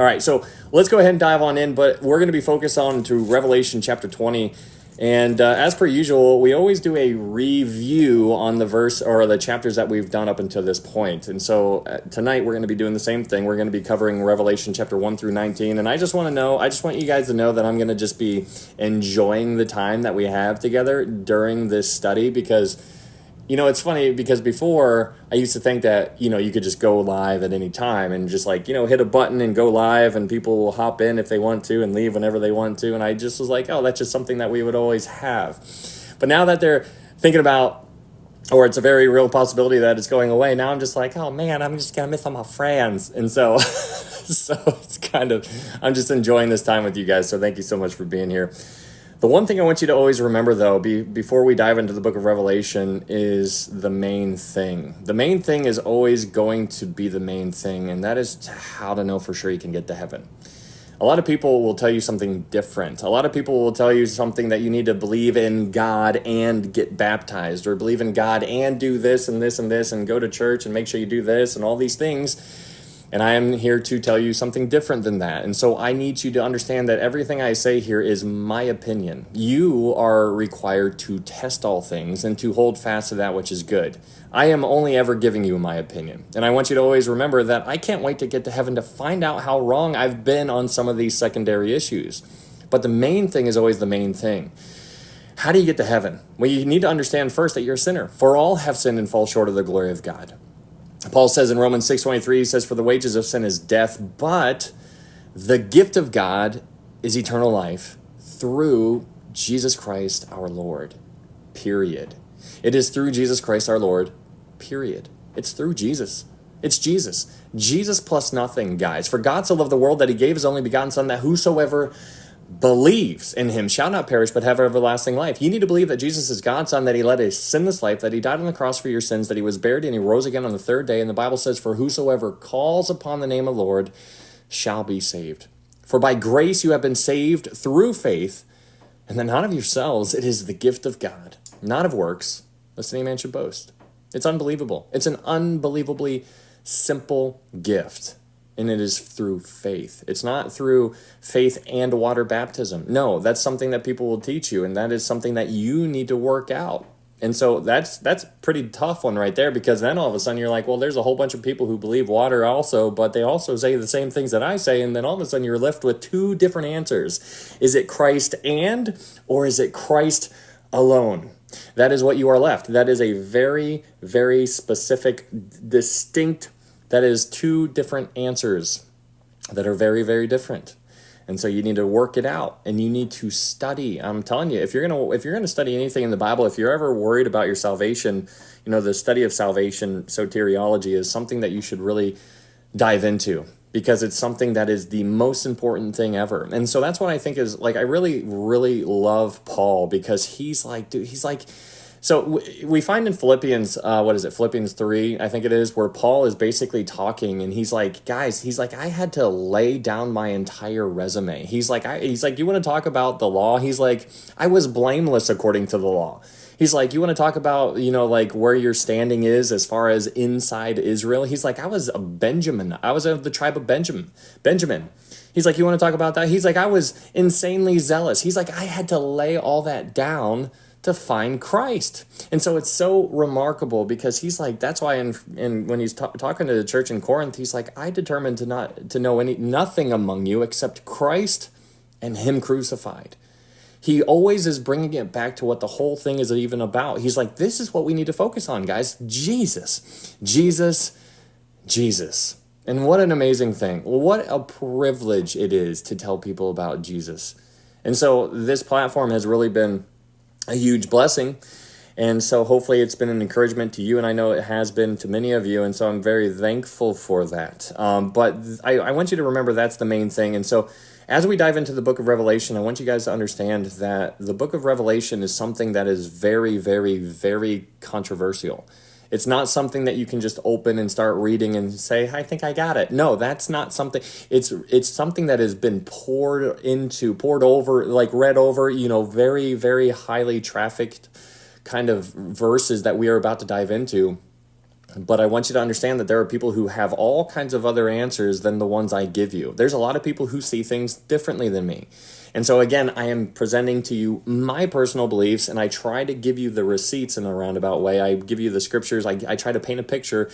All right, so let's go ahead and dive on in, but we're going to be focused on to Revelation chapter 20. And as per usual, we always do a review on the verse or the chapters that we've done up until this point. And so tonight we're going to be doing the same thing. We're going to be covering Revelation chapter 1 through 19. And I just want you guys to know that I'm going to just be enjoying the time that we have together during this study because, it's funny because before I used to think that, you could just go live at any time and just hit a button and go live and people will hop in if they want to and leave whenever they want to. And I just was like, oh, that's just something that we would always have. But now that they're thinking about, or it's a very real possibility that it's going away, now I'm just like, oh man, I'm just going to miss all my friends. And so, it's I'm just enjoying this time with you guys. So thank you so much for being here. The one thing I want you to always remember, though, before we dive into the book of Revelation, is the main thing. The main thing is always going to be the main thing, and that is how to know for sure you can get to heaven. A lot of people will tell you something different. A lot of people will tell you something that you need to believe in God and get baptized, or believe in God and do this and this and this, and go to church and make sure you do this and all these things. And I am here to tell you something different than that. And so I need you to understand that everything I say here is my opinion. You are required to test all things and to hold fast to that which is good. I am only ever giving you my opinion. And I want you to always remember that I can't wait to get to heaven to find out how wrong I've been on some of these secondary issues. But the main thing is always the main thing. How do you get to heaven? Well, you need to understand first that you're a sinner. For all have sinned and fall short of the glory of God. Paul says in Romans 6:23, he says, for the wages of sin is death, but the gift of God is eternal life through Jesus Christ our Lord, period. It is through Jesus Christ our Lord, period. It's through Jesus. It's Jesus. Jesus plus nothing, guys. For God so loved the world that he gave his only begotten Son, that whosoever believes in him shall not perish but have everlasting life. You need to believe that Jesus is God's Son, that he led a sinless life, that he died on the cross for your sins, that he was buried and he rose again on the third day. And the Bible says, for whosoever calls upon the name of the Lord shall be saved. For by grace you have been saved through faith, and that not of yourselves, it is the gift of God, not of works, lest any man should boast. It's unbelievable. It's an unbelievably simple gift. And it is through faith. It's not through faith and water baptism. No, that's something that people will teach you, and that is something that you need to work out. And so that's pretty tough one right there, because then all of a sudden you're like, well, there's a whole bunch of people who believe water also, but they also say the same things that I say, and then all of a sudden you're left with two different answers. Is it Christ or is it Christ alone? That is what you are left. That is a very, very specific, distinct. That is two different answers that are very, very different. And so you need to work it out, and you need to study. I'm telling you, if you're gonna study anything in the Bible, if you're ever worried about your salvation, the study of salvation, soteriology, is something that you should really dive into, because it's something that is the most important thing ever. And so that's what I think is, I really, really love Paul, because he's like, dude, so we find in Philippians, Philippians 3, I think it is, where Paul is basically talking, and he's like, guys, I had to lay down my entire resume. He's like, you want to talk about the law? He's like, I was blameless according to the law. He's like, you want to talk about, where your standing is as far as inside Israel? He's like, I was a Benjamin. I was of the tribe of Benjamin. He's like, you want to talk about that? He's like, I was insanely zealous. He's like, I had to lay all that down to find Christ. And so it's so remarkable, because he's like, that's why when he's talking to the church in Corinth, he's like, I determined to know nothing among you except Christ and him crucified. He always is bringing it back to what the whole thing is even about. He's like, this is what we need to focus on, guys. Jesus. And what an amazing thing. What a privilege it is to tell people about Jesus. And so this platform has really been a huge blessing. And so hopefully it's been an encouragement to you, and I know it has been to many of you, and so I'm very thankful for that. But I want you to remember that's the main thing. And so as we dive into the book of Revelation, I want you guys to understand that the book of Revelation is something that is very, very, very controversial. It's not something that you can just open and start reading and say, I think I got it. No, that's not something. It's something that has been poured over, read over, very, very highly trafficked kind of verses that we are about to dive into. But I want you to understand that there are people who have all kinds of other answers than the ones I give you. There's a lot of people who see things differently than me. And so again, I am presenting to you my personal beliefs, and I try to give you the receipts in a roundabout way. I give you the scriptures. I try to paint a picture.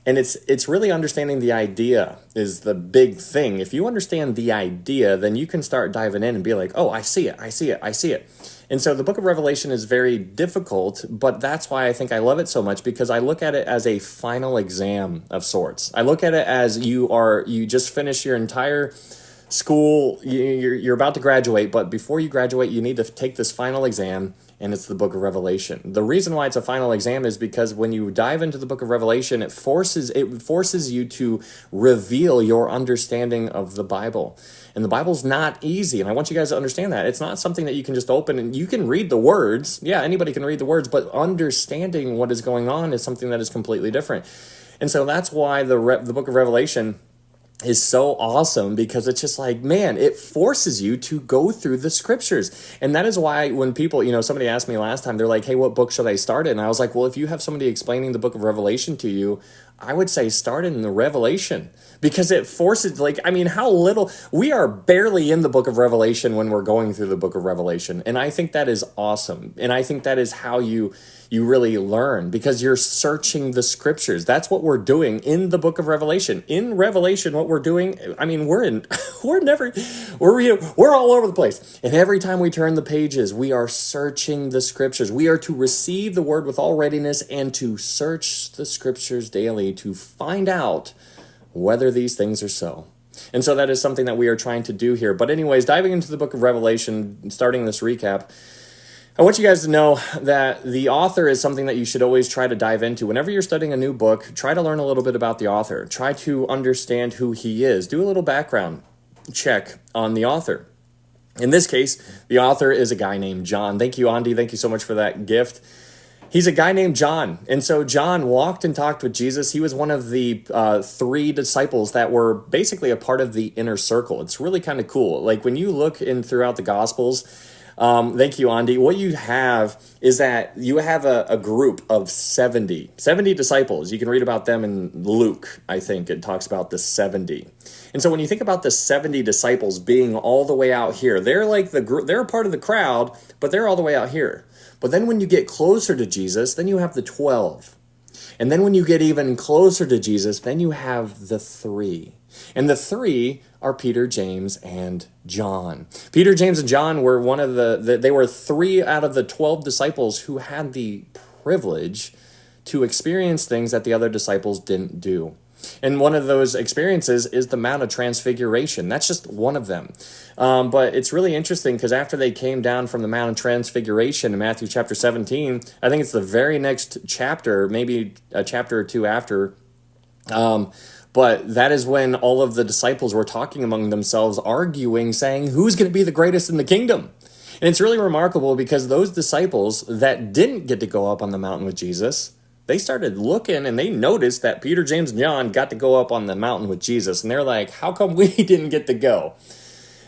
And it's really understanding the idea is the big thing. If you understand the idea, then you can start diving in and be like, oh, I see it, I see it, I see it. And so the book of Revelation is very difficult, but that's why I think I love it so much, because I look at it as a final exam of sorts. I look at it as you just finished your entire school, you're about to graduate, but before you graduate, you need to take this final exam, and it's the book of Revelation. The reason why it's a final exam is because when you dive into the book of Revelation, it forces you to reveal your understanding of the Bible. And the Bible's not easy, and I want you guys to understand that. It's not something that you can just open and you can read the words. Yeah, anybody can read the words, but understanding what is going on is something that is completely different. And so that's why the book of Revelation is so awesome, because it's just like, man, it forces you to go through the scriptures. And that is why when people, somebody asked me last time, they're like, hey, what book should I start in? And I was like, well, if you have somebody explaining the book of Revelation to you, I would say start in the Revelation, because it forces, how little, we are barely in the book of Revelation when we're going through the book of Revelation. And I think that is awesome. And I think that is how you really learn, because you're searching the scriptures. That's what we're doing in the book of Revelation. In Revelation, what we're doing, we're all over the place. And every time we turn the pages, we are searching the scriptures. We are to receive the word with all readiness and to search the scriptures daily to find out whether these things are so. And so that is something that we are trying to do here. But anyways, diving into the book of Revelation, starting this recap, I want you guys to know that the author is something that you should always try to dive into. Whenever you're studying a new book, try to learn a little bit about the author. Try to understand who he is. Do a little background check on the author. In this case, the author is a guy named John. Thank you, Andy. Thank you so much for that gift. He's a guy named John. And so John walked and talked with Jesus. He was one of the 3 disciples that were basically a part of the inner circle. It's really kind of cool. Like when you look in throughout the Gospels, thank you, Andy. What you have is that you have a group of 70 disciples. You can read about them in Luke, I think. It talks about the 70. And so when you think about the 70 disciples being all the way out here, they're like they're a part of the crowd, but they're all the way out here. But then when you get closer to Jesus, then you have the 12. And then when you get even closer to Jesus, then you have the 3. And the 3 are Peter, James, and John. Peter, James, and John were they were 3 out of the 12 disciples who had the privilege to experience things that the other disciples didn't do. And one of those experiences is the Mount of Transfiguration. That's just one of them. But it's really interesting because after they came down from the Mount of Transfiguration in Matthew chapter 17, I think it's the very next chapter, maybe a chapter or 2 after, but that is when all of the disciples were talking among themselves, arguing, saying, who's going to be the greatest in the kingdom? And it's really remarkable because those disciples that didn't get to go up on the mountain with Jesus, they started looking and they noticed that Peter, James, and John got to go up on the mountain with Jesus. And they're like, how come we didn't get to go?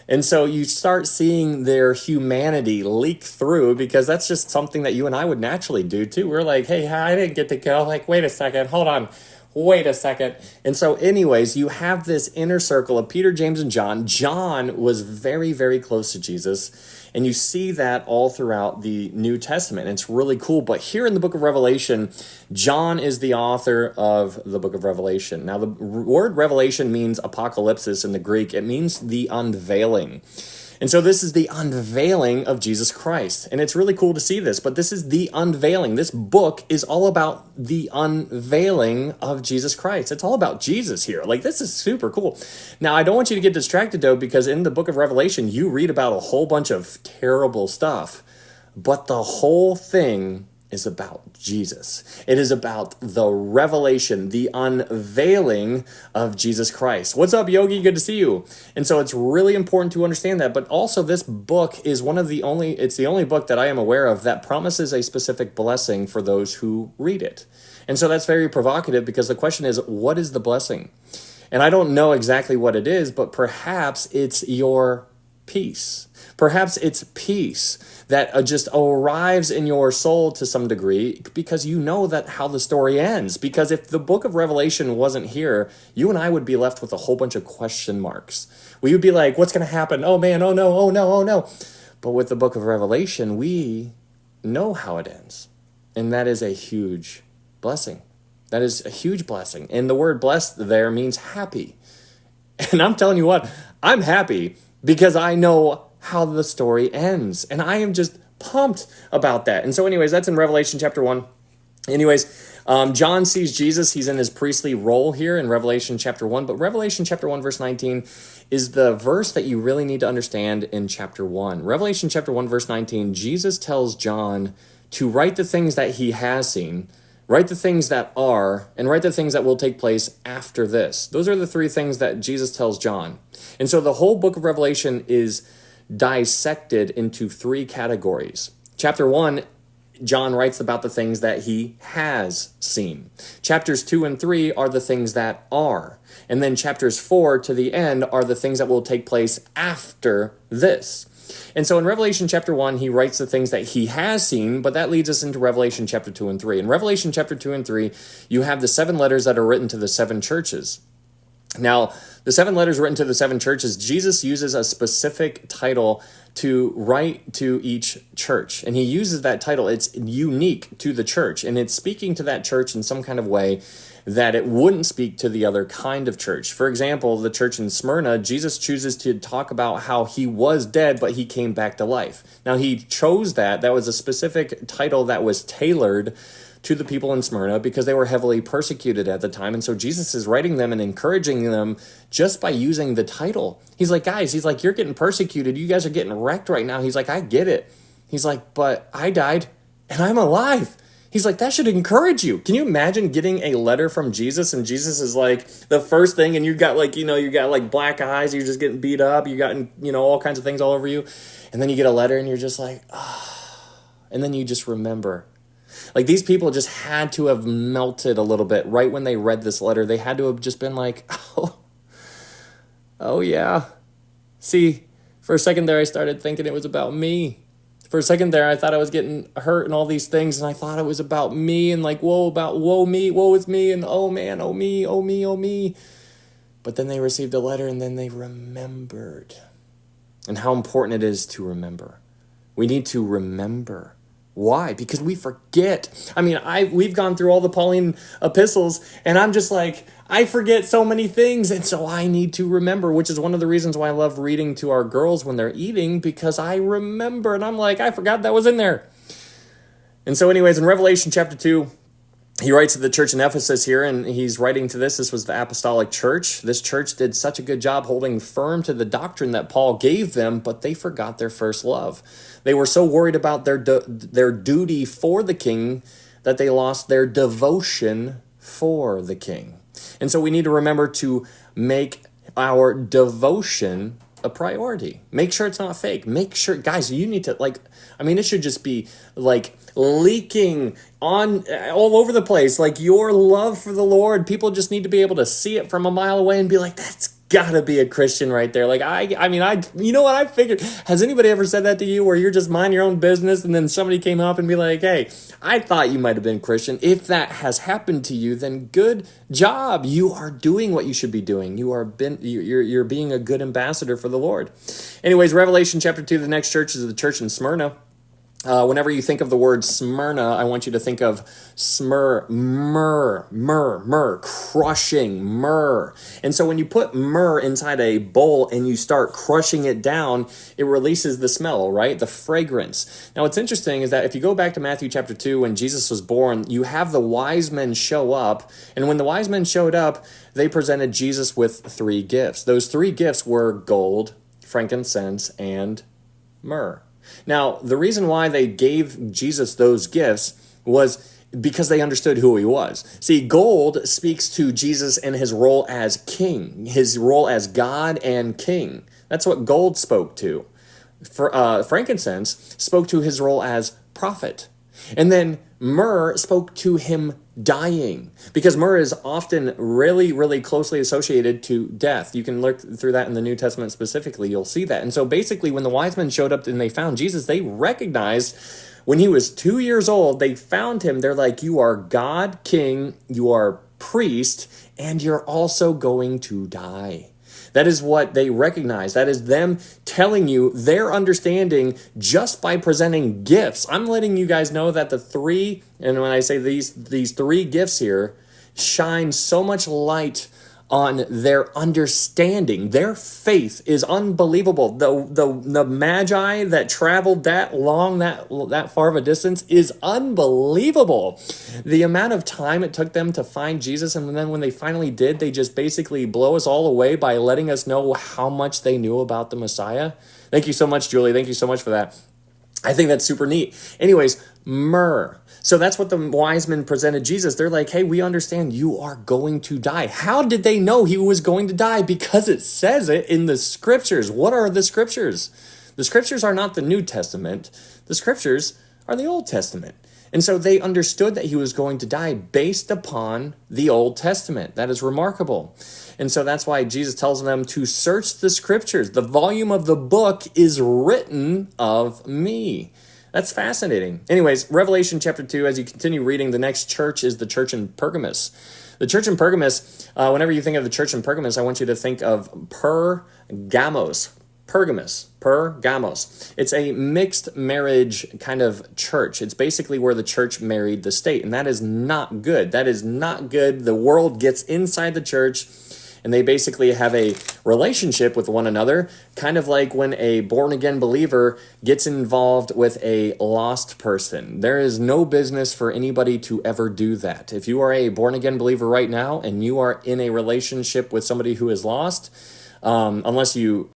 And so you start seeing their humanity leak through, because that's just something that you and I would naturally do too. We're like, hey, I didn't get to go. Like, wait a second, hold on. Wait a second. And so anyways, you have this inner circle of Peter, James, and John. John was very, very close to Jesus. And you see that all throughout the New Testament. It's really cool. But here in the book of Revelation, John is the author of the book of Revelation. Now, the word revelation means apocalypsis in the Greek. It means the unveiling. And so this is the unveiling of Jesus Christ. And it's really cool to see this, but this is the unveiling. This book is all about the unveiling of Jesus Christ. It's all about Jesus here. Like, this is super cool. Now, I don't want you to get distracted, though, because in the book of Revelation, you read about a whole bunch of terrible stuff, but the whole thing is about Jesus. It is about the revelation, the unveiling of Jesus Christ. What's up, Yogi? Good to see you. And so it's really important to understand that. But also, this book is it's the only book that I am aware of that promises a specific blessing for those who read it. And so that's very provocative, because the question is, what is the blessing? And I don't know exactly what it is, but perhaps it's your peace. Perhaps it's peace that just arrives in your soul to some degree because you know that how the story ends. Because if the book of Revelation wasn't here, you and I would be left with a whole bunch of question marks. We would be like, what's going to happen? Oh man, oh no, oh no, oh no. But with the book of Revelation, we know how it ends. And that is a huge blessing. That is a huge blessing. And the word blessed there means happy. And I'm telling you what, I'm happy because I know how the story ends. And I am just pumped about that. And so anyways, that's in Revelation chapter 1. Anyways, John sees Jesus. He's in his priestly role here in Revelation chapter 1. But Revelation chapter 1 verse 19 is the verse that you really need to understand in chapter 1. Revelation chapter 1 verse 19, Jesus tells John to write the things that he has seen, write the things that are, and write the things that will take place after this. Those are the three things that Jesus tells John. And so the whole book of Revelation is dissected into three categories. Chapter 1, John writes about the things that he has seen. Chapters 2 and 3 are the things that are. And then chapters 4 to the end are the things that will take place after this. And so in Revelation chapter 1, he writes the things that he has seen, but that leads us into Revelation chapter 2 and 3. In Revelation chapter 2 and 3, you have the 7 letters that are written to the 7 churches. Now, the 7 letters written to the 7 churches, Jesus uses a specific title to write to each church. And he uses that title. It's unique to the church. And it's speaking to that church in some kind of way that it wouldn't speak to the other kind of church. For example, the church in Smyrna, Jesus chooses to talk about how he was dead, but he came back to life. Now, he chose that. That was a specific title that was tailored to the people in Smyrna because they were heavily persecuted at the time. And so Jesus is writing them and encouraging them just by using the title. He's like, guys, he's like, you're getting persecuted. You guys are getting wrecked right now. He's like, I get it. He's like, but I died and I'm alive. He's like, that should encourage you. Can you imagine getting a letter from Jesus and Jesus is like the first thing and you got like, you got like black eyes, you're just getting beat up, you got, all kinds of things all over you. And then you get a letter and you're just like, and then you just remember. Like these people just had to have melted a little bit right when they read this letter. They had to have just been like, oh yeah. See, for a second there, I started thinking it was about me. For a second there, I thought I was getting hurt and all these things, and I thought it was about me and like, woe me, woe is me, and oh man, oh me, oh me, oh me. But then they received a letter and then they remembered. And how important it is to remember. We need to remember. Why? Because we forget. I mean, we've gone through all the Pauline epistles, and I'm just like, I forget so many things, and so I need to remember, which is one of the reasons why I love reading to our girls when they're eating, because I remember, and I'm like, I forgot that was in there. And so anyways, in Revelation chapter 2, he writes to the church in Ephesus here, and he's writing to this. This was the apostolic church. This church did such a good job holding firm to the doctrine that Paul gave them, but they forgot their first love. They were so worried about their duty for the king that they lost their devotion for the king. And so we need to remember to make our devotion a priority. Make sure it's not fake. Make sure, guys, you need to it should just be like leaking on all over the place. Like your love for the Lord, people just need to be able to see it from a mile away and be like, that's gotta be a Christian right there. Like, you know what I figured? Has anybody ever said that to you where you're just mind your own business and then somebody came up and be like, hey, I thought you might have been Christian. If that has happened to you, then good job. You are doing what you should be doing. You're being a good ambassador for the Lord. Anyways, Revelation chapter 2, the next church is the church in Smyrna. Whenever you think of the word Smyrna, I want you to think of myrrh, crushing myrrh. And so when you put myrrh inside a bowl and you start crushing it down, it releases the smell, right? The fragrance. Now, what's interesting is that if you go back to Matthew chapter 2, when Jesus was born, you have the wise men show up. And when the wise men showed up, they presented Jesus with 3 gifts. Those 3 gifts were gold, frankincense, and myrrh. Now, the reason why they gave Jesus those gifts was because they understood who he was. See, gold speaks to Jesus and his role as king, his role as God and king. That's what gold spoke to. Frankincense spoke to his role as prophet. And then myrrh spoke to him dying, because myrrh is often really, really closely associated to death. You can look through that in the New Testament specifically. You'll see that. And so basically, when the wise men showed up and they found Jesus, they recognized when he was 2 years old, they found him. They're like, you are God, king, you are priest, and you're also going to die. That is what they recognize. That is them telling you their understanding just by presenting gifts. I'm letting you guys know that the three, and when I say these three gifts here, shine so much light on their understanding. Their faith is unbelievable. The magi that traveled that long, that far of a distance is unbelievable. The amount of time it took them to find Jesus, and then when they finally did, they just basically blow us all away by letting us know how much they knew about the Messiah. Thank you so much, Julie. Thank you so much for that. I think that's super neat. Anyways, myrrh. So that's what the wise men presented Jesus. They're like, hey, we understand you are going to die. How did they know he was going to die? Because it says it in the scriptures. What are the scriptures? The scriptures are not the New Testament. The scriptures are the Old Testament. And so they understood that he was going to die based upon the Old Testament. That is remarkable. And so that's why Jesus tells them to search the scriptures. The volume of the book is written of me. That's fascinating. Anyways, Revelation chapter 2, as you continue reading, the next church is the church in Pergamos. The church in Pergamos, whenever you think of the church in Pergamos, I want you to think of Pergamos. Pergamos. It's a mixed marriage kind of church. It's basically where the church married the state, and that is not good. That is not good. The world gets inside the church, and they basically have a relationship with one another, kind of like when a born-again believer gets involved with a lost person. There is no business for anybody to ever do that. If you are a born-again believer right now, and you are in a relationship with somebody who is lost, unless you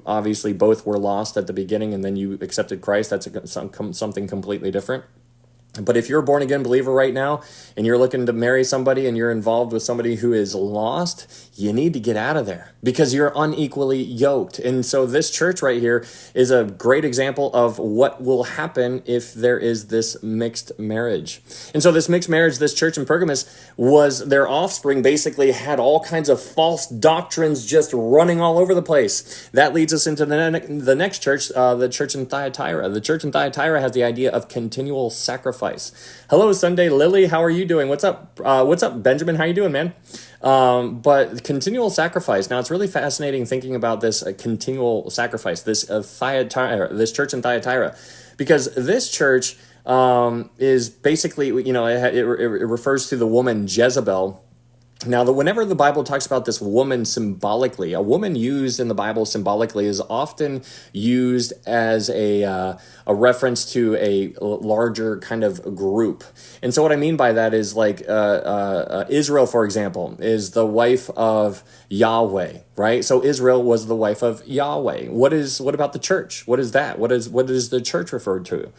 obviously both were lost at the beginning and then you accepted Christ, that's something completely different. But if you're a born-again believer right now and you're looking to marry somebody and you're involved with somebody who is lost, you need to get out of there because you're unequally yoked. And so this church right here is a great example of what will happen if there is this mixed marriage. And so this mixed marriage, this church in Pergamos, was their offspring basically had all kinds of false doctrines just running all over the place. That leads us into the next church, the church in Thyatira. The church in Thyatira has the idea of continual sacrifice. Hello, Sunday Lily. How are you doing? What's up? What's up, Benjamin? How you doing, man? But continual sacrifice. Now, it's really fascinating thinking about this continual sacrifice, this church in Thyatira, because this church is basically, it refers to the woman Jezebel. Now, whenever the Bible talks about this woman symbolically, a woman used in the Bible symbolically is often used as a reference to a larger kind of group. And so what I mean by that is like Israel, for example, is the wife of Yahweh, right? So Israel was the wife of Yahweh. What about the church? What is that? What is the church referred to?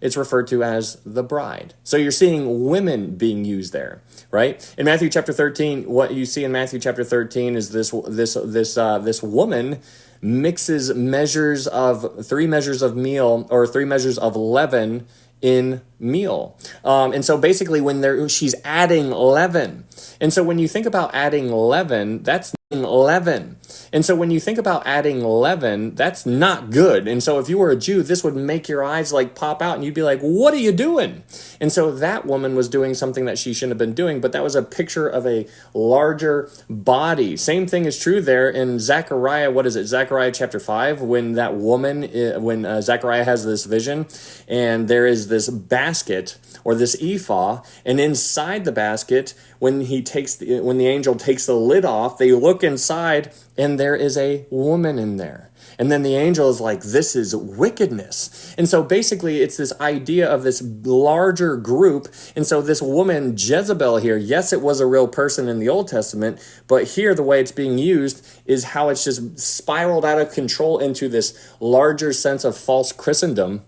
It's referred to as the bride. So you're seeing women being used there, right? In Matthew chapter 13, what you see in Matthew chapter 13 is this woman mixes three measures of meal or 3 measures of leaven in meal. And so basically she's adding leaven. And so when you think about adding leaven, that's leaven. And so when you think about adding leaven, that's not good. And so if you were a Jew, this would make your eyes like pop out and you'd be like, what are you doing? And so that woman was doing something that she shouldn't have been doing, but that was a picture of a larger body. Same thing is true there in Zechariah. Zechariah chapter 5, when that woman, when Zechariah has this vision and there is this basket or this ephah, and inside the basket, when the angel takes the lid off, they look inside and there is a woman in there. And then the angel is like, this is wickedness. And so basically it's this idea of this larger group. And so this woman, Jezebel here, yes, it was a real person in the Old Testament, but here the way it's being used is how it's just spiraled out of control into this larger sense of false Christendom,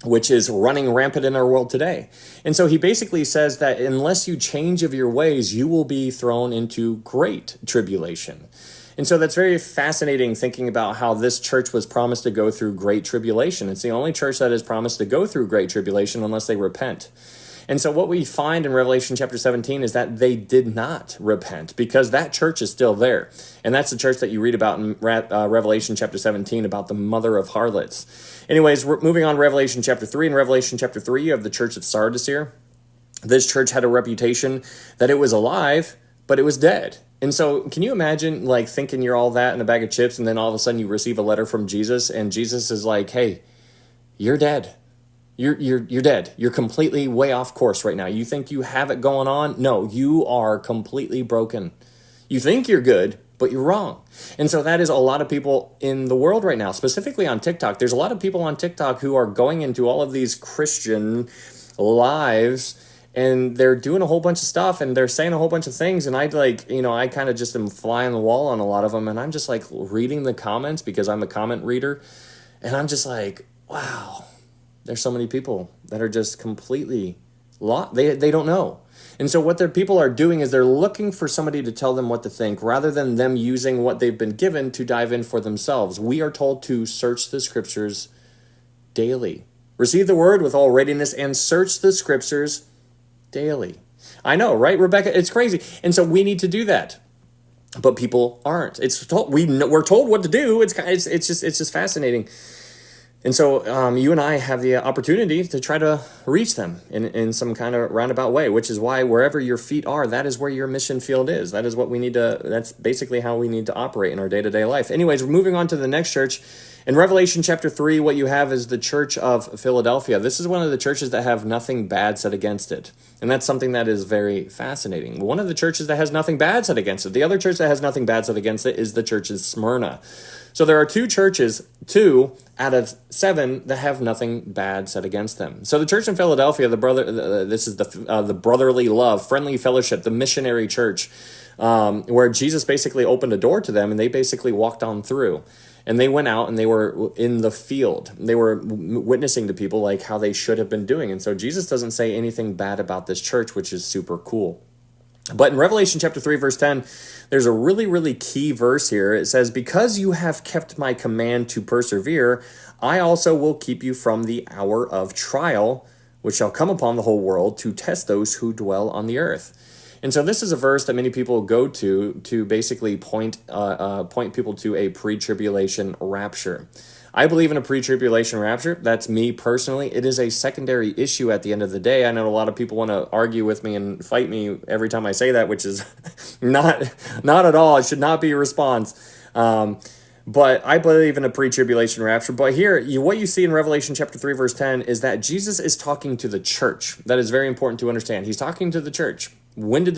which is running rampant in our world today. And so he basically says that unless you change of your ways, you will be thrown into great tribulation. And so that's very fascinating thinking about how this church was promised to go through great tribulation. It's the only church that is promised to go through great tribulation unless they repent. And so what we find in Revelation chapter 17 is that they did not repent, because that church is still there. And that's the church that you read about in Revelation chapter 17, about the mother of harlots. Anyways, we're moving on to Revelation chapter 3. In Revelation chapter 3, you have the church of Sardis here. This church had a reputation that it was alive, but it was dead. And so can you imagine like thinking you're all that in a bag of chips, and then all of a sudden you receive a letter from Jesus, and Jesus is like, hey, you're dead. You're dead. You're completely way off course right now. You think you have it going on? No, you are completely broken. You think you're good, but you're wrong. And so that is a lot of people in the world right now, specifically on TikTok. There's a lot of people on TikTok who are going into all of these Christian lives, and they're doing a whole bunch of stuff, and they're saying a whole bunch of things. And I kind of just am flying the wall on a lot of them. And I'm just like reading the comments, because I'm a comment reader. And I'm just like, wow, there's so many people that are just completely lost. They don't know. And so what their people are doing is they're looking for somebody to tell them what to think, rather than them using what they've been given to dive in for themselves. We are told to search the scriptures daily. Receive the word with all readiness and search the scriptures daily. I know, right, Rebecca? It's crazy. And so we need to do that. But people aren't. We're told what to do. It's just fascinating. And so you and I have the opportunity to try to reach them in some kind of roundabout way, which is why wherever your feet are, that is where your mission field is. That is what we need to, that's basically how we need to operate in our day-to-day life. Anyways, we're moving on to the next church. In Revelation chapter 3, what you have is the church of Philadelphia. This is one of the churches that have nothing bad said against it. And that's something that is very fascinating. One of the churches that has nothing bad said against it. The other church that has nothing bad said against it is the church of Smyrna. So there are two churches, 2 out of 7, that have nothing bad said against them. So the church in Philadelphia, this is the brotherly love, friendly fellowship, the missionary church, where Jesus basically opened a door to them, and they basically walked on through. And they went out and they were in the field. They were witnessing to people like how they should have been doing. And so Jesus doesn't say anything bad about this church, which is super cool. But in Revelation chapter 3, verse 10, there's a really, really key verse here. It says, because you have kept my command to persevere, I also will keep you from the hour of trial, which shall come upon the whole world to test those who dwell on the earth. And so this is a verse that many people go to basically point people to a pre-tribulation rapture. I believe in a pre-tribulation rapture. That's me personally. It is a secondary issue at the end of the day. I know a lot of people want to argue with me and fight me every time I say that, which is not at all. It should not be a response. But I believe in a pre-tribulation rapture. But here, what you see in Revelation chapter 3, verse 10 is that Jesus is talking to the church. That is very important to understand. He's talking to the church. When was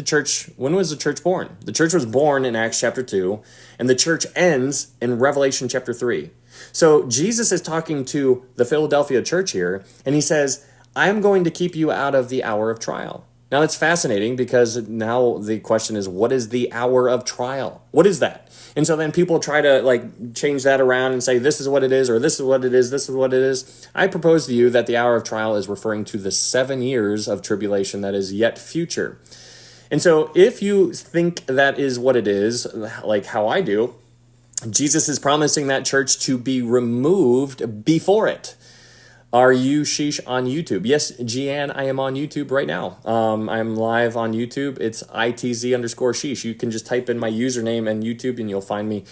the church born? The church was born in Acts chapter 2, and the church ends in Revelation chapter 3. So Jesus is talking to the Philadelphia church here, and he says, I am going to keep you out of the hour of trial. Now, it's fascinating, because now the question is, what is the hour of trial? What is that? And so then people try to change that around and say, this is what it is, or this is what it is, this is what it is. I propose to you that the hour of trial is referring to the 7 years of tribulation that is yet future. And so if you think that is what it is, like how I do, Jesus is promising that church to be removed before it. Are you Sheesh on YouTube? Yes, Jeanne, I am on YouTube right now. I'm live on YouTube. It's ITZ_Sheesh. You can just type in my username and YouTube and you'll find me.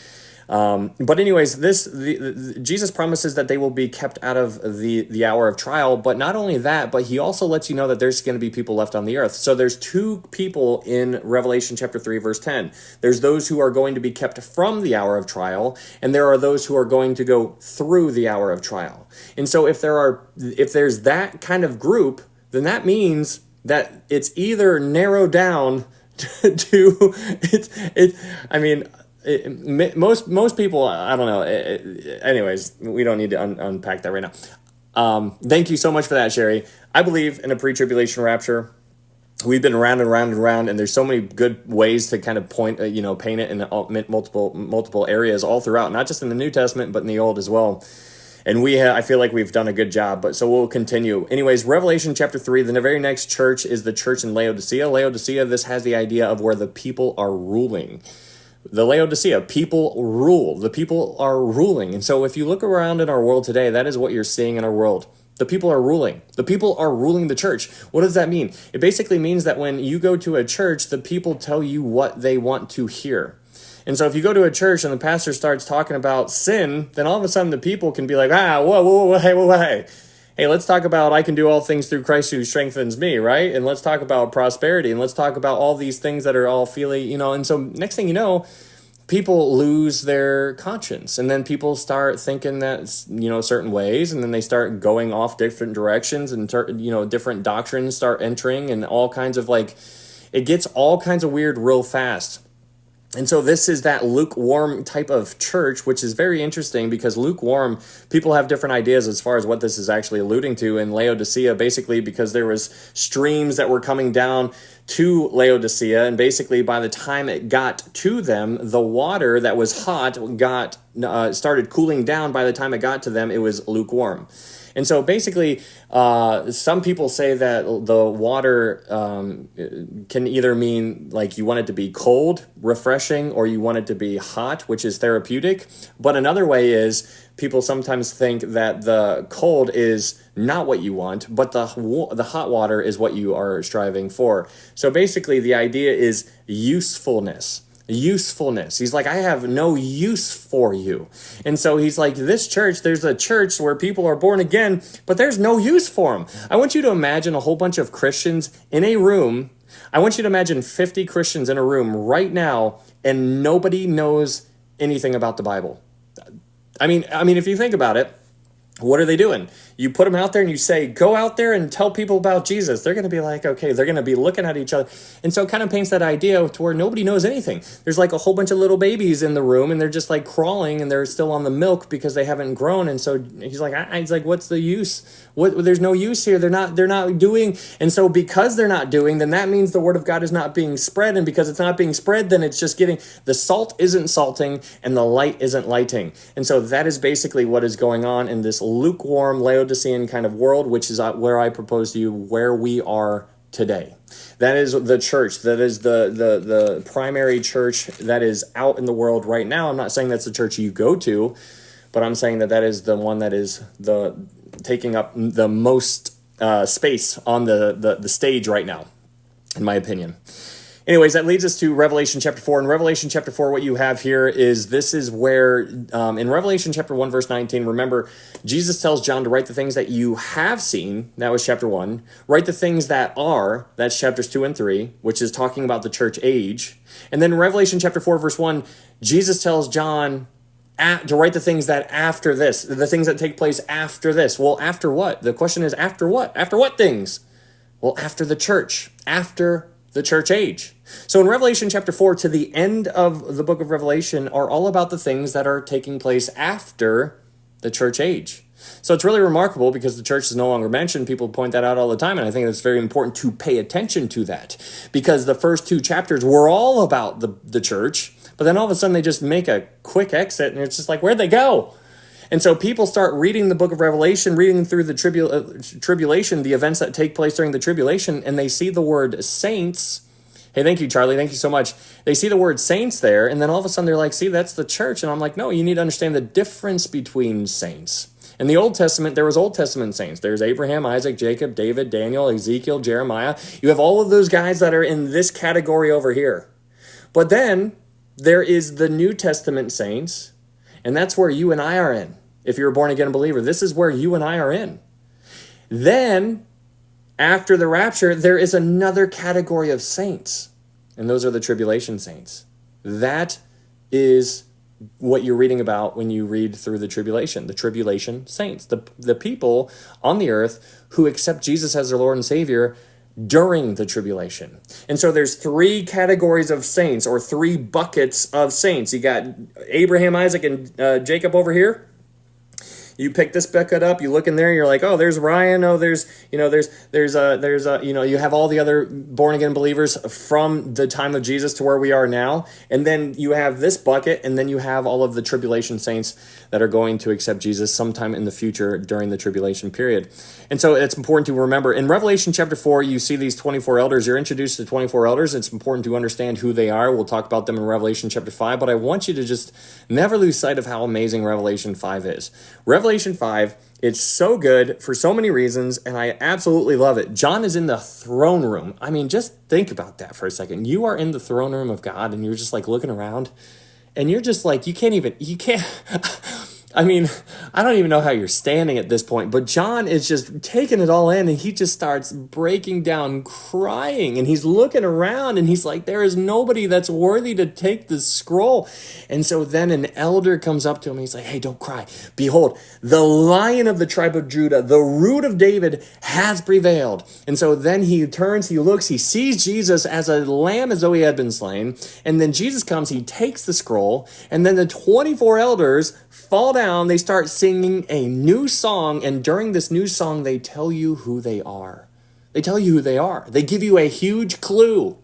But anyways, Jesus promises that they will be kept out of the hour of trial. But not only that, but he also lets you know that there's going to be people left on the earth. So there's 2 people in Revelation chapter 3, verse 10. There's those who are going to be kept from the hour of trial, and there are those who are going to go through the hour of trial. And so if there's that kind of group, then that means that it's either narrowed down to most people, I don't know. Anyways, we don't need to unpack that right now. Thank you so much for that, Sherry. I believe in a pre-tribulation rapture. We've been around and around and around, and there's so many good ways to kind of paint it in multiple areas all throughout, not just in the New Testament, but in the Old as well. And I feel like we've done a good job, but so we'll continue. Anyways, Revelation chapter 3, the very next church is the church in Laodicea. Laodicea, this has the idea of where the people are ruling. The Laodicea, people rule. The people are ruling. And so if you look around in our world today, that is what you're seeing in our world. The people are ruling. The people are ruling the church. What does that mean? It basically means that when you go to a church, the people tell you what they want to hear. And so if you go to a church and the pastor starts talking about sin, then all of a sudden the people can be like, hey. Hey, let's talk about I can do all things through Christ who strengthens me, right? And let's talk about prosperity, and let's talk about all these things that are all feely, and so next thing you know, people lose their conscience, and then people start thinking that, certain ways, and then they start going off different directions, and different doctrines start entering, and all kinds of it gets all kinds of weird real fast. And so this is that lukewarm type of church, which is very interesting because lukewarm, people have different ideas as far as what this is actually alluding to. In Laodicea, basically because there was streams that were coming down to Laodicea, and basically by the time it got to them, the water that was hot started cooling down. By the time it got to them, it was lukewarm. And so basically, some people say that the water can either mean you want it to be cold, refreshing, or you want it to be hot, which is therapeutic. But another way is people sometimes think that the cold is not what you want, but the hot water is what you are striving for. So basically, the idea is usefulness. He's like, I have no use for you. And so he's like, this church, there's a church where people are born again, but there's no use for them. I want you to imagine a whole bunch of Christians in a room. I want you to imagine 50 Christians in a room right now, and nobody knows anything about the Bible. I mean, if you think about it, what are they doing? You put them out there and you say, go out there and tell people about Jesus. They're going to be like, okay, they're going to be looking at each other. And so it kind of paints that idea to where nobody knows anything. There's a whole bunch of little babies in the room, and they're just crawling, and they're still on the milk because they haven't grown. And so he's like, what's the use? There's no use here. They're not doing. And so because they're not doing, then that means the word of God is not being spread. And because it's not being spread, then it's just the salt isn't salting and the light isn't lighting. And so that is basically what is going on in this lukewarm Laodicean kind of world, which is where I propose to you where we are today. That is the church. That is the primary church that is out in the world right now. I'm not saying that's the church you go to, but I'm saying that is the one that is taking up the most space on the stage right now, in my opinion. Anyways, that leads us to Revelation chapter 4. In Revelation chapter 4, what you have here is where, in Revelation chapter 1, verse 19, remember, Jesus tells John to write the things that you have seen. That was chapter 1. Write the things that are. That's chapters 2 and 3, which is talking about the church age. And then in Revelation chapter 4, verse 1, Jesus tells John to write the things that after this, the things that take place after this. Well, after what? The question is, after what? After what things? Well, after the church. After the church age. So in Revelation chapter 4 to the end of the book of Revelation are all about the things that are taking place after the church age. So it's really remarkable because the church is no longer mentioned. People point that out all the time, and I think it's very important to pay attention to that because the first 2 chapters were all about the church, but then all of a sudden they just make a quick exit, and it's just like, where'd they go? And so people start reading the book of Revelation, reading through the tribulation, the events that take place during the tribulation, and they see the word saints. Hey, thank you, Charlie. Thank you so much. They see the word saints there, and then all of a sudden they're like, see, that's the church. And I'm like, no, you need to understand the difference between saints. In the Old Testament, there was Old Testament saints. There's Abraham, Isaac, Jacob, David, Daniel, Ezekiel, Jeremiah. You have all of those guys that are in this category over here. But then there is the New Testament saints, and that's where you and I are in. If you're a born-again believer, this is where you and I are in. Then, after the rapture, there is another category of saints, and those are the tribulation saints. That is what you're reading about when you read through the tribulation saints, the people on the earth who accept Jesus as their Lord and Savior during the tribulation. And so there's 3 categories of saints, or 3 buckets of saints. You got Abraham, Isaac, and Jacob over here. You pick this bucket up, you look in there, you're like, oh, there's Ryan. Oh, there's, you have all the other born again believers from the time of Jesus to where we are now. And then you have this bucket, and then you have all of the tribulation saints that are going to accept Jesus sometime in the future during the tribulation period. And so it's important to remember in Revelation chapter 4, you see these 24 elders. You're introduced to 24 elders. It's important to understand who they are. We'll talk about them in Revelation chapter 5, but I want you to just never lose sight of how amazing Revelation 5 is. Revelation 5, it's so good for so many reasons, and I absolutely love it. John is in the throne room. I mean, just think about that for a second. You are in the throne room of God, and you're just like looking around, and you're just like, you can't I mean, I don't even know how you're standing at this point, but John is just taking it all in, and he just starts breaking down, crying, and he's looking around, and he's like, there is nobody that's worthy to take the scroll. And so then an elder comes up to him, and he's like, hey, don't cry. Behold, the Lion of the tribe of Judah, the Root of David, has prevailed. And so then he turns, he looks, he sees Jesus as a lamb as though he had been slain, and then Jesus comes, he takes the scroll, and then the 24 elders fall down, they start singing a new song, and during this new song, they tell you who they are. They tell you who they are. They give you a huge clue.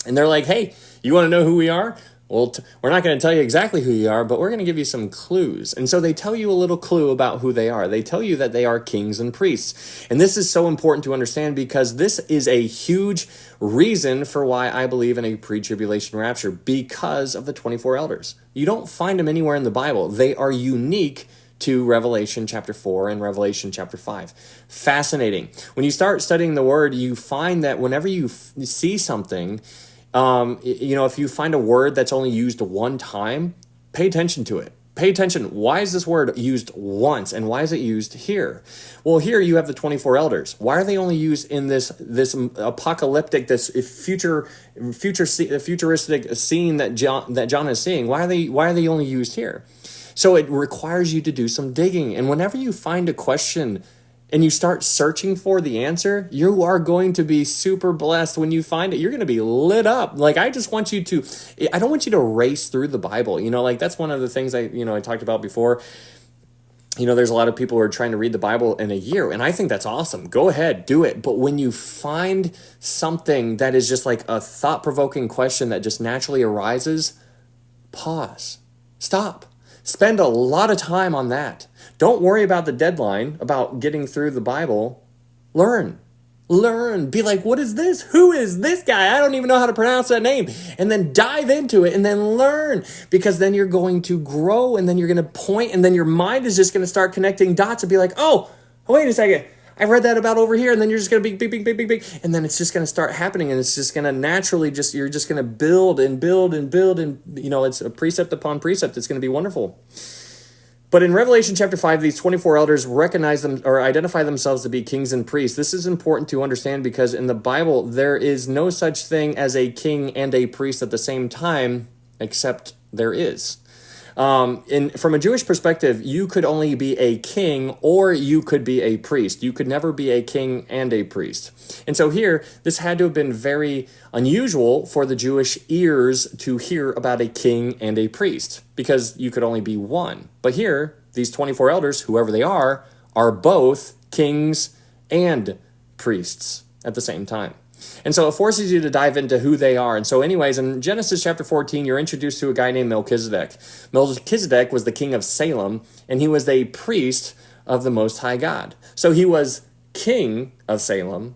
And they're like, hey, you want to know who we are? Well, we're not going to tell you exactly who you are, but we're going to give you some clues. And so they tell you a little clue about who they are. They tell you that they are kings and priests. And this is so important to understand because this is a huge reason for why I believe in a pre-tribulation rapture, because of the 24 elders. You don't find them anywhere in the Bible. They are unique to Revelation chapter 4 and Revelation chapter 5. Fascinating. When you start studying the word, you find that whenever you see something, if you find a word that's only used one time, pay attention to it. Pay attention. Why is this word used once, and why is it used here? Well, here you have the 24 elders. Why are they only used in this apocalyptic, this futuristic scene that John is seeing? Why are they only used here? So it requires you to do some digging. And whenever you find a question and you start searching for the answer, you are going to be super blessed when you find it. You're going to be lit up. Like, I don't want you to race through the Bible. That's one of the things I talked about before. There's a lot of people who are trying to read the Bible in a year, and I think that's awesome. Go ahead, do it. But when you find something that is just like a thought-provoking question that just naturally arises, pause, stop. Spend a lot of time on that. Don't worry about the deadline, about getting through the Bible. Learn. Be like, what is this? Who is this guy? I don't even know how to pronounce that name. And then dive into it and then learn, because then you're going to grow, and then you're going to point, and then your mind is just going to start connecting dots and be like, oh, wait a second. I read that about over here, and then you're just going to be, and then it's just going to start happening, and it's just going to naturally you're just going to build, and it's a precept upon precept. It's going to be wonderful. But in Revelation chapter 5, these 24 elders recognize them or identify themselves to be kings and priests. This is important to understand because in the Bible, there is no such thing as a king and a priest at the same time, except there is. From a Jewish perspective, you could only be a king or you could be a priest. You could never be a king and a priest. And so here, this had to have been very unusual for the Jewish ears to hear about a king and a priest, because you could only be one. But here, these 24 elders, whoever they are both kings and priests at the same time. And so it forces you to dive into who they are. And so anyways, in Genesis chapter 14, you're introduced to a guy named Melchizedek. Melchizedek was the king of Salem, and he was a priest of the Most High God. So he was king of Salem,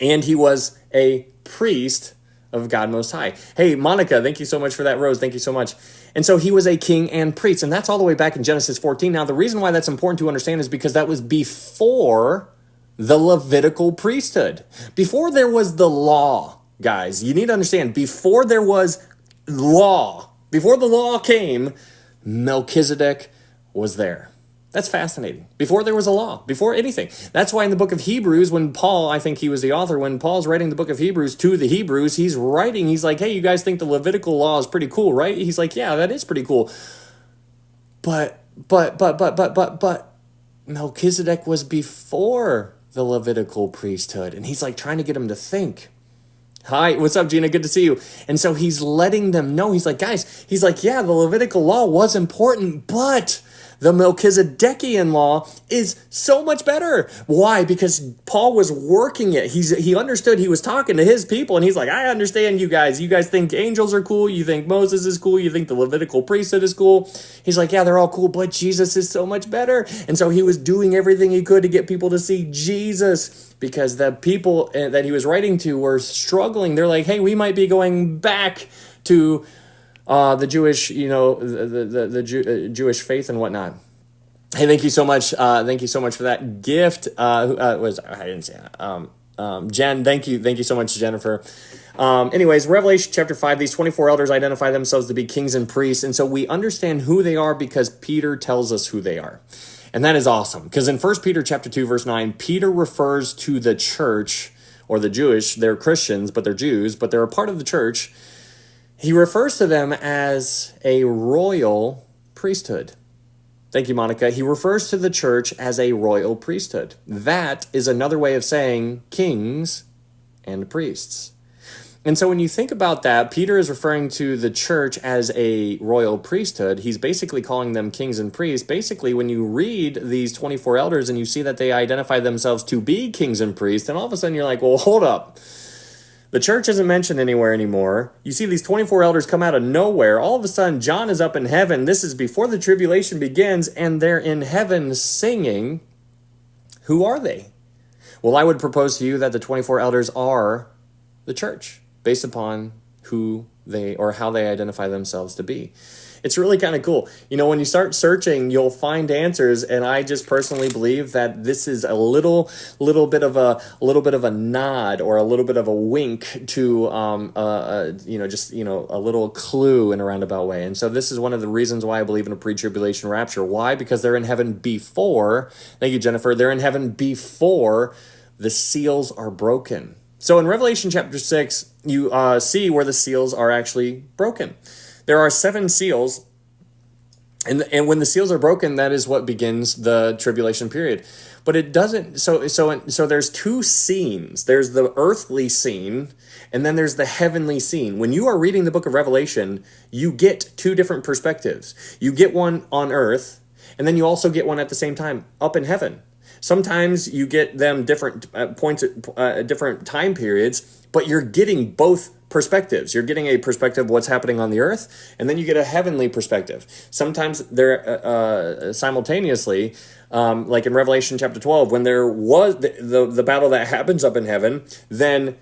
and he was a priest of God Most High. Hey, Monica, thank you so much for that rose. Thank you so much. And so he was a king and priest, and that's all the way back in Genesis 14. Now, the reason why that's important to understand is because that was before the Levitical priesthood. Before there was the law, guys, you need to understand, before there was law, before the law came, Melchizedek was there. That's fascinating. Before there was a law, before anything. That's why in the book of Hebrews, when Paul, I think he was the author, when Paul's writing the book of Hebrews to the Hebrews, he's like, hey, you guys think the Levitical law is pretty cool, right? He's like, yeah, that is pretty cool. But Melchizedek was before the Levitical priesthood. And he's like trying to get them to think. Hi, what's up, Gina? Good to see you. And so he's letting them know. He's like, guys, he's like, yeah, the Levitical law was important, but The Melchizedekian law is so much better. Why? Because Paul was working it. He understood. He was talking to his people, and he's like, I understand you guys. You guys think angels are cool. You think Moses is cool. You think the Levitical priesthood is cool. He's like, yeah, they're all cool, but Jesus is so much better. And so he was doing everything he could to get people to see Jesus, because the people that he was writing to were struggling. They're like, hey, we might be going back to the Jewish, Jewish faith and whatnot. Hey, thank you so much. Thank you so much for that gift. I didn't say that. Jen, thank you so much, Jennifer. Anyways, Revelation chapter 5, these 24 elders identify themselves to be kings and priests. And so we understand who they are because Peter tells us who they are. And that is awesome, because in 1 Peter chapter 2, verse 9, Peter refers to the church, or the Jewish. They're Christians, but they're Jews, but they're a part of the church. He refers to them as a royal priesthood. Thank you, Monica. He refers to the church as a royal priesthood. That is another way of saying kings and priests. And so when you think about that, Peter is referring to the church as a royal priesthood. He's basically calling them kings and priests. Basically, when you read these 24 elders and you see that they identify themselves to be kings and priests, then all of a sudden you're like, well, hold up. The church isn't mentioned anywhere anymore. You see these 24 elders come out of nowhere. All of a sudden, John is up in heaven. This is before the tribulation begins, and they're in heaven singing. Who are they? Well, I would propose to you that the 24 elders are the church, based upon who they or how they identify themselves to be. It's really kind of cool. When you start searching, you'll find answers, and I just personally believe that this is a little bit of a nod or a little bit of a wink to a little clue in a roundabout way. And so this is one of the reasons why I believe in a pre-tribulation rapture. Why? Because they're in heaven before. Thank you, Jennifer. They're in heaven before the seals are broken. So in Revelation chapter 6, you see where the seals are actually broken. There are 7 seals, and when the seals are broken, that is what begins the tribulation period. But it doesn't. So there's 2 scenes. There's the earthly scene, and then there's the heavenly scene. When you are reading the book of Revelation, you get 2 different perspectives. You get one on earth, and then you also get one at the same time up in heaven. Sometimes you get them different points at different time periods, but you're getting both perspectives. You're getting a perspective of what's happening on the earth, and then you get a heavenly perspective. Sometimes they're simultaneously, like in Revelation chapter 12, when there was the battle that happens up in heaven, then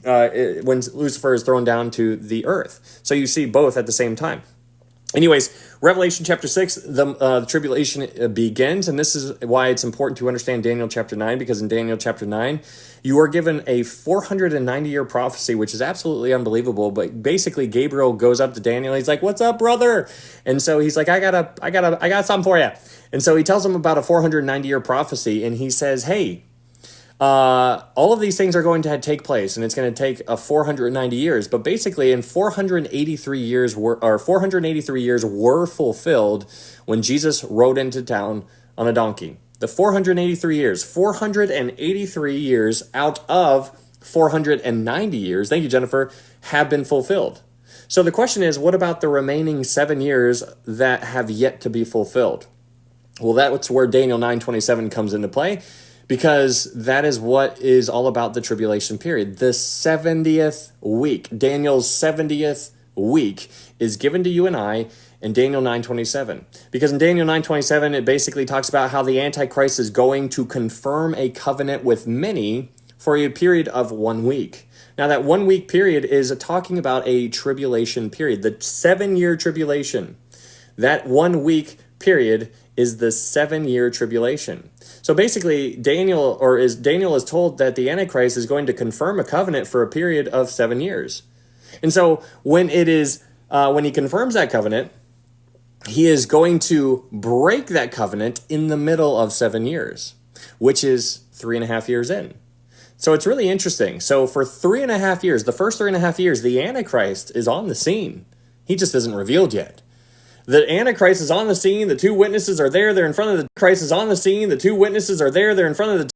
when Lucifer is thrown down to the earth. So you see both at the same time. Anyways, Revelation chapter 6, the tribulation begins, and this is why it's important to understand Daniel chapter 9, because in Daniel chapter 9, you are given a 490-year prophecy, which is absolutely unbelievable. But basically, Gabriel goes up to Daniel. He's like, "What's up, brother?" And so he's like, "I got something for you." And so he tells him about a 490-year prophecy, and he says, "Hey, all of these things are going to take place, and it's going to take 490 years. But basically, in 483 years were fulfilled when Jesus rode into town on a donkey. The 483 years out of 490 years, thank you, Jennifer, have been fulfilled. So the question is, what about the remaining 7 years that have yet to be fulfilled? Well, that's where Daniel 9:27 comes into play, because that is what is all about the tribulation period. The 70th week, Daniel's 70th week, is given to you and I in Daniel 9:27. Because in Daniel 9:27, it basically talks about how the Antichrist is going to confirm a covenant with many for a period of 1 week. Now, that 1 week period is talking about a tribulation period, the 7-year tribulation. That 1 week period is the 7-year tribulation. So basically, Daniel is told that the Antichrist is going to confirm a covenant for a period of 7 years. And so when he confirms that covenant, he is going to break that covenant in the middle of 7 years, which is 3.5 years in. So it's really interesting. So for 3.5 years, the first 3.5 years, the Antichrist is on the scene. He just isn't revealed yet. The Antichrist is on the scene. The 2 witnesses are there. They're in front of the Christ is on the scene. The 2 witnesses are there. They're in front of the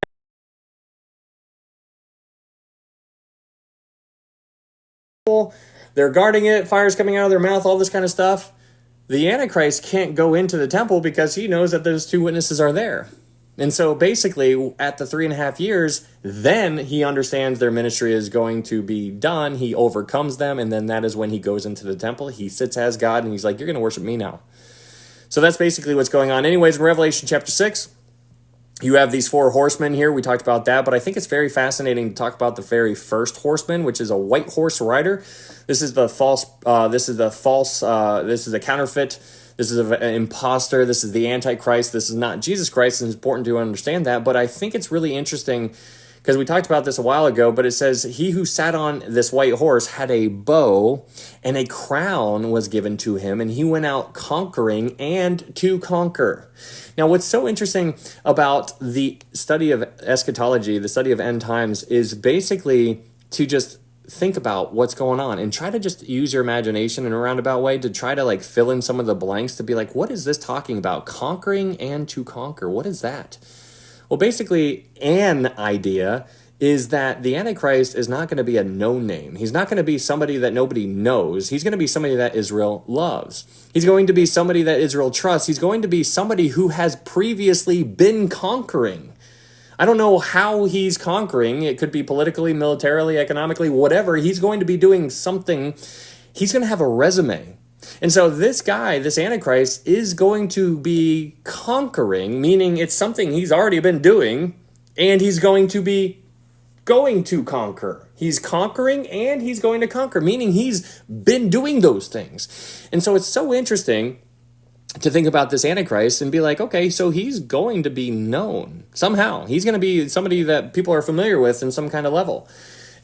temple. They're guarding it. Fire's coming out of their mouth. All this kind of stuff. the Antichrist can't go into the temple because he knows that those two witnesses are there. And so basically, at the 3.5 years, then he understands their ministry is going to be done. He overcomes them, and then that is when he goes into the temple. He sits as God, and he's like, you're going to worship me now. So that's basically what's going on. Anyways, in Revelation chapter 6, you have these 4 horsemen here. We talked about that, but I think it's very fascinating to talk about the very first horseman, which is a white horse rider. This is the this is a counterfeit. This is an imposter. This is the Antichrist. This is not Jesus Christ. And it's important to understand that. But I think it's really interesting because we talked about this a while ago, but it says, he who sat on this white horse had a bow, and a crown was given to him, and he went out conquering and to conquer. Now, what's so interesting about the study of eschatology, the study of end times, is basically to just think about what's going on and try to just use your imagination in a roundabout way to try to like fill in some of the blanks to be like, what is this talking about? Conquering and to conquer. What is that? Well, basically, an idea is that the Antichrist is not going to be a known name. He's not going to be somebody that nobody knows. He's going to be somebody that Israel loves. He's going to be somebody that Israel trusts. He's going to be somebody who has previously been conquering. I don't know how he's conquering. It could be politically, militarily, economically, whatever. He's going to be doing something. He's going to have a resume. And so this guy, this Antichrist, is going to be conquering, meaning it's something he's already been doing, and he's going to conquer. He's conquering and he's going to conquer, meaning he's been doing those things. And so it's so interesting to think about this Antichrist and be like, okay, so he's going to be known somehow. He's going to be somebody that people are familiar with in some kind of level,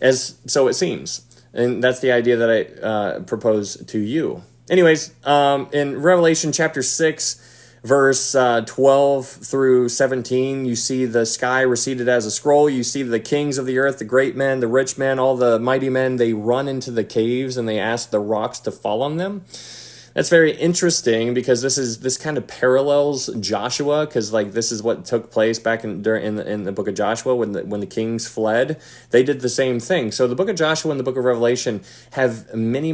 as so it seems. And that's the idea that I propose to you. Anyways, in Revelation chapter 6, verse 12 through 17, you see the sky receded as a scroll. You see the kings of the earth, the great men, the rich men, all the mighty men, they run into the caves and they ask the rocks to fall on them. That's very interesting because this kind of parallels Joshua, because like this is what took place back in the book of Joshua when the kings fled. They did the same thing. So the book of Joshua and the book of Revelation have many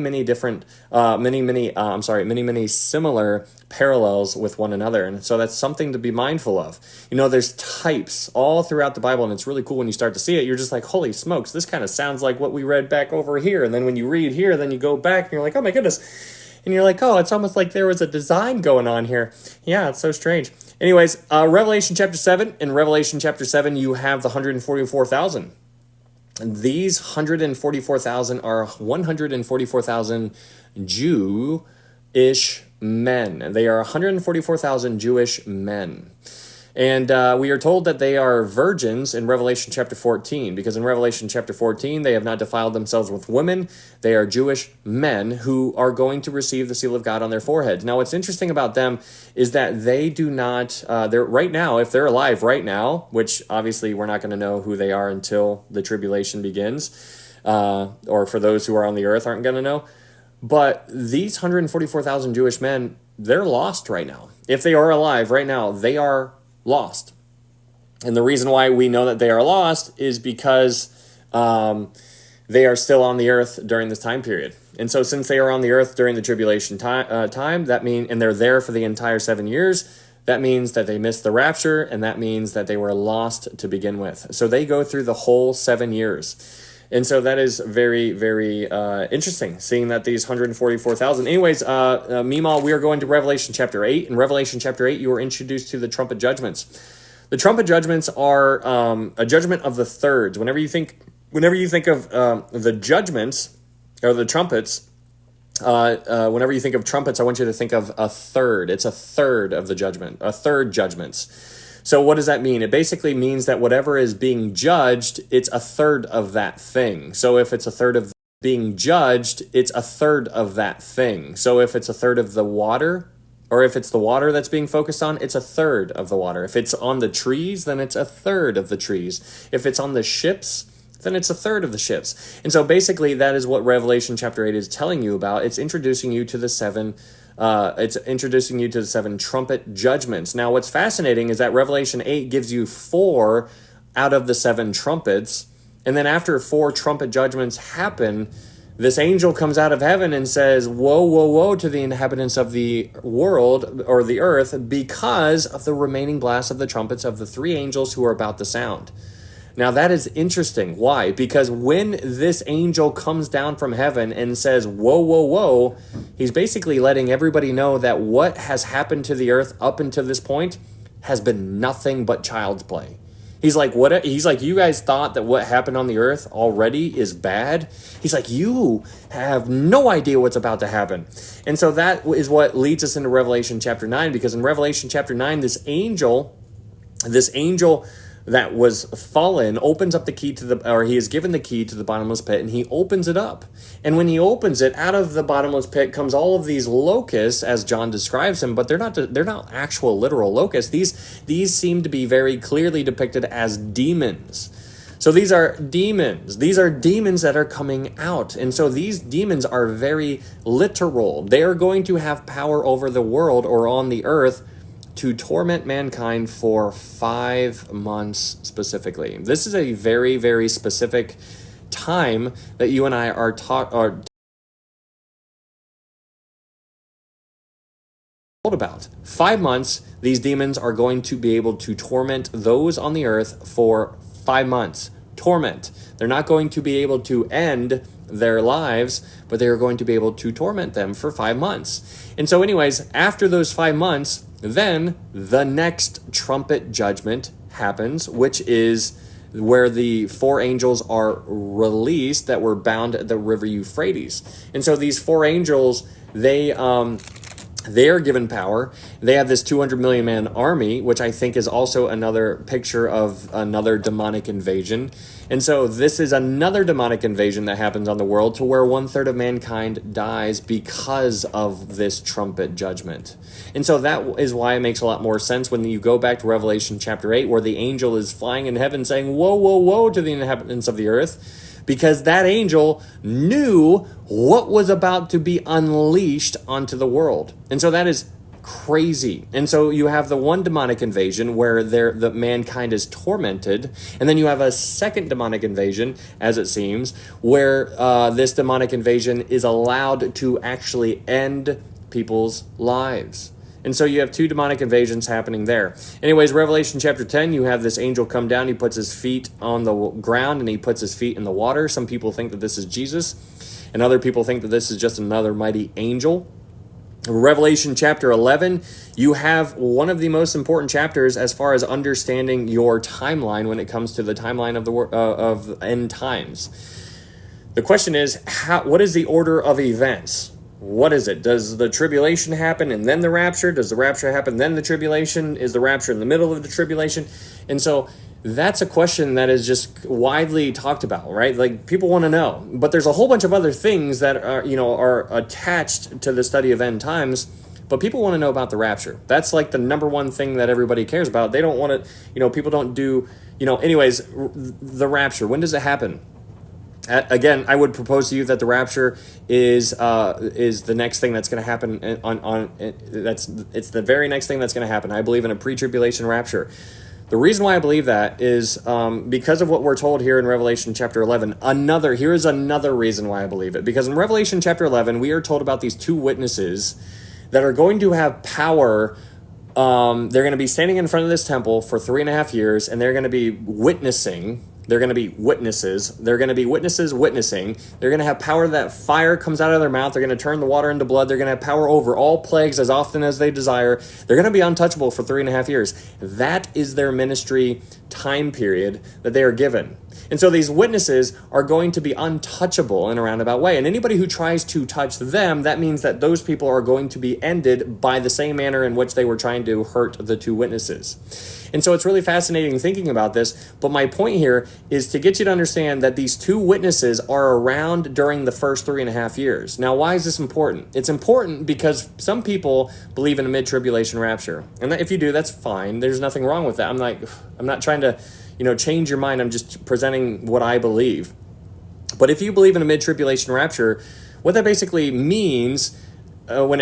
similar parallels with one another, and so that's something to be mindful of. You know, there's types all throughout the Bible, and it's really cool when you start to see it. You're just like, holy smokes, this kind of sounds like what we read back over here, and then when you read here, then you go back and you're like, oh my goodness. And you're like, oh, it's almost like there was a design going on here. Yeah, it's so strange. Anyways, Revelation chapter 7. In Revelation chapter 7, you have the 144,000. These 144,000 are 144,000 Jewish men. They are 144,000 Jewish men. And we are told that they are virgins in Revelation chapter 14, because in Revelation chapter 14, they have not defiled themselves with women. They are Jewish men who are going to receive the seal of God on their foreheads. Now, what's interesting about them is that they do not, they're right now, if they're alive right now, which obviously we're not going to know who they are until the tribulation begins, or for those who are on the earth aren't going to know. But these 144,000 Jewish men, they're lost right now. If they are alive right now, they are lost. And the reason why we know that they are lost is because they are still on the earth during this time period. And so since they are on the earth during the tribulation time, that means, and they're there for the entire 7 years, that means that they missed the rapture, and that means that they were lost to begin with. So they go through the whole 7 years. And so that is very, very interesting, seeing that these 144,000. Anyways, meanwhile, we are going to Revelation chapter 8. In Revelation chapter 8, you are introduced to the trumpet judgments. The trumpet judgments are a judgment of the thirds. Whenever you think of the judgments or the trumpets, whenever you think of trumpets, I want you to think of a third. It's a third of the judgment, a third judgments. So what does that mean? It basically means that whatever is being judged, it's a third of that thing. So if it's a third of being judged, it's a third of that thing. So if it's a third of the water, or if it's the water that's being focused on, it's a third of the water. If it's on the trees, then it's a third of the trees. If it's on the ships, then it's a third of the ships. And so basically that is what Revelation chapter 8 is telling you about. It's introducing you to the seven trumpet judgments. Now, what's fascinating is that Revelation 8 gives you 4 out of the 7 trumpets, and then after 4 trumpet judgments happen, this angel comes out of heaven and says, woe, woe, woe to the inhabitants of the world or the earth because of the remaining blast of the trumpets of the three angels who are about to sound. Now that is interesting. Why? Because when this angel comes down from heaven and says, whoa, whoa, whoa, he's basically letting everybody know that what has happened to the earth up until this point has been nothing but child's play. He's like, what? He's like, you guys thought that what happened on the earth already is bad? He's like, you have no idea what's about to happen. And so that is what leads us into Revelation chapter 9, because in Revelation chapter 9, this angel that was fallen opens up the key to he is given the key to the bottomless pit, and he opens it up. And when he opens it, out of the bottomless pit comes all of these locusts, as John describes them, but they're not actual literal locusts. These seem to be very clearly depicted as demons. So these are demons. These are demons that are coming out. And so these demons are very literal. They are going to have power over the world or on the earth to torment mankind for 5 months specifically. This is a very, very specific time that you and I are told about. 5 months, these demons are going to be able to torment those on the earth for 5 months. Torment. They're not going to be able to end their lives, but they are going to be able to torment them for 5 months. And so anyways, after those 5 months, then the next trumpet judgment happens, which is where the 4 angels are released that were bound at the river Euphrates. And so these 4 angels, they are given power. They have this 200 million man army, which I think is also another picture of another demonic invasion. And so this is another demonic invasion that happens on the world, to where 1/3 of mankind dies because of this trumpet judgment. And so that is why it makes a lot more sense when you go back to Revelation chapter 8, where the angel is flying in heaven saying, whoa, whoa, whoa to the inhabitants of the earth, because that angel knew what was about to be unleashed onto the world. And so that is crazy. And so you have the one demonic invasion where the mankind is tormented, and then you have a second demonic invasion, as it seems, where this demonic invasion is allowed to actually end people's lives. And so you have 2 demonic invasions happening there. Anyways, Revelation chapter 10, you have this angel come down. He puts his feet on the ground and he puts his feet in the water. Some people think that this is Jesus, and other people think that this is just another mighty angel. Revelation chapter 11, you have one of the most important chapters as far as understanding your timeline when it comes to the timeline of end times. The question is, what is the order of events? What is it? Does the tribulation happen and then the rapture? Does the rapture happen then the tribulation? Is the rapture in the middle of the tribulation? And so that's a question that is just widely talked about, right? Like, people want to know. But there's a whole bunch of other things that are attached to the study of end times, but people want to know about the rapture. That's like the number one thing that everybody cares about. They don't want to, people don't do, anyways, the rapture. When does it happen? Again, I would propose to you that the rapture is the next thing that's going to happen it's the very next thing that's going to happen. I believe in a pre-tribulation rapture. The reason why I believe that is because of what we're told here in Revelation chapter 11. Here is another reason why I believe it. Because in Revelation chapter 11, we are told about these 2 witnesses that are going to have power. They're going to be standing in front of this temple for 3.5 years, and they're going to be witnessing. They're going to be witnesses. They're going to be witnesses witnessing. They're going to have power that fire comes out of their mouth. They're going to turn the water into blood. They're going to have power over all plagues as often as they desire. They're going to be untouchable for 3.5 years. That is their ministry time period that they are given. And so these witnesses are going to be untouchable in a roundabout way. And anybody who tries to touch them, that means that those people are going to be ended by the same manner in which they were trying to hurt the 2 witnesses. And so it's really fascinating thinking about this. But my point here is to get you to understand that these 2 witnesses are around during the first 3.5 years. Now, why is this important? It's important because some people believe in a mid-tribulation rapture. And if you do, that's fine. There's nothing wrong with that. I'm not trying to, change your mind. I'm just presenting what I believe. But if you believe in a mid-tribulation rapture, what that basically means when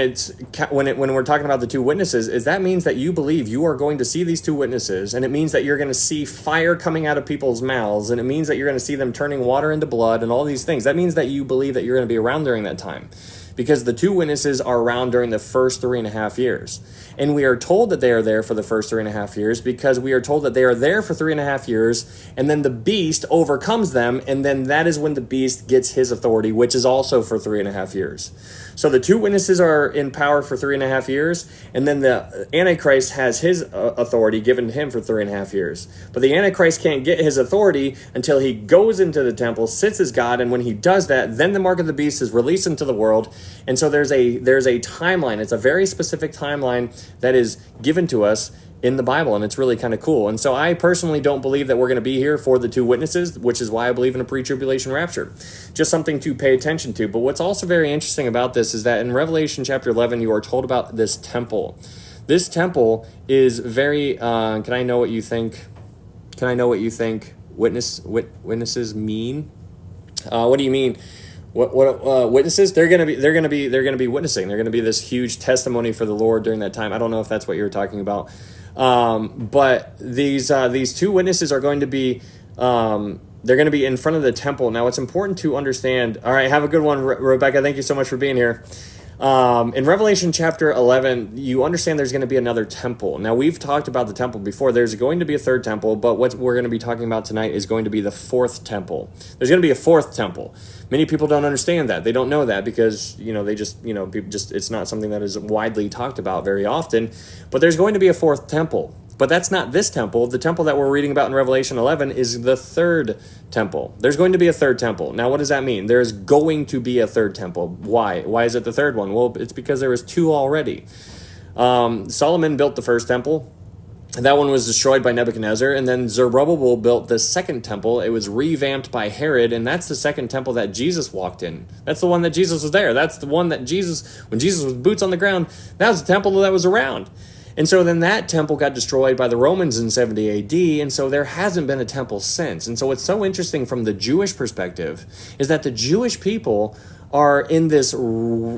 we're talking about the two witnesses, is that means that you believe you are going to see these two witnesses, and it means that you're going to see fire coming out of people's mouths, and it means that you're going to see them turning water into blood and all these things. That means that you believe that you're going to be around during that time, because the two witnesses are around during the first 3.5 years. And we are told that they are there for the first 3.5 years because we are told that they are there for 3.5 years, and then the beast overcomes them, and then that is when the beast gets his authority, which is also for 3.5 years. So the two witnesses are in power for 3.5 years, and then the Antichrist has his authority given to him for 3.5 years. But the Antichrist can't get his authority until he goes into the temple, sits as God, and when he does that, then the mark of the beast is released into the world. And so there's a timeline. It's a very specific timeline that is given to us in the Bible, and it's really kind of cool. And so I personally don't believe that we're going to be here for the two witnesses, which is why I believe in a pre-tribulation rapture. Just something to pay attention to. But what's also very interesting about this is that in Revelation chapter 11, you are told about this temple. This temple is very, can I know what you think witnesses mean? What do you mean? What witnesses? They're gonna be witnessing. They're gonna be this huge testimony for the Lord during that time. I don't know if that's what you were talking about, but these two witnesses are going to be they're going to be in front of the temple. Now, it's important to understand. All right, have a good one, Rebecca. Thank you so much for being here. In Revelation chapter 11, you understand there's going to be another temple. Now, we've talked about the temple before. There's going to be a third temple, but what we're going to be talking about tonight is going to be the fourth temple. There's going to be a fourth temple. Many people don't understand that. They don't know that because, it's not something that is widely talked about very often. But there's going to be a fourth temple. But that's not this temple. The temple that we're reading about in Revelation 11 is the third temple. There's going to be a third temple. Now, what does that mean? There's going to be a third temple. Why? Why is it the third one? Well, it's because there was two already. Solomon built the first temple. That one was destroyed by Nebuchadnezzar, and then Zerubbabel built the second temple. It was revamped by Herod, and that's the second temple that Jesus walked in. That's the one that Jesus was there. That's the one that when Jesus was boots on the ground, that was the temple that was around. And so then that temple got destroyed by the Romans in 70 AD, and so there hasn't been a temple since. And so what's so interesting from the Jewish perspective is that the Jewish people are in this terrible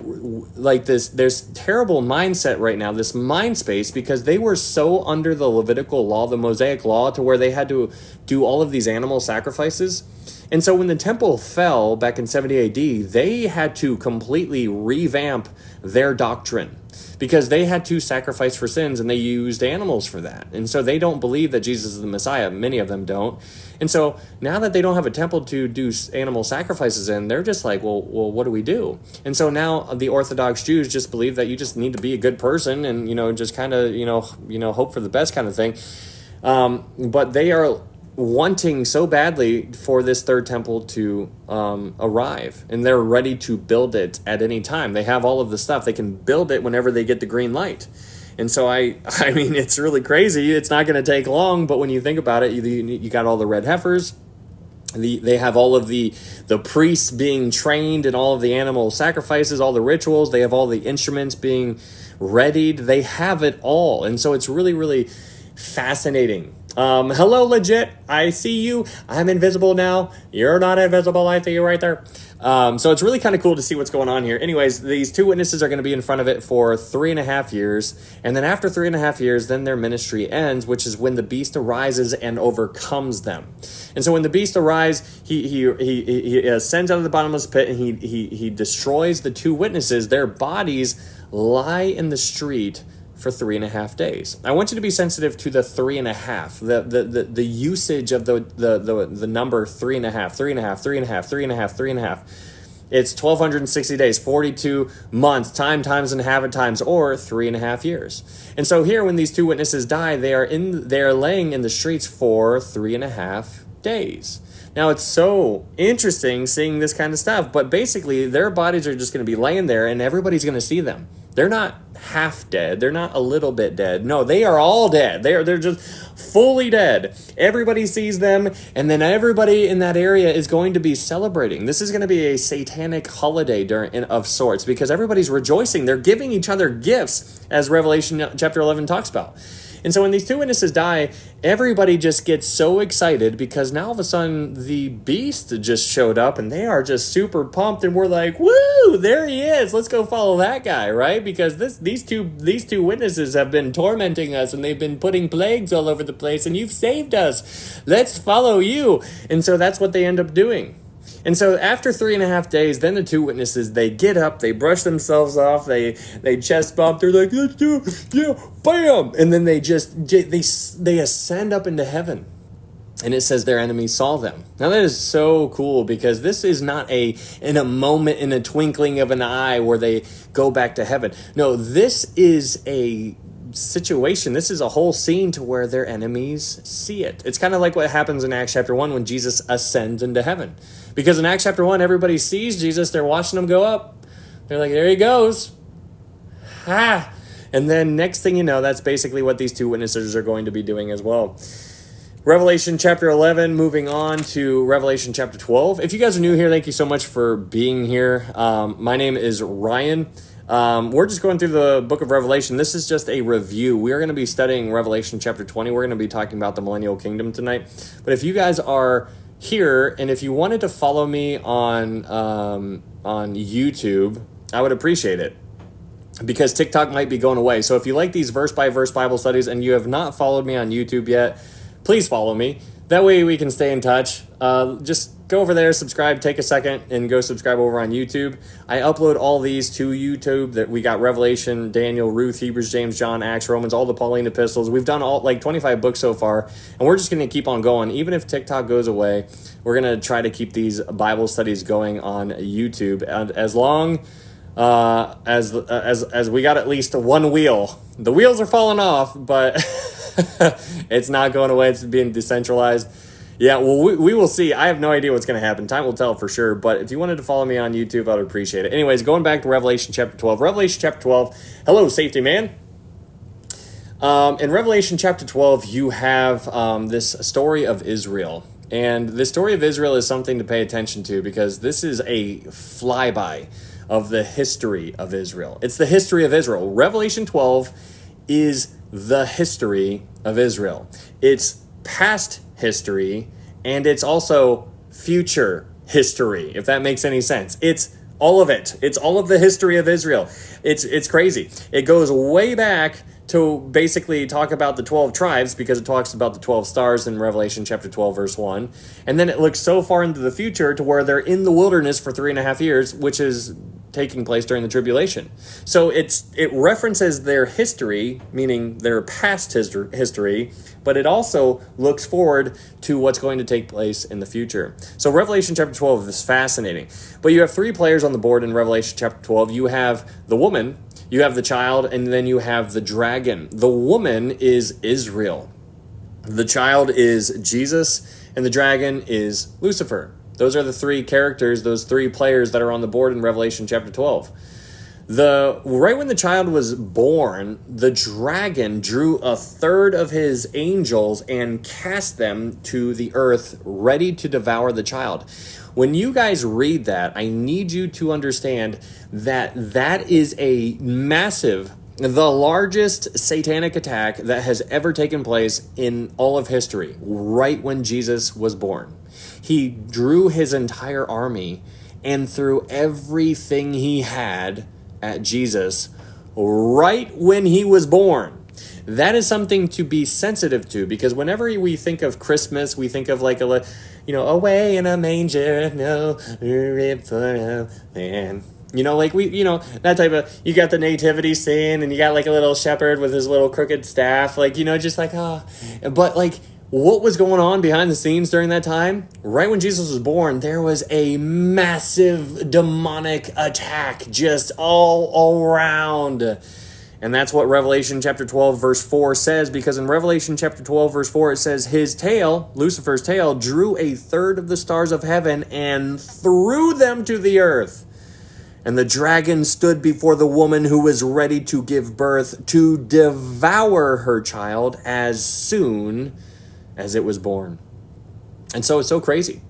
mindset right now, this mind space, because they were so under the Levitical law, the Mosaic law, to where they had to do all of these animal sacrifices. And so when the temple fell back in 70 AD, they had to completely revamp their doctrine, because they had to sacrifice for sins and they used animals for that. And so they don't believe that Jesus is the Messiah. Many of them don't. And so now that they don't have a temple to do animal sacrifices in, they're just like, well, what do we do? And so now the Orthodox Jews just believe that you just need to be a good person and, just kind of, hope for the best kind of thing. But they are wanting so badly for this third temple to arrive, and they're ready to build it at any time. They have all of the stuff. They can build it whenever they get the green light. And so I mean, it's really crazy. It's not going to take long, but when you think about it, you got all the red heifers. They have all of the priests being trained in all of the animal sacrifices, all the rituals. They have all the instruments being readied. They have it all. And so it's really, really fascinating. Hello, legit. I see you. I'm invisible now. You're not invisible. I see you right there. So it's really kind of cool to see what's going on here. Anyways, these two witnesses are going to be in front of it for 3.5 years. And then after 3.5 years, then their ministry ends, which is when the beast arises and overcomes them. And so when the beast arises, he ascends out of the bottomless pit, and he destroys the two witnesses. Their bodies lie in the street for 3.5 days. I want you to be sensitive to the 3.5, the usage of the number 3.5, 3.5, 3.5, 3.5, 3.5. It's 1,260 days, 42 months, times and a half at times, or 3.5 years. And so here, when these two witnesses die, they are laying in the streets for 3.5 days. Now, it's so interesting seeing this kind of stuff, but basically their bodies are just going to be laying there, and everybody's going to see them. They're not half dead. They're not a little bit dead. No, they are all dead. They're just fully dead. Everybody sees them, and then everybody in that area is going to be celebrating. This is going to be a satanic holiday of sorts, because everybody's rejoicing. They're giving each other gifts, as Revelation chapter 11 talks about. And so when these two witnesses die, everybody just gets so excited because now all of a sudden the beast just showed up and they are just super pumped, and we're like, woo, there he is. Let's go follow that guy, right? Because these two witnesses have been tormenting us and they've been putting plagues all over the place, and you've saved us. Let's follow you. And so that's what they end up doing. And so after 3.5 days, then the two witnesses, they get up, they brush themselves off, they chest bump, they're like, let's do it, yeah, bam! And then they ascend up into heaven. And it says their enemies saw them. Now that is so cool, because this is not in a moment, in a twinkling of an eye where they go back to heaven. No, this is a situation. This is a whole scene to where their enemies see it. It's kind of like what happens in Acts chapter 1 when Jesus ascends into heaven. Because in Acts chapter 1, everybody sees Jesus. They're watching him go up. They're like, there he goes. Ha! And then next thing you know, that's basically what these two witnesses are going to be doing as well. Revelation chapter 11, moving on to Revelation chapter 12. If you guys are new here, thank you so much for being here. My name is Ryan. We're just going through the book of Revelation. This is just a review. We are going to be studying Revelation chapter 20. We're going to be talking about the millennial kingdom tonight. But if you guys are here, and if you wanted to follow me on YouTube, I would appreciate it, because TikTok might be going away. So if you like these verse-by-verse Bible studies and you have not followed me on YouTube yet, please follow me. That way we can stay in touch. Just go over there, subscribe, take a second, and go subscribe over on YouTube. I upload all these to YouTube. That we got Revelation, Daniel, Ruth, Hebrews, James, John, Acts, Romans, all the Pauline epistles. We've done all 25 books so far, and we're just going to keep on going. Even if TikTok goes away, we're going to try to keep these Bible studies going on YouTube, and as long as we got at least one wheel. The wheels are falling off, but it's not going away. It's being decentralized. Yeah, well, we will see. I have no idea what's going to happen. Time will tell for sure. But if you wanted to follow me on YouTube, I would appreciate it. Anyways, going back to Revelation chapter 12. Revelation chapter 12. Hello, safety man. In Revelation chapter 12, you have this story of Israel. And the story of Israel is something to pay attention to, because this is a flyby of the history of Israel. It's the history of Israel. Revelation 12 is the history of Israel. It's past history, and it's also future history, if that makes any sense. It's all of it. It's all of the history of Israel. It's crazy. It goes way back to basically talk about the 12 tribes, because it talks about the 12 stars in Revelation chapter 12, verse 1. And then it looks so far into the future to where they're in the wilderness for 3.5 years, which is taking place during the tribulation. So it references their history, meaning their past history, but it also looks forward to what's going to take place in the future. So Revelation chapter 12 is fascinating. But you have 3 players on the board in Revelation chapter 12. You have the woman, you have the child, and then you have the dragon. The woman is Israel. The child is Jesus, and the dragon is Lucifer. Those are the 3 characters, those 3 players that are on the board in Revelation chapter 12. Right when the child was born, the dragon drew 1/3 of his angels and cast them to the earth, ready to devour the child. When you guys read that, I need you to understand that that is a massive, the largest satanic attack that has ever taken place in all of history, right when Jesus was born. He drew his entire army and threw everything he had at Jesus right when he was born. That is something to be sensitive to, because whenever we think of Christmas, we think of like away in a manger, no rib for a man. That type of, you got the nativity scene, and you got like a little shepherd with his little crooked staff, just like, but like, what was going on behind the scenes during that time? Right when Jesus was born, there was a massive demonic attack just all around. And that's what Revelation chapter 12 verse 4 says, because in Revelation chapter 12 verse 4 it says, his tail, Lucifer's tail, drew 1/3 of the stars of heaven and threw them to the earth. And the dragon stood before the woman who was ready to give birth, to devour her child as soon as it was born. And so it's so crazy.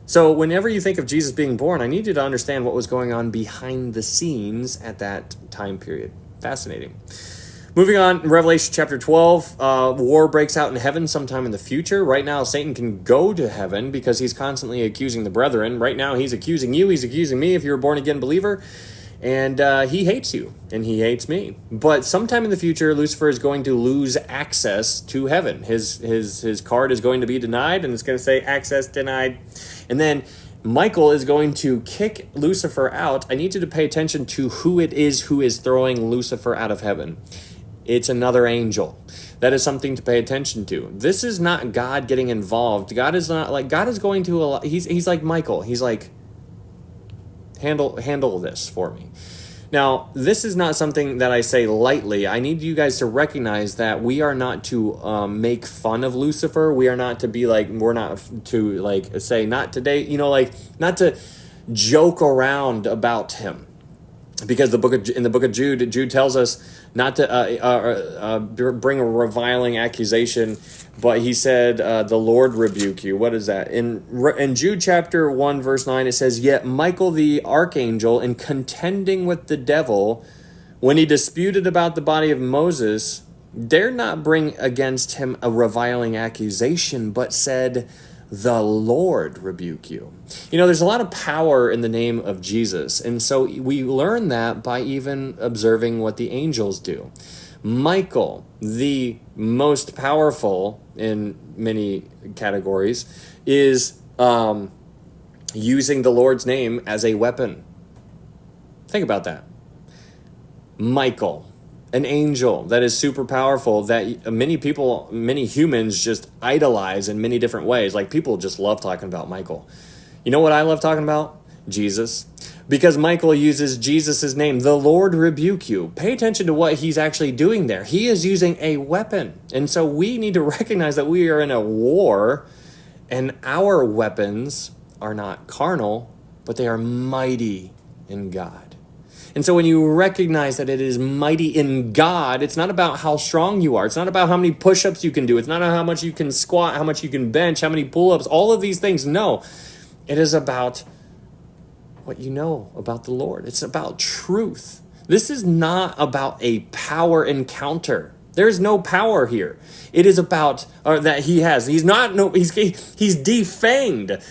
So whenever you think of Jesus being born, I need you to understand what was going on behind the scenes at that time period. Fascinating. Moving on, Revelation chapter 12, war breaks out in heaven sometime in the future. Right now, Satan can go to heaven because he's constantly accusing the brethren. Right now, he's accusing you, he's accusing me if you're a born-again believer, and he hates you, and he hates me. But sometime in the future, Lucifer is going to lose access to heaven. His card is going to be denied, and it's going to say, access denied. And then Michael is going to kick Lucifer out. I need you to pay attention to who it is who is throwing Lucifer out of heaven. It's another angel. That is something to pay attention to. This is not God getting involved. God is not like, God is going to, he's like Michael. He's like, handle this for me. Now, this is not something that I say lightly. I need you guys to recognize that we are not to make fun of Lucifer. We are not to be like, we're not to like say, not today, like not to joke around about him. Because in the book of Jude tells us not to bring a reviling accusation, but he said, the Lord rebuke you. What is that? In Jude chapter 1, verse 9, it says, yet Michael the archangel, in contending with the devil, when he disputed about the body of Moses, dared not bring against him a reviling accusation, but said, the Lord rebuke you. There's a lot of power in the name of Jesus. And so we learn that by even observing what the angels do. Michael, the most powerful in many categories, is using the Lord's name as a weapon. Think about that. Michael, an angel that is super powerful, that many humans just idolize in many different ways. Like, people just love talking about Michael. You know what I love talking about? Jesus. Because Michael uses Jesus' name, the Lord rebuke you. Pay attention to what he's actually doing there. He is using a weapon. And so we need to recognize that we are in a war, and our weapons are not carnal, but they are mighty in God. And so when you recognize that it is mighty in God, it's not about how strong you are. It's not about how many push-ups you can do. It's not how much you can squat, how much you can bench, how many pull-ups, all of these things. No, it is about what you know about the Lord. It's about truth. This is not about a power encounter. There's no power here. It is about that he has. He's defanged.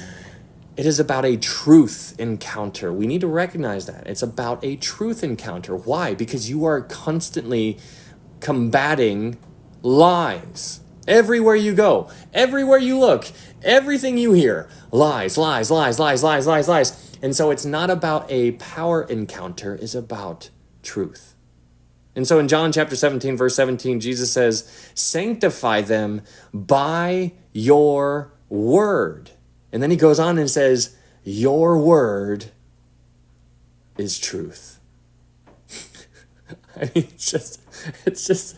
It is about a truth encounter. We need to recognize that. It's about a truth encounter. Why? Because you are constantly combating lies. Everywhere you go, everywhere you look, everything you hear, lies, lies, lies, lies, lies, lies, lies. And so it's not about a power encounter, it's about truth. And so in John chapter 17, verse 17, Jesus says, sanctify them by your word. And then he goes on and says, your word is truth. I mean, it's just,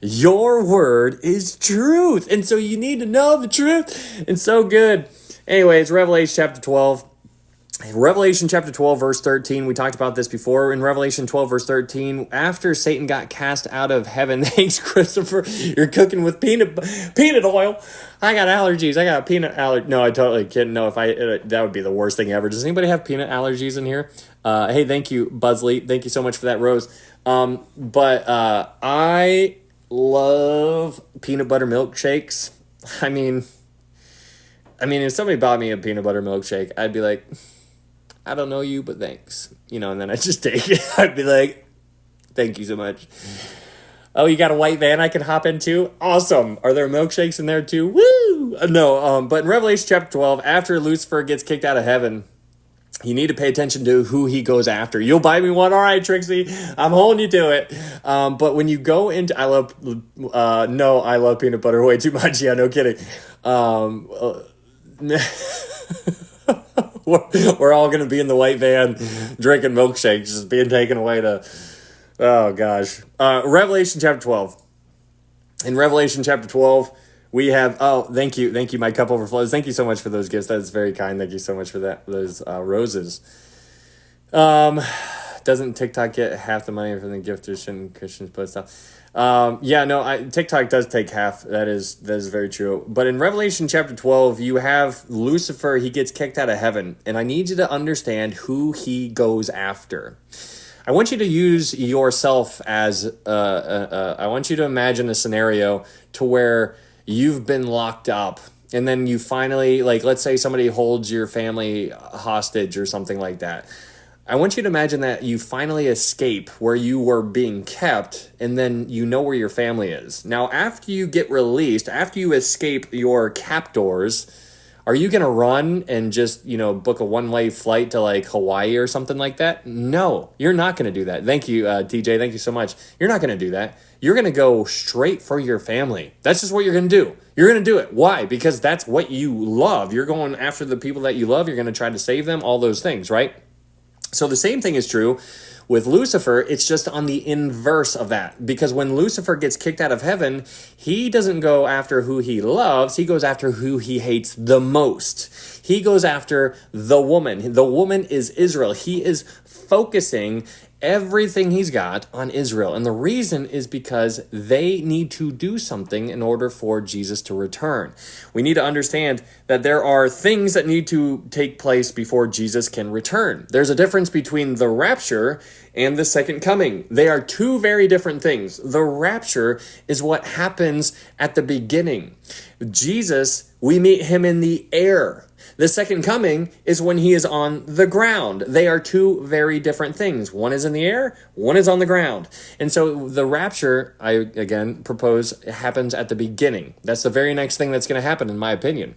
your word is truth. And so you need to know the truth. It's so good. Anyways, Revelation chapter 12. Revelation chapter 12, verse 13, we talked about this before. In Revelation 12, verse 13, after Satan got cast out of heaven, thanks, Christopher, you're cooking with peanut oil. I got allergies. I got a peanut allergy. No, I totally kidding. No, that would be the worst thing ever. Does anybody have peanut allergies in here? Hey, thank you, Buzzley. Thank you so much for that, Rose. But I love peanut butter milkshakes. I mean, if somebody bought me a peanut butter milkshake, I'd be like, I don't know you, but thanks. And then I just take it. I'd be like, thank you so much. Oh, you got a white van I can hop into? Awesome. Are there milkshakes in there too? Woo! No, but in Revelation chapter 12, after Lucifer gets kicked out of heaven, you need to pay attention to who he goes after. You'll buy me one? All right, Trixie. I'm holding you to it. But when you go into, I love peanut butter way too much. Yeah, no kidding. We're all going to be in the white van drinking milkshakes, just being taken away to, oh gosh. Revelation chapter 12. In Revelation chapter 12, we have, thank you, my cup overflows. Thank you so much for those gifts. That's very kind. Thank you so much for those roses. Doesn't TikTok get half the money from the gifters and Christians put stuff? TikTok does take half. That is very true. But in Revelation chapter 12, you have Lucifer. He gets kicked out of heaven. And I need you to understand who he goes after. I want you to use yourself as, I want you to imagine a scenario to where you've been locked up and then you finally, like, let's say somebody holds your family hostage or something like that. I want you to imagine that you finally escape where you were being kept, and then you know where your family is. Now, after you get released, after you escape your captors, are you going to run and just, book a one-way flight to like Hawaii or something like that? No, you're not going to do that. Thank you, TJ. Thank you so much. You're not going to do that. You're going to go straight for your family. That's just what you're going to do. You're going to do it. Why? Because that's what you love. You're going after the people that you love. You're going to try to save them, all those things, right? So the same thing is true with Lucifer. It's just on the inverse of that. Because when Lucifer gets kicked out of heaven, he doesn't go after who he loves. He goes after who he hates the most. He goes after the woman. The woman is Israel. He is focusing everything he's got on Israel. And the reason is because they need to do something in order for Jesus to return. We need to understand that there are things that need to take place before Jesus can return. There's a difference between the rapture and the second coming. They are two very different things. The rapture is what happens at the beginning. Jesus, we meet him in the air. The second coming is when he is on the ground. They are two very different things. One is in the air, one is on the ground. And so the rapture, I again propose, happens at the beginning. That's the very next thing that's going to happen, in my opinion.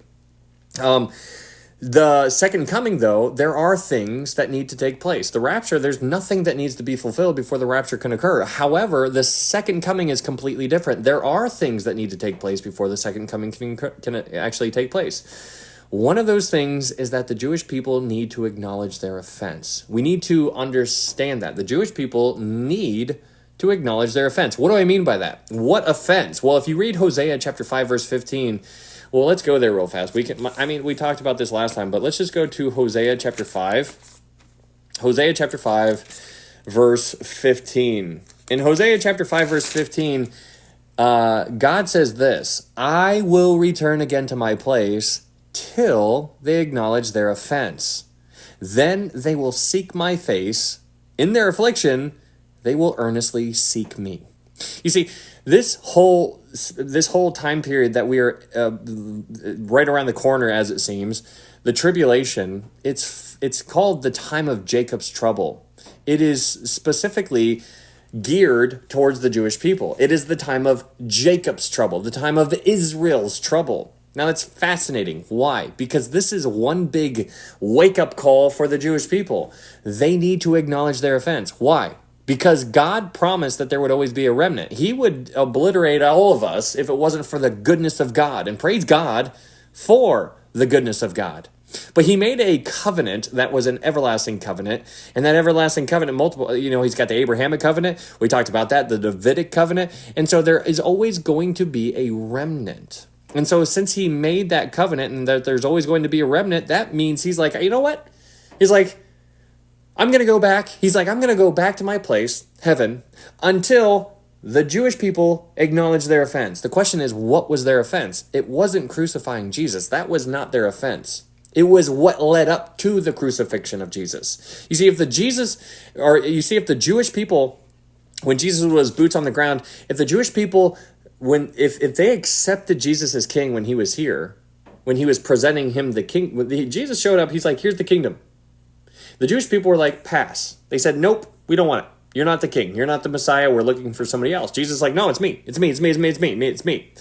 The second coming, though, there are things that need to take place. The rapture, there's nothing that needs to be fulfilled before the rapture can occur. However, the second coming is completely different. There are things that need to take place before the second coming can actually take place. One of those things is that the Jewish people need to acknowledge their offense. We need to understand that. The Jewish people need to acknowledge their offense. What do I mean by that? What offense? Well, if you read Hosea chapter 5, verse 15, well, let's go there real fast. We talked about this last time, but let's just go to Hosea chapter 5. Hosea chapter 5, verse 15. In Hosea chapter 5, verse 15, God says this, I will return again to my place till they acknowledge their offense. Then they will seek my face. In their affliction, they will earnestly seek me. You see, this whole time period that we are right around the corner, as it seems, the tribulation, it's called the time of Jacob's trouble. It is specifically geared towards the Jewish people. It is the time of Jacob's trouble, the time of Israel's trouble. Now, that's fascinating. Why? Because this is one big wake-up call for the Jewish people. They need to acknowledge their offense. Why? Because God promised that there would always be a remnant. He would obliterate all of us if it wasn't for the goodness of God. And praise God for the goodness of God. But he made a covenant that was an everlasting covenant. And that everlasting covenant, he's got the Abrahamic covenant. We talked about that, the Davidic covenant. And so there is always going to be a remnant. And so since he made that covenant and that there's always going to be a remnant, that means he's like, you know what? He's like, I'm going to go back. He's like, I'm going to go back to my place, heaven, until the Jewish people acknowledge their offense. The question is, what was their offense? It wasn't crucifying Jesus. That was not their offense. It was what led up to the crucifixion of Jesus. You see, if the Jewish people, when Jesus was boots on the ground, if the Jewish people, if they accepted Jesus as king when he was here, when he was presenting him the king, when Jesus showed up, he's like, here's the kingdom. The Jewish people were like, pass. They said, nope, we don't want it. You're not the king. You're not the Messiah. We're looking for somebody else. Jesus is like, no, it's me. It's me. It's me. It's me. It's me. It's me.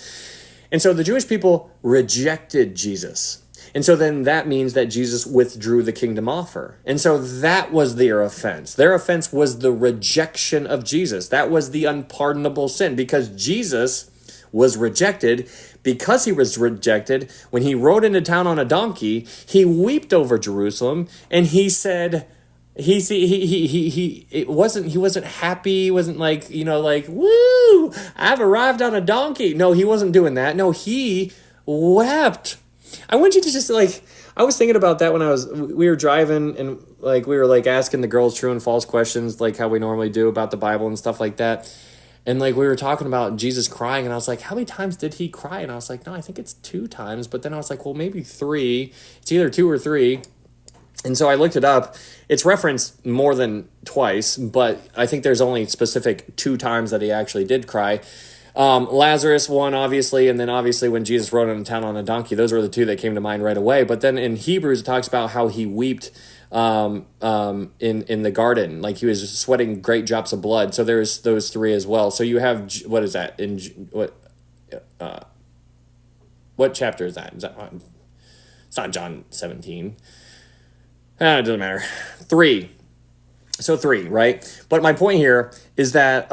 And so the Jewish people rejected Jesus. And so then that means that Jesus withdrew the kingdom offer. And so that was their offense. Their offense was the rejection of Jesus. That was the unpardonable sin because Jesus was rejected. Because he was rejected, when he rode into town on a donkey, he wept over Jerusalem and he said, he wasn't happy. He wasn't like, woo, I've arrived on a donkey. No, he wasn't doing that. No, he wept. I want you to just I was thinking about that when we were driving and we were asking the girls true and false questions, like how we normally do about the Bible and stuff like that. And we were talking about Jesus crying, and I was like, how many times did he cry? And I was like, no, I think it's 2 times. But then I was like, well, maybe 3. It's either 2 or 3. And so I looked it up. It's referenced more than twice, but I think there's only specific 2 times that he actually did cry. Lazarus, one, obviously, and then obviously when Jesus rode into town on a donkey. Those were the 2 that came to mind right away. But then in Hebrews, it talks about how he wept in the garden, like he was sweating great drops of blood. So there's those 3 as well. So you have, what is that? What chapter is that? It's not John 17. It doesn't matter. 3. So 3, right? But my point here is that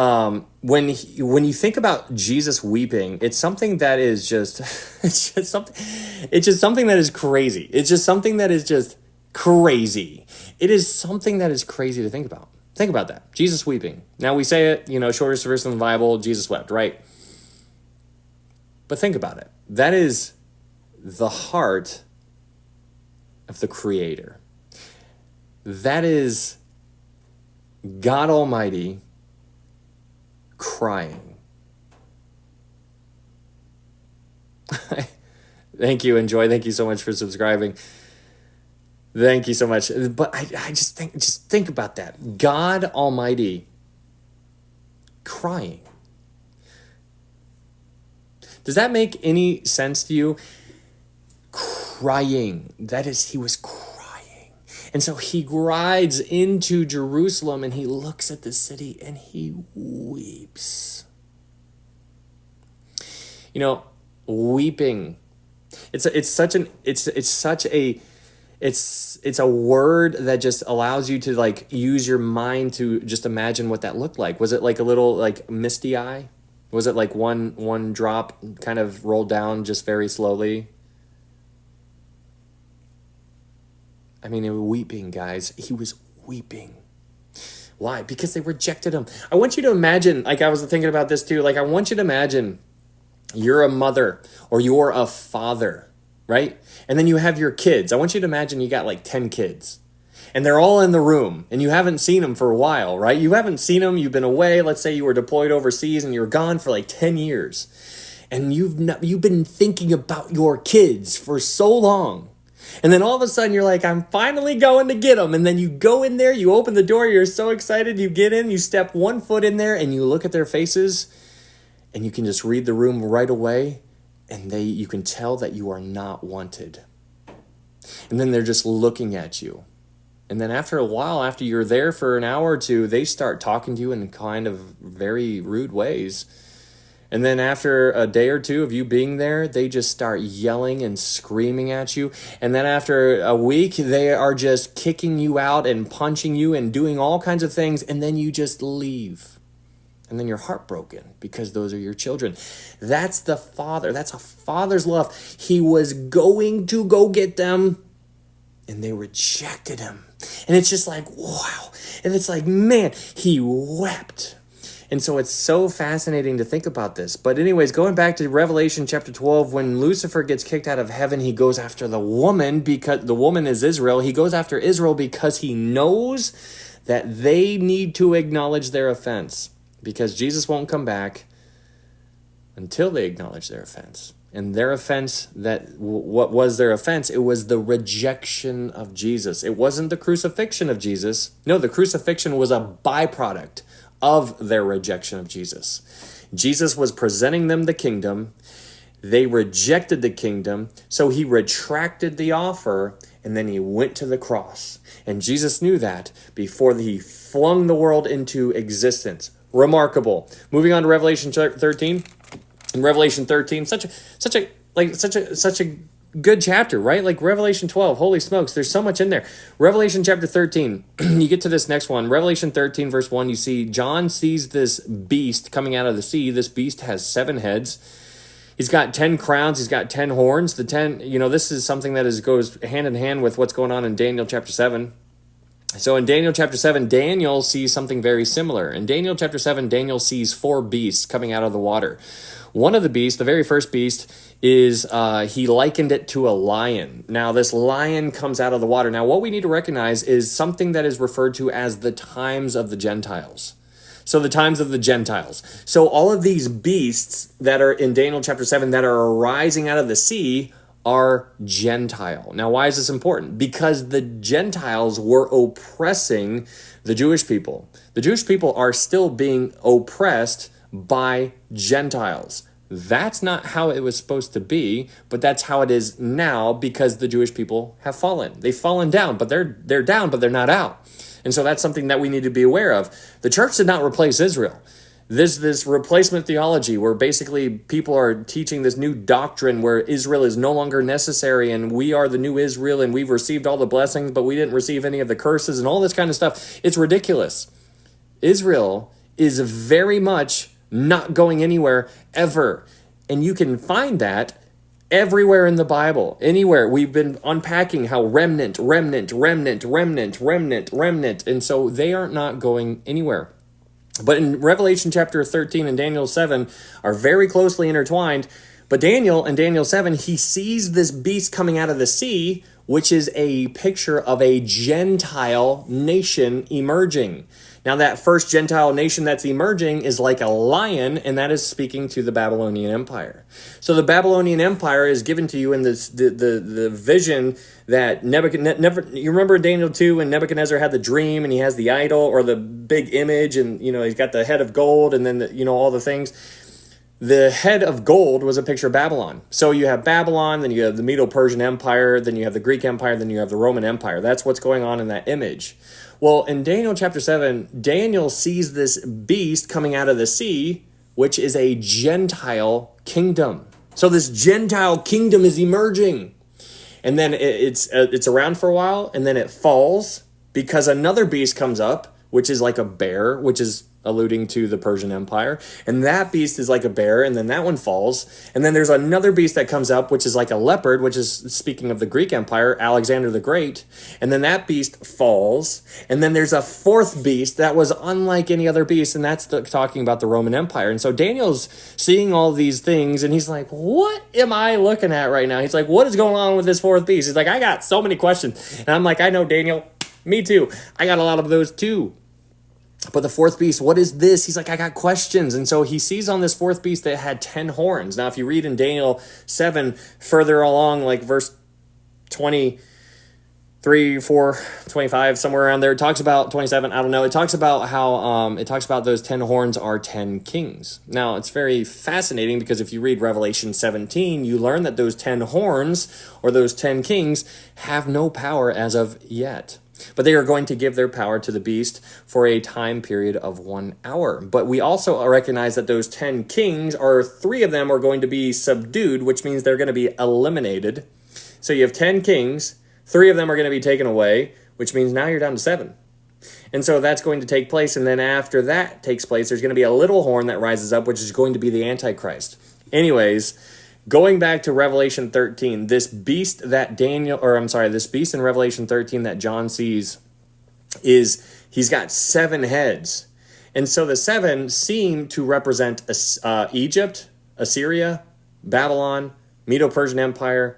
when you think about Jesus weeping, it's something that is just it's just something that is crazy. It's just something that is just crazy. It is something that is crazy to think about. Think about that. Jesus weeping. Now we say it, shortest verse in the Bible, Jesus wept, right? But think about it. That is the heart of the Creator. That is God Almighty crying. Thank you, Enjoy. Thank you so much for subscribing. Thank you so much. But I just think about that. God Almighty crying. Does that make any sense to you? Crying. That is, he was crying. And so he rides into Jerusalem and he looks at the city and he weeps. Weeping. It's a word that just allows you to use your mind to just imagine what that looked like. Was it like a little misty eye? Was it like one drop kind of rolled down just very slowly? I mean, weeping, guys. He was weeping. Why? Because they rejected him. I want you to imagine, I was thinking about this too, I want you to imagine you're a mother or you're a father, right? And then you have your kids. I want you to imagine you got 10 kids. And they're all in the room, and you haven't seen them for a while, right? You haven't seen them, you've been away. Let's say you were deployed overseas and you're gone for 10 years. And you've been thinking about your kids for so long. And then all of a sudden you're like, I'm finally going to get them. And then you go in there, you open the door, you're so excited, you get in, you step 1 foot in there, and you look at their faces, and you can just read the room right away, and you can tell that you are not wanted. And then they're just looking at you. And then after a while, after you're there for an hour or 2, they start talking to you in kind of very rude ways. And then after a day or 2 of you being there, they just start yelling and screaming at you. And then after a week, they are just kicking you out and punching you and doing all kinds of things. And then you just leave. And then you're heartbroken because those are your children. That's the Father. That's a father's love. He was going to go get them, and they rejected him. And it's just like, wow. And it's like, man, he wept. And so it's so fascinating to think about this. But anyways, going back to Revelation chapter 12, when Lucifer gets kicked out of heaven, he goes after the woman because the woman is Israel. He goes after Israel because he knows that they need to acknowledge their offense, because Jesus won't come back until they acknowledge their offense. And their offense, what was their offense? It was the rejection of Jesus. It wasn't the crucifixion of Jesus. No, the crucifixion was a byproduct of their rejection of Jesus. Jesus was presenting them the kingdom. They rejected the kingdom, so he retracted the offer, and then he went to the cross. And Jesus knew that before he flung the world into existence. Remarkable. Moving on to Revelation 13. In Revelation 13, such a good chapter, right? Like Revelation 12, holy smokes, there's so much in there. Revelation chapter 13, you get to this next one. Revelation 13, verse 1, you see John sees this beast coming out of the sea. This beast has 7 heads. He's got 10 crowns. He's got 10 horns. The 10, this is something that goes hand in hand with what's going on in Daniel chapter 7. So in Daniel chapter 7, Daniel sees something very similar. In Daniel chapter 7, Daniel sees 4 beasts coming out of the water. One of the beasts, the very first beast, is he likened it to a lion. Now, this lion comes out of the water. Now, what we need to recognize is something that is referred to as the times of the Gentiles. So the times of the Gentiles. So all of these beasts that are in Daniel chapter 7 that are arising out of the sea are Gentile. Now, why is this important? Because the Gentiles were oppressing the Jewish people. The Jewish people are still being oppressed by Gentiles. That's not how it was supposed to be, but that's how it is now because the Jewish people have fallen. They've fallen down, but they're down, but they're not out. And so that's something that we need to be aware of. The church did not replace Israel. This replacement theology where basically people are teaching this new doctrine where Israel is no longer necessary and we are the new Israel and we've received all the blessings, but we didn't receive any of the curses and all this kind of stuff. It's ridiculous. Israel is very much not going anywhere ever. And you can find that everywhere in the Bible, anywhere. We've been unpacking how remnant. And so they are not going anywhere. But in Revelation chapter 13 and Daniel 7 are very closely intertwined. But Daniel in Daniel 7, he sees this beast coming out of the sea, which is a picture of a Gentile nation emerging. Now, that first Gentile nation that's emerging is like a lion, and that is speaking to the Babylonian Empire. So the Babylonian Empire is given to you in this the vision that Nebuchadnezzar, you remember Daniel 2 when Nebuchadnezzar had the dream and he has the idol or the big image and, he's got the head of gold and then, all the things. The head of gold was a picture of Babylon. So you have Babylon, then you have the Medo-Persian Empire, then you have the Greek Empire, then you have the Roman Empire. That's what's going on in that image. Well, in Daniel chapter 7, Daniel sees this beast coming out of the sea, which is a Gentile kingdom. So this Gentile kingdom is emerging. And then it's around for a while, and then it falls because another beast comes up, which is like a bear, which is alluding to the Persian Empire. And that beast is like a bear, and then that one falls. And then there's another beast that comes up, which is like a leopard, which is speaking of the Greek Empire, Alexander the Great. And then that beast falls. And then there's a fourth beast that was unlike any other beast, and that's talking about the Roman Empire. And so Daniel's seeing all these things, and he's like, what am I looking at right now? He's like, what is going on with this fourth beast? He's like, I got so many questions. And I'm like, I know, Daniel. Me too. I got a lot of those too. But the fourth beast, what is this? He's like, I got questions. And so he sees on this fourth beast that had 10 horns. Now, if you read in Daniel 7, further along, like verse 23, 4, 25, somewhere around there, it talks about 27, I don't know. It talks about how, those 10 horns are 10 kings. Now, it's very fascinating because if you read Revelation 17, you learn that those 10 horns or those 10 kings have no power as of yet. But they are going to give their power to the beast for a time period of 1 hour. But we also recognize that those 10 kings, or 3 of them are going to be subdued, which means they're going to be eliminated. So you have 10 kings, 3 of them are going to be taken away, which means now you're down to 7. And so that's going to take place. And then after that takes place, there's going to be a little horn that rises up, which is going to be the Antichrist. Anyways, going back to Revelation 13, this beast in Revelation 13 that John sees he's got 7 heads. And so the 7 seem to represent Egypt, Assyria, Babylon, Medo-Persian Empire,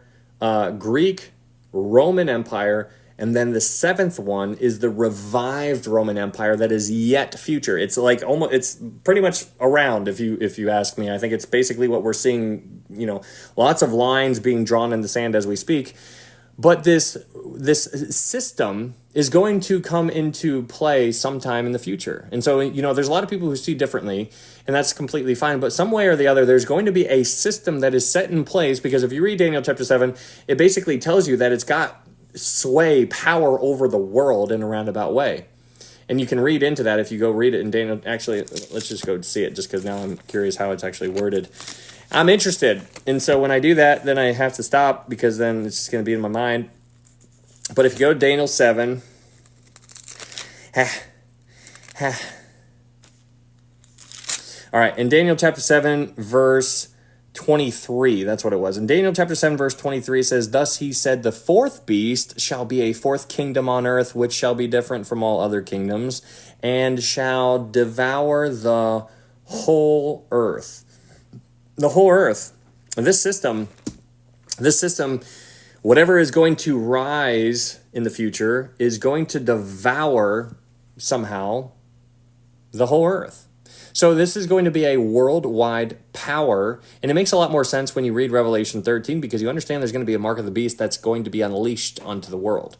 Greek, Roman Empire, and then the 7th one is the revived Roman Empire that is yet future. It's like almost, it's pretty much around, if you ask me. I think it's basically what we're seeing, lots of lines being drawn in the sand as we speak. But this system is going to come into play sometime in the future. And so, there's a lot of people who see differently, and that's completely fine. But some way or the other, there's going to be a system that is set in place, because if you read Daniel chapter 7, it basically tells you that it's got power over the world in a roundabout way. And you can read into that if you go read it in Daniel. Actually, let's just go see it, just because now I'm curious how it's actually worded. I'm interested. And so when I do that, then I have to stop, because then it's just going to be in my mind. But if you go to Daniel 7, all right, in Daniel chapter 7, verse 23, that's what it was. In Daniel chapter 7, verse 23, it says, "Thus he said, the fourth beast shall be a fourth kingdom on earth, which shall be different from all other kingdoms, and shall devour the whole earth." The whole earth. This system, whatever is going to rise in the future, is going to devour somehow the whole earth. So this is going to be a worldwide power, and it makes a lot more sense when you read Revelation 13 because you understand there's going to be a mark of the beast that's going to be unleashed onto the world.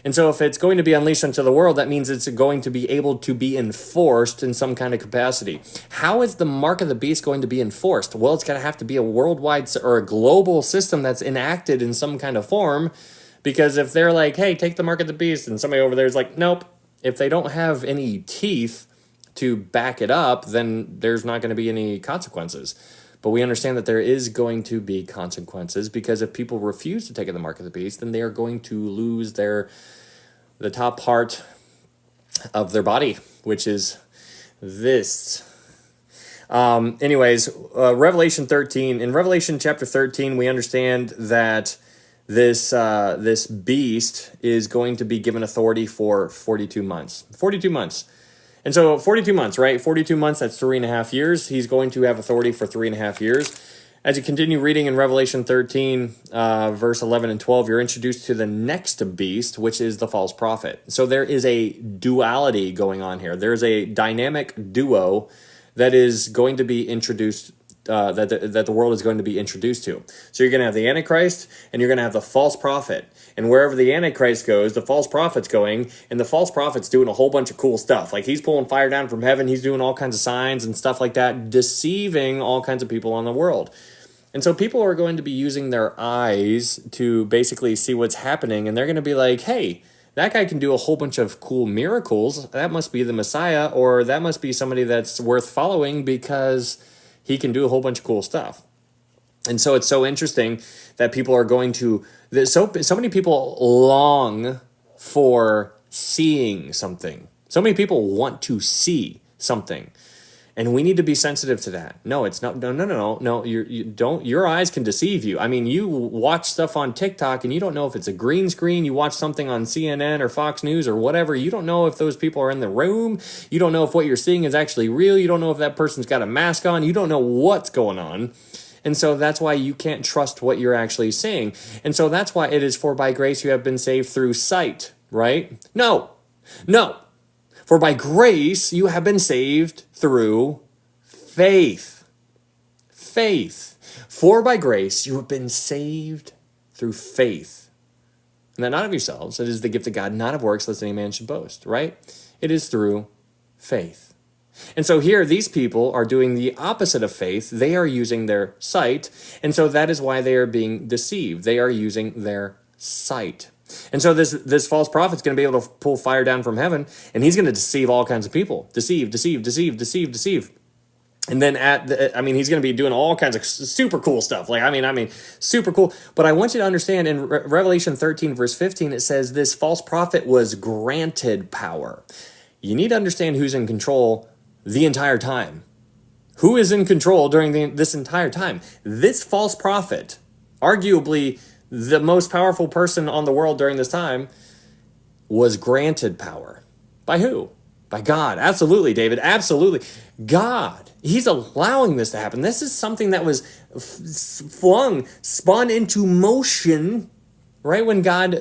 And so if it's going to be unleashed onto the world, that means it's going to be able to be enforced in some kind of capacity. How is the mark of the beast going to be enforced? Well, it's going to have to be a worldwide or a global system that's enacted in some kind of form, because if they're like, hey, take the mark of the beast, and somebody over there is like, nope, if they don't have any teeth to back it up, then there's not going to be any consequences. But we understand that there is going to be consequences, because if people refuse to take the mark of the beast, then they are going to lose the top part of their body, which is this. Revelation 13. In Revelation chapter 13, we understand that this beast is going to be given authority for 42 months. 42 months. And so 42 months, right? 42 months, that's 3.5 years. He's going to have authority for 3.5 years. As you continue reading in Revelation 13, verse 11 and 12, you're introduced to the next beast, which is the false prophet. So there is a duality going on here. There's a dynamic duo that is going to be introduced, that the world is going to be introduced to. So you're going to have the Antichrist, and you're going to have the false prophet. And wherever the Antichrist goes, the false prophet's going, and the false prophet's doing a whole bunch of cool stuff. Like, he's pulling fire down from heaven, he's doing all kinds of signs and stuff like that, deceiving all kinds of people on the world. And so people are going to be using their eyes to basically see what's happening, and they're going to be like, hey, that guy can do a whole bunch of cool miracles. That must be the Messiah, or that must be somebody that's worth following because he can do a whole bunch of cool stuff. And so it's so interesting that people are going to, so many people long for seeing something. So many people want to see something. And we need to be sensitive to that. No, it's not. No. You don't. Your eyes can deceive you. I mean, you watch stuff on TikTok and you don't know if it's a green screen. You watch something on CNN or Fox News or whatever. You don't know if those people are in the room. You don't know if what you're seeing is actually real. You don't know if that person's got a mask on. You don't know what's going on. And so that's why you can't trust what you're actually seeing. And so that's why it is for by grace you have been saved through sight, right? No. For by grace you have been saved through faith. Faith. For by grace you have been saved through faith. And that not of yourselves, it is the gift of God, not of works, lest any man should boast, right? It is through faith. And so here, these people are doing the opposite of faith. They are using their sight, and so that is why they are being deceived. They are using their sight. And so this false prophet's going to be able to pull fire down from heaven, and he's going to deceive all kinds of people. Deceive. And then he's going to be doing all kinds of super cool stuff. Super cool. But I want you to understand in Revelation 13, verse 15, it says this false prophet was granted power. You need to understand who's in control the entire time. Who is in control during this entire time? This false prophet, arguably the most powerful person on the world during this time, was granted power. By who? By God. Absolutely, David. Absolutely. God. He's allowing this to happen. This is something that was spun into motion right when God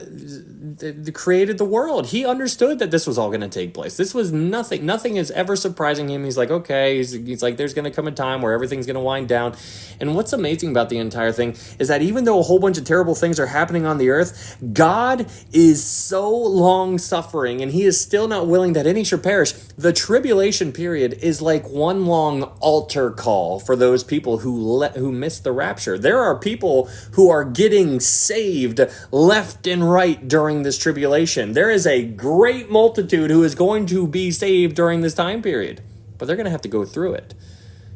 created the world. He understood that this was all going to take place. This was nothing. Nothing is ever surprising him. He's like, okay. He's like, there's going to come a time where everything's going to wind down. And what's amazing about the entire thing is that even though a whole bunch of terrible things are happening on the earth, God is so long suffering, and he is still not willing that any should perish. The tribulation period is like one long altar call for those people who missed the rapture. There are people who are getting saved left and right during this tribulation. There is a great multitude who is going to be saved during this time period, but they're going to have to go through it.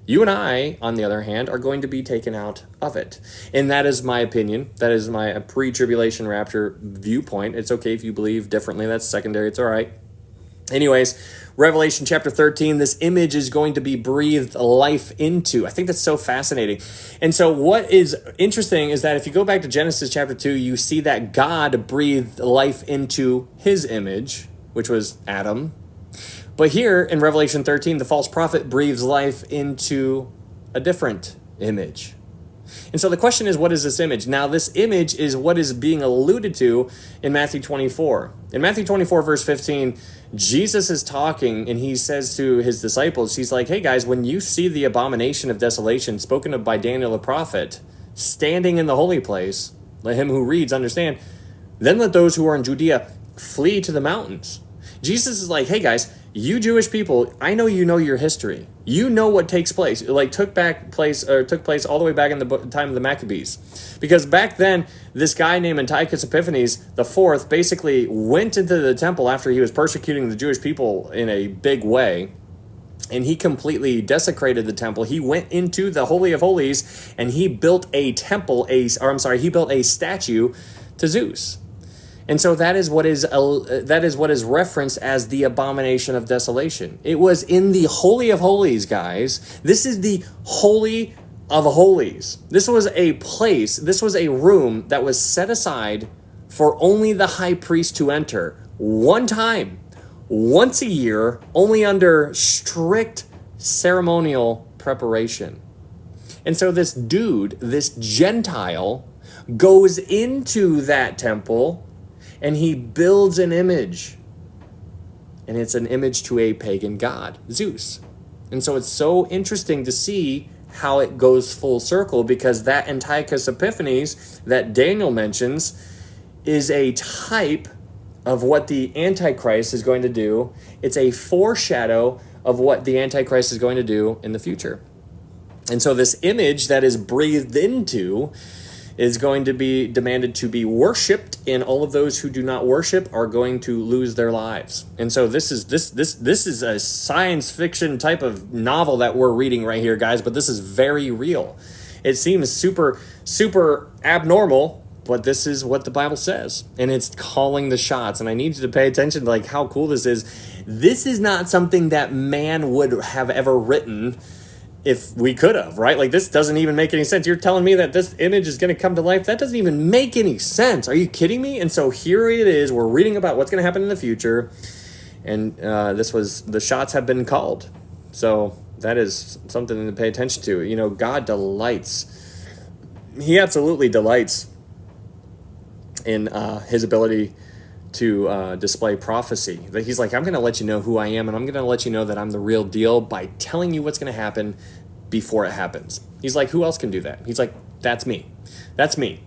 You and I, on the other hand, are going to be taken out of it. And that is my opinion. That is my pre-tribulation rapture viewpoint. It's okay if you believe differently. That's secondary. It's all right. Anyways, Revelation chapter 13, this image is going to be breathed life into. I think that's so fascinating. And so what is interesting is that if you go back to Genesis chapter 2, you see that God breathed life into his image, which was Adam. But here in Revelation 13, the false prophet breathes life into a different image. And so the question is, what is this image? Now, this image is what is being alluded to in Matthew 24. In Matthew 24, verse 15, Jesus is talking and he says to his disciples, he's like, hey guys, when you see the abomination of desolation spoken of by Daniel the prophet standing in the holy place, let him who reads understand, then let those who are in Judea flee to the mountains. Jesus is like, hey guys, you Jewish people, I know you know your history. You know what takes place. Like took place all the way back in the time of the Maccabees. Because back then, this guy named Antiochus Epiphanes IV basically went into the temple after he was persecuting the Jewish people in a big way. And he completely desecrated the temple. He went into the Holy of Holies and he built a he built a statue to Zeus. And so that is what is referenced as the abomination of desolation. It was in the Holy of Holies, guys. This is the Holy of Holies. This was a place, this was a room that was set aside for only the high priest to enter one time, once a year, only under strict ceremonial preparation. And so this dude, this Gentile, goes into that temple and he builds an image. And it's an image to a pagan god, Zeus. And so it's so interesting to see how it goes full circle, because that Antiochus Epiphanes that Daniel mentions is a type of what the Antichrist is going to do. It's a foreshadow of what the Antichrist is going to do in the future. And so this image that is breathed into is going to be demanded to be worshipped, and all of those who do not worship are going to lose their lives. And so this is a science fiction type of novel that we're reading right here, guys, but this is very real. It seems super abnormal, but this is what the Bible says, and it's calling the shots. And I need you to pay attention to like how cool this is. This is not something that man would have ever written if we could have, right? Like, this doesn't even make any sense. You're telling me that this image is going to come to life? That doesn't even make any sense. Are you kidding me? And so here it is. We're reading about what's going to happen in the future. And the shots have been called. So that is something to pay attention to. You know, God delights. He absolutely delights in his ability to display prophecy. That he's like, I'm going to let you know who I am, and I'm going to let you know that I'm the real deal by telling you what's going to happen before it happens. He's like, who else can do that? He's like, that's me. That's me.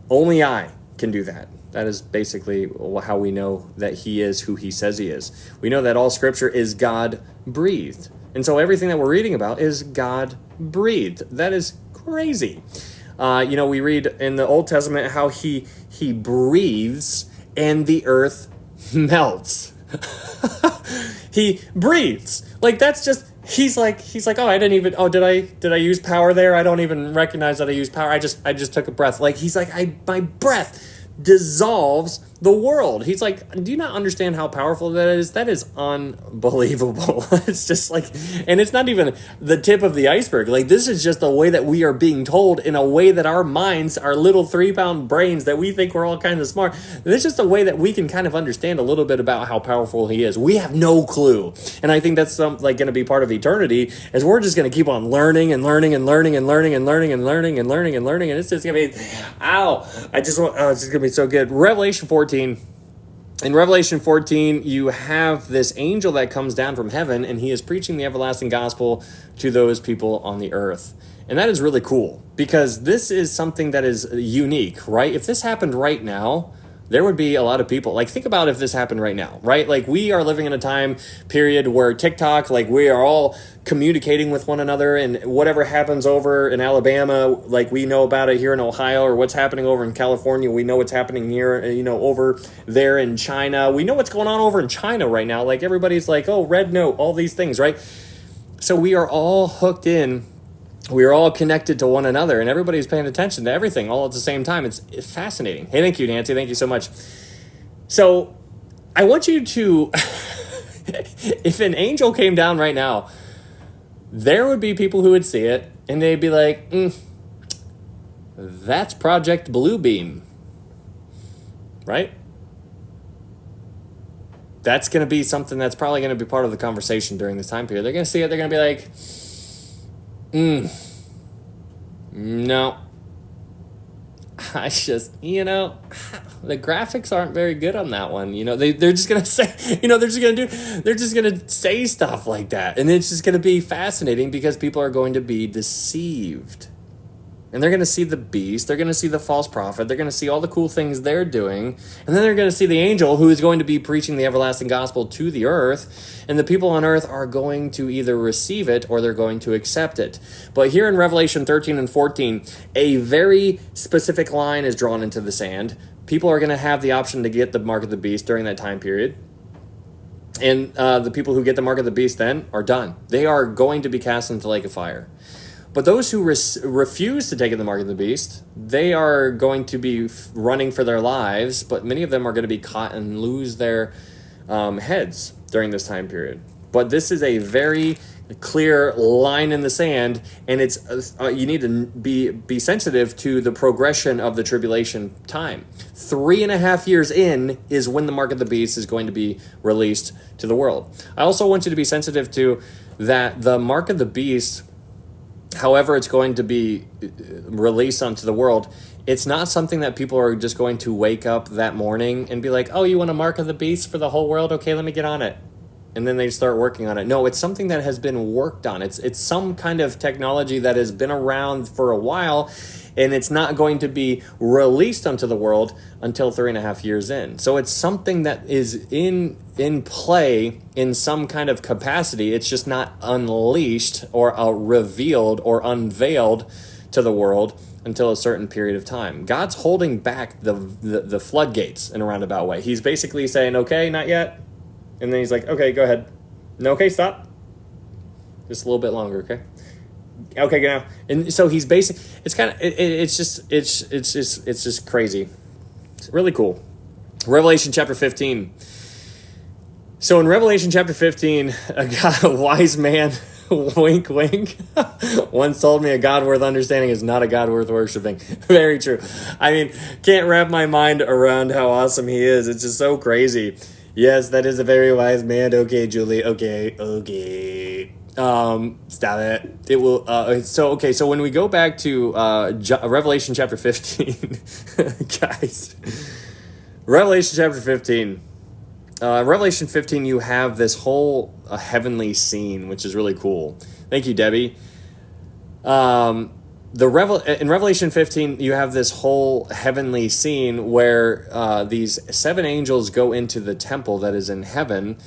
Only I can do that. That is basically how we know that he is who he says he is. We know that all scripture is God-breathed. And so everything that we're reading about is God-breathed. That is crazy. We read in the Old Testament how he breathes and the earth melts. He breathes. Like, that's just, he's like, did I use power there? I don't even recognize that I used power. I just took a breath. Like, he's like, my breath dissolves the world. He's like, do you not understand how powerful that is? That is unbelievable. It's just like, and it's not even the tip of the iceberg. Like, this is just the way that we are being told, in a way that our minds, our little 3-pound brains that we think we're all kind of smart, it's just a way that we can kind of understand a little bit about how powerful he is. We have no clue. And I think that's going to be part of eternity, is we're just going to keep on learning and learning and learning and learning and learning and learning and learning and learning. And it's just going to be, it's just going to be so good. Revelation 14. In Revelation 14, you have this angel that comes down from heaven, and he is preaching the everlasting gospel to those people on the earth. And that is really cool, because this is something that is unique, right? If this happened right now, there would be a lot of people. Like, think about if this happened right now, right? Like, we are living in a time period where TikTok, like, we are all communicating with one another, and whatever happens over in Alabama, like, we know about it here in Ohio, or what's happening over in California, we know what's happening here, over there in China. We know what's going on over in China right now. Like, everybody's like, oh, red note, all these things, right? So we are all hooked in. We are all connected to one another, and everybody's paying attention to everything all at the same time. It's fascinating. Hey, thank you, Nancy. Thank you so much. So I want you to, if an angel came down right now, there would be people who would see it, and they'd be like, that's Project Bluebeam, right? That's going to be something that's probably going to be part of the conversation during this time period. They're going to see it. They're going to be like, No. I just, the graphics aren't very good on that one. They're just going to say, they're just going to say stuff like that. And it's just going to be fascinating because people are going to be deceived. And they're going to see the beast, they're going to see the false prophet, they're going to see all the cool things they're doing, and then they're going to see the angel who is going to be preaching the everlasting gospel to the earth, and the people on earth are going to either receive it or they're going to accept it. But here in Revelation 13 and 14, a very specific line is drawn into the sand. People are going to have the option to get the mark of the beast during that time period. And the people who get the mark of the beast then are done. They are going to be cast into the lake of fire. But those who refuse to take the mark of the beast, they are going to be running for their lives, but many of them are going to be caught and lose their heads during this time period. But this is a very clear line in the sand, and it's you need to be sensitive to the progression of the tribulation time. 3.5 years in is when the mark of the beast is going to be released to the world. I also want you to be sensitive to that the mark of the beast, however it's going to be released onto the world, it's not something that people are just going to wake up that morning and be like, oh, you want a mark of the beast for the whole world? Okay, let me get on it. And then they start working on it. No, it's something that has been worked on. It's some kind of technology that has been around for a while, and it's not going to be released onto the world until 3.5 years in. So it's something that is in play in some kind of capacity. It's just not unleashed or revealed or unveiled to the world until a certain period of time. God's holding back the floodgates in a roundabout way. He's basically saying, okay, not yet. And then he's like, okay, go ahead. No, okay, stop. Just a little bit longer, okay? Okay, go now. And so he's basic. It's kind of it's just crazy. It's really cool. Revelation chapter 15. So in Revelation chapter 15, a wise man, wink, wink, once told me a God worth understanding is not a God worth worshiping. Very true. I mean, can't wrap my mind around how awesome he is. It's just so crazy. Yes, that is a very wise man. Okay, Julie. Okay. Stop it. It will. So when we go back to Revelation chapter 15, guys, Revelation chapter 15. Revelation 15, you have this whole heavenly scene, which is really cool. Thank you, Debbie. In Revelation 15, you have this whole heavenly scene where these 7 angels go into the temple that is in heaven,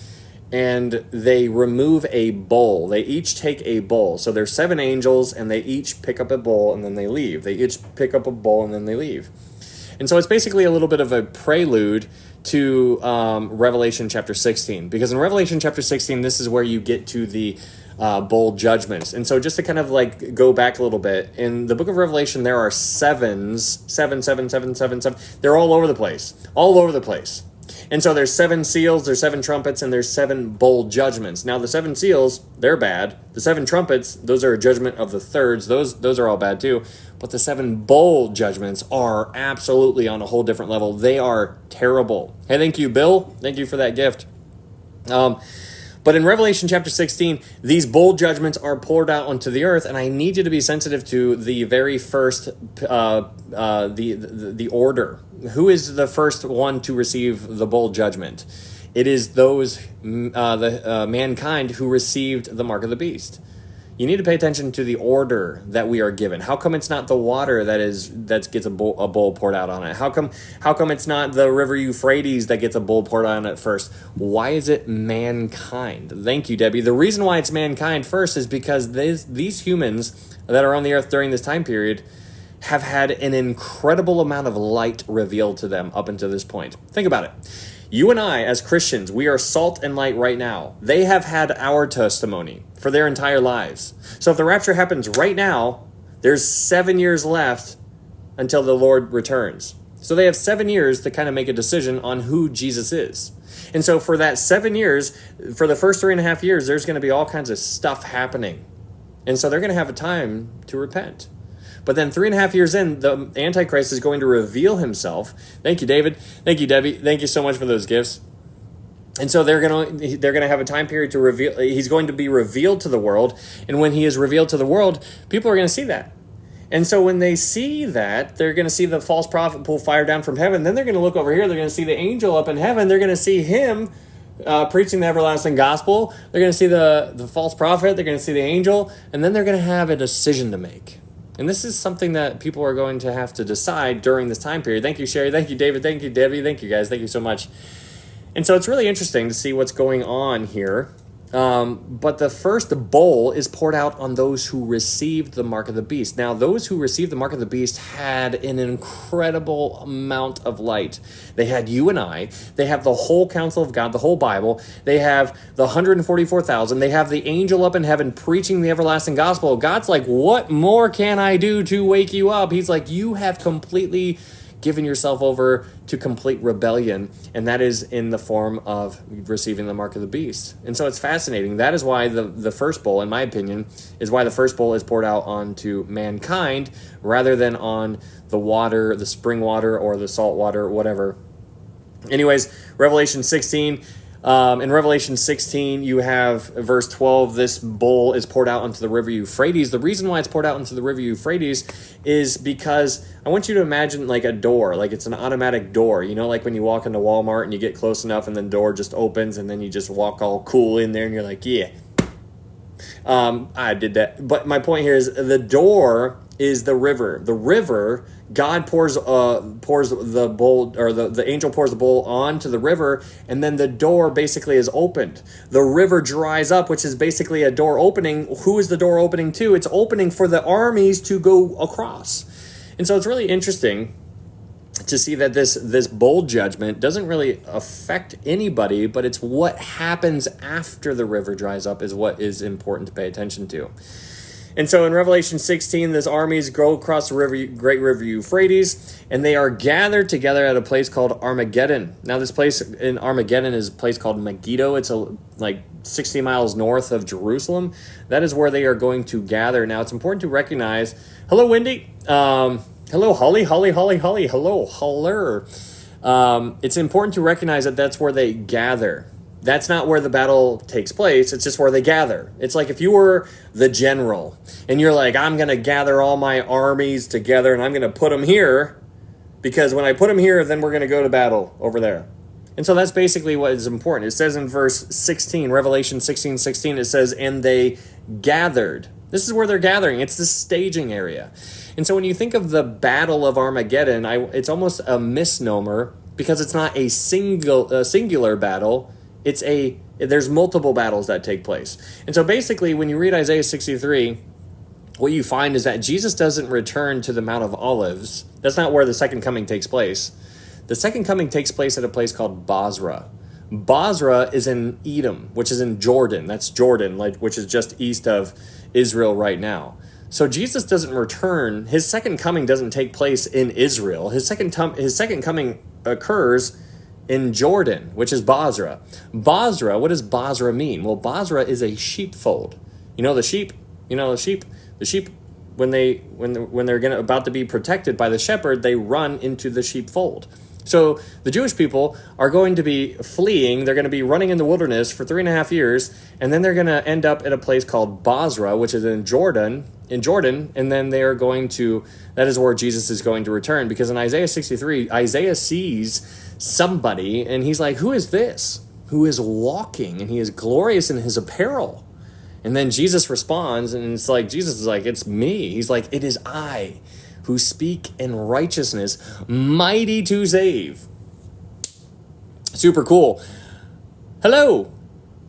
and they remove a bowl. They each take a bowl. So there's 7 angels, and they each pick up a bowl, and then they leave. They each pick up a bowl, and then they leave. And so it's basically a little bit of a prelude to Revelation chapter 16. Because in Revelation chapter 16, this is where you get to the bowl judgments. And so just to kind of like go back a little bit, in the book of Revelation, there are sevens. Seven. They're all over the place. And so there's 7 seals, there's 7 trumpets, and there's 7 bowl judgments. Now the 7 seals, they're bad. The 7 trumpets, those are a judgment of the thirds. Those are all bad too. But the 7 bowl judgments are absolutely on a whole different level. They are terrible. Hey, thank you, Bill. Thank you for that gift. But in Revelation chapter 16, these bowl judgments are poured out onto the earth, and I need you to be sensitive to the very first, the order. Who is the first one to receive the bowl judgment? It is those, mankind who received the mark of the beast. You need to pay attention to the order that we are given. How come it's not the water that gets a bowl poured out on it? How come it's not the river Euphrates that gets a bowl poured out on it first? Why is it mankind? Thank you, Debbie. The reason why it's mankind first is because these humans that are on the earth during this time period have had an incredible amount of light revealed to them up until this point. Think about it. You and I, as Christians, we are salt and light right now. They have had our testimony for their entire lives. So if the rapture happens right now, there's 7 years left until the Lord returns. So they have 7 years to kind of make a decision on who Jesus is. And so for that 7 years, for the first 3.5 years, there's going to be all kinds of stuff happening. And so they're going to have a time to repent. But then 3.5 years in, the Antichrist is going to reveal himself. Thank you, David. Thank you, Debbie. Thank you so much for those gifts. And so they're gonna have a time period to reveal. He's going to be revealed to the world, and when he is revealed to the world, people are going to see that. And so when they see that, they're going to see the false prophet pull fire down from heaven. Then they're going to look over here. They're going to see the angel up in heaven. They're going to see him preaching the everlasting gospel. They're going to see the false prophet. They're going to see the angel. And then they're going to have a decision to make. And this is something that people are going to have to decide during this time period. Thank you, Sherry. Thank you, David. Thank you, Debbie. Thank you, guys. Thank you so much. And so it's really interesting to see what's going on here. But the first bowl is poured out on those who received the mark of the beast. Now, those who received the mark of the beast had an incredible amount of light. They had you and I. They have the whole counsel of God, the whole Bible. They have the 144,000. They have the angel up in heaven preaching the everlasting gospel. God's like, what more can I do to wake you up? He's like, you have completely given yourself over to complete rebellion, and that is in the form of receiving the mark of the beast. And so it's fascinating. That is why the first bowl, in my opinion, is why the first bowl is poured out onto mankind rather than on the water, the spring water or the salt water, whatever. Anyways, Revelation 16. In Revelation 16, you have verse 12, this bowl is poured out onto the river Euphrates. The reason why it's poured out into the river Euphrates is because I want you to imagine like a door, like it's an automatic door. You know, like when you walk into Walmart and you get close enough and the door just opens and then you just walk all cool in there and you're like, yeah, I did that. But my point here is the door is the river. The river, God pours the bowl, or the angel pours the bowl onto the river, and then the door basically is opened. The river dries up, which is basically a door opening. Who is the door opening to? It's opening for the armies to go across. And so it's really interesting to see that this bowl judgment doesn't really affect anybody, but it's what happens after the river dries up is what is important to pay attention to. And so in Revelation 16, this armies go across the river, great river Euphrates, and they are gathered together at a place called Armageddon. Now, this place in Armageddon is a place called Megiddo. It's like 60 miles north of Jerusalem. That is where they are going to gather. Now, it's important to recognize. Hello, Wendy. Hello, Holly. Hello, Holler. It's important to recognize that that's where they gather. That's not where the battle takes place. It's just where they gather. It's like if you were the general and you're like, I'm going to gather all my armies together and I'm going to put them here because when I put them here, then we're going to go to battle over there. And so that's basically what is important. It says in verse 16, Revelation 16:16, it says, and they gathered. This is where they're gathering. It's the staging area. And so when you think of the Battle of Armageddon, it's almost a misnomer because it's not a singular battle. There's multiple battles that take place. And so basically, when you read Isaiah 63, what you find is that Jesus doesn't return to the Mount of Olives. That's not where the second coming takes place. The second coming takes place at a place called Bozrah. Bozrah is in Edom, which is in Jordan. That's Jordan, which is just east of Israel right now. So Jesus doesn't return. His second coming doesn't take place in Israel. His second coming occurs in Jordan, which is Bozrah. Bozrah, what does Bozrah mean? Well, Bozrah is a sheepfold. The sheep when they're about to be protected by the shepherd, they run into the sheepfold. So the Jewish people are going to be fleeing. They're going to be running in the wilderness for 3.5 years, and then they're going to end up at a place called Bozrah, which is in Jordan, and then they are going to, that is where Jesus is going to return, because in Isaiah 63, Isaiah sees somebody, and he's like, who is this? Who is walking, and he is glorious in his apparel. And then Jesus responds, and it's like, Jesus is like, it's me. He's like, it is I who speak in righteousness, mighty to save. Super cool. Hello,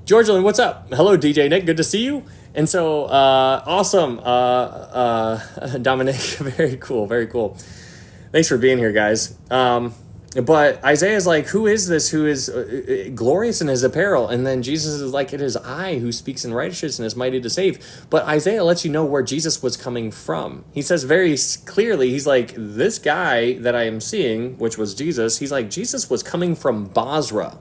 Georgian, what's up? Hello, DJ Nick, good to see you. And so, awesome, Dominic, very cool. Thanks for being here, guys. But Isaiah's like, who is this who is glorious in his apparel? And then Jesus is like, it is I who speaks in righteousness, mighty to save. But Isaiah lets you know where Jesus was coming from. He says very clearly, he's like, this guy that I am seeing, which was Jesus, he's like, Jesus was coming from Bozrah.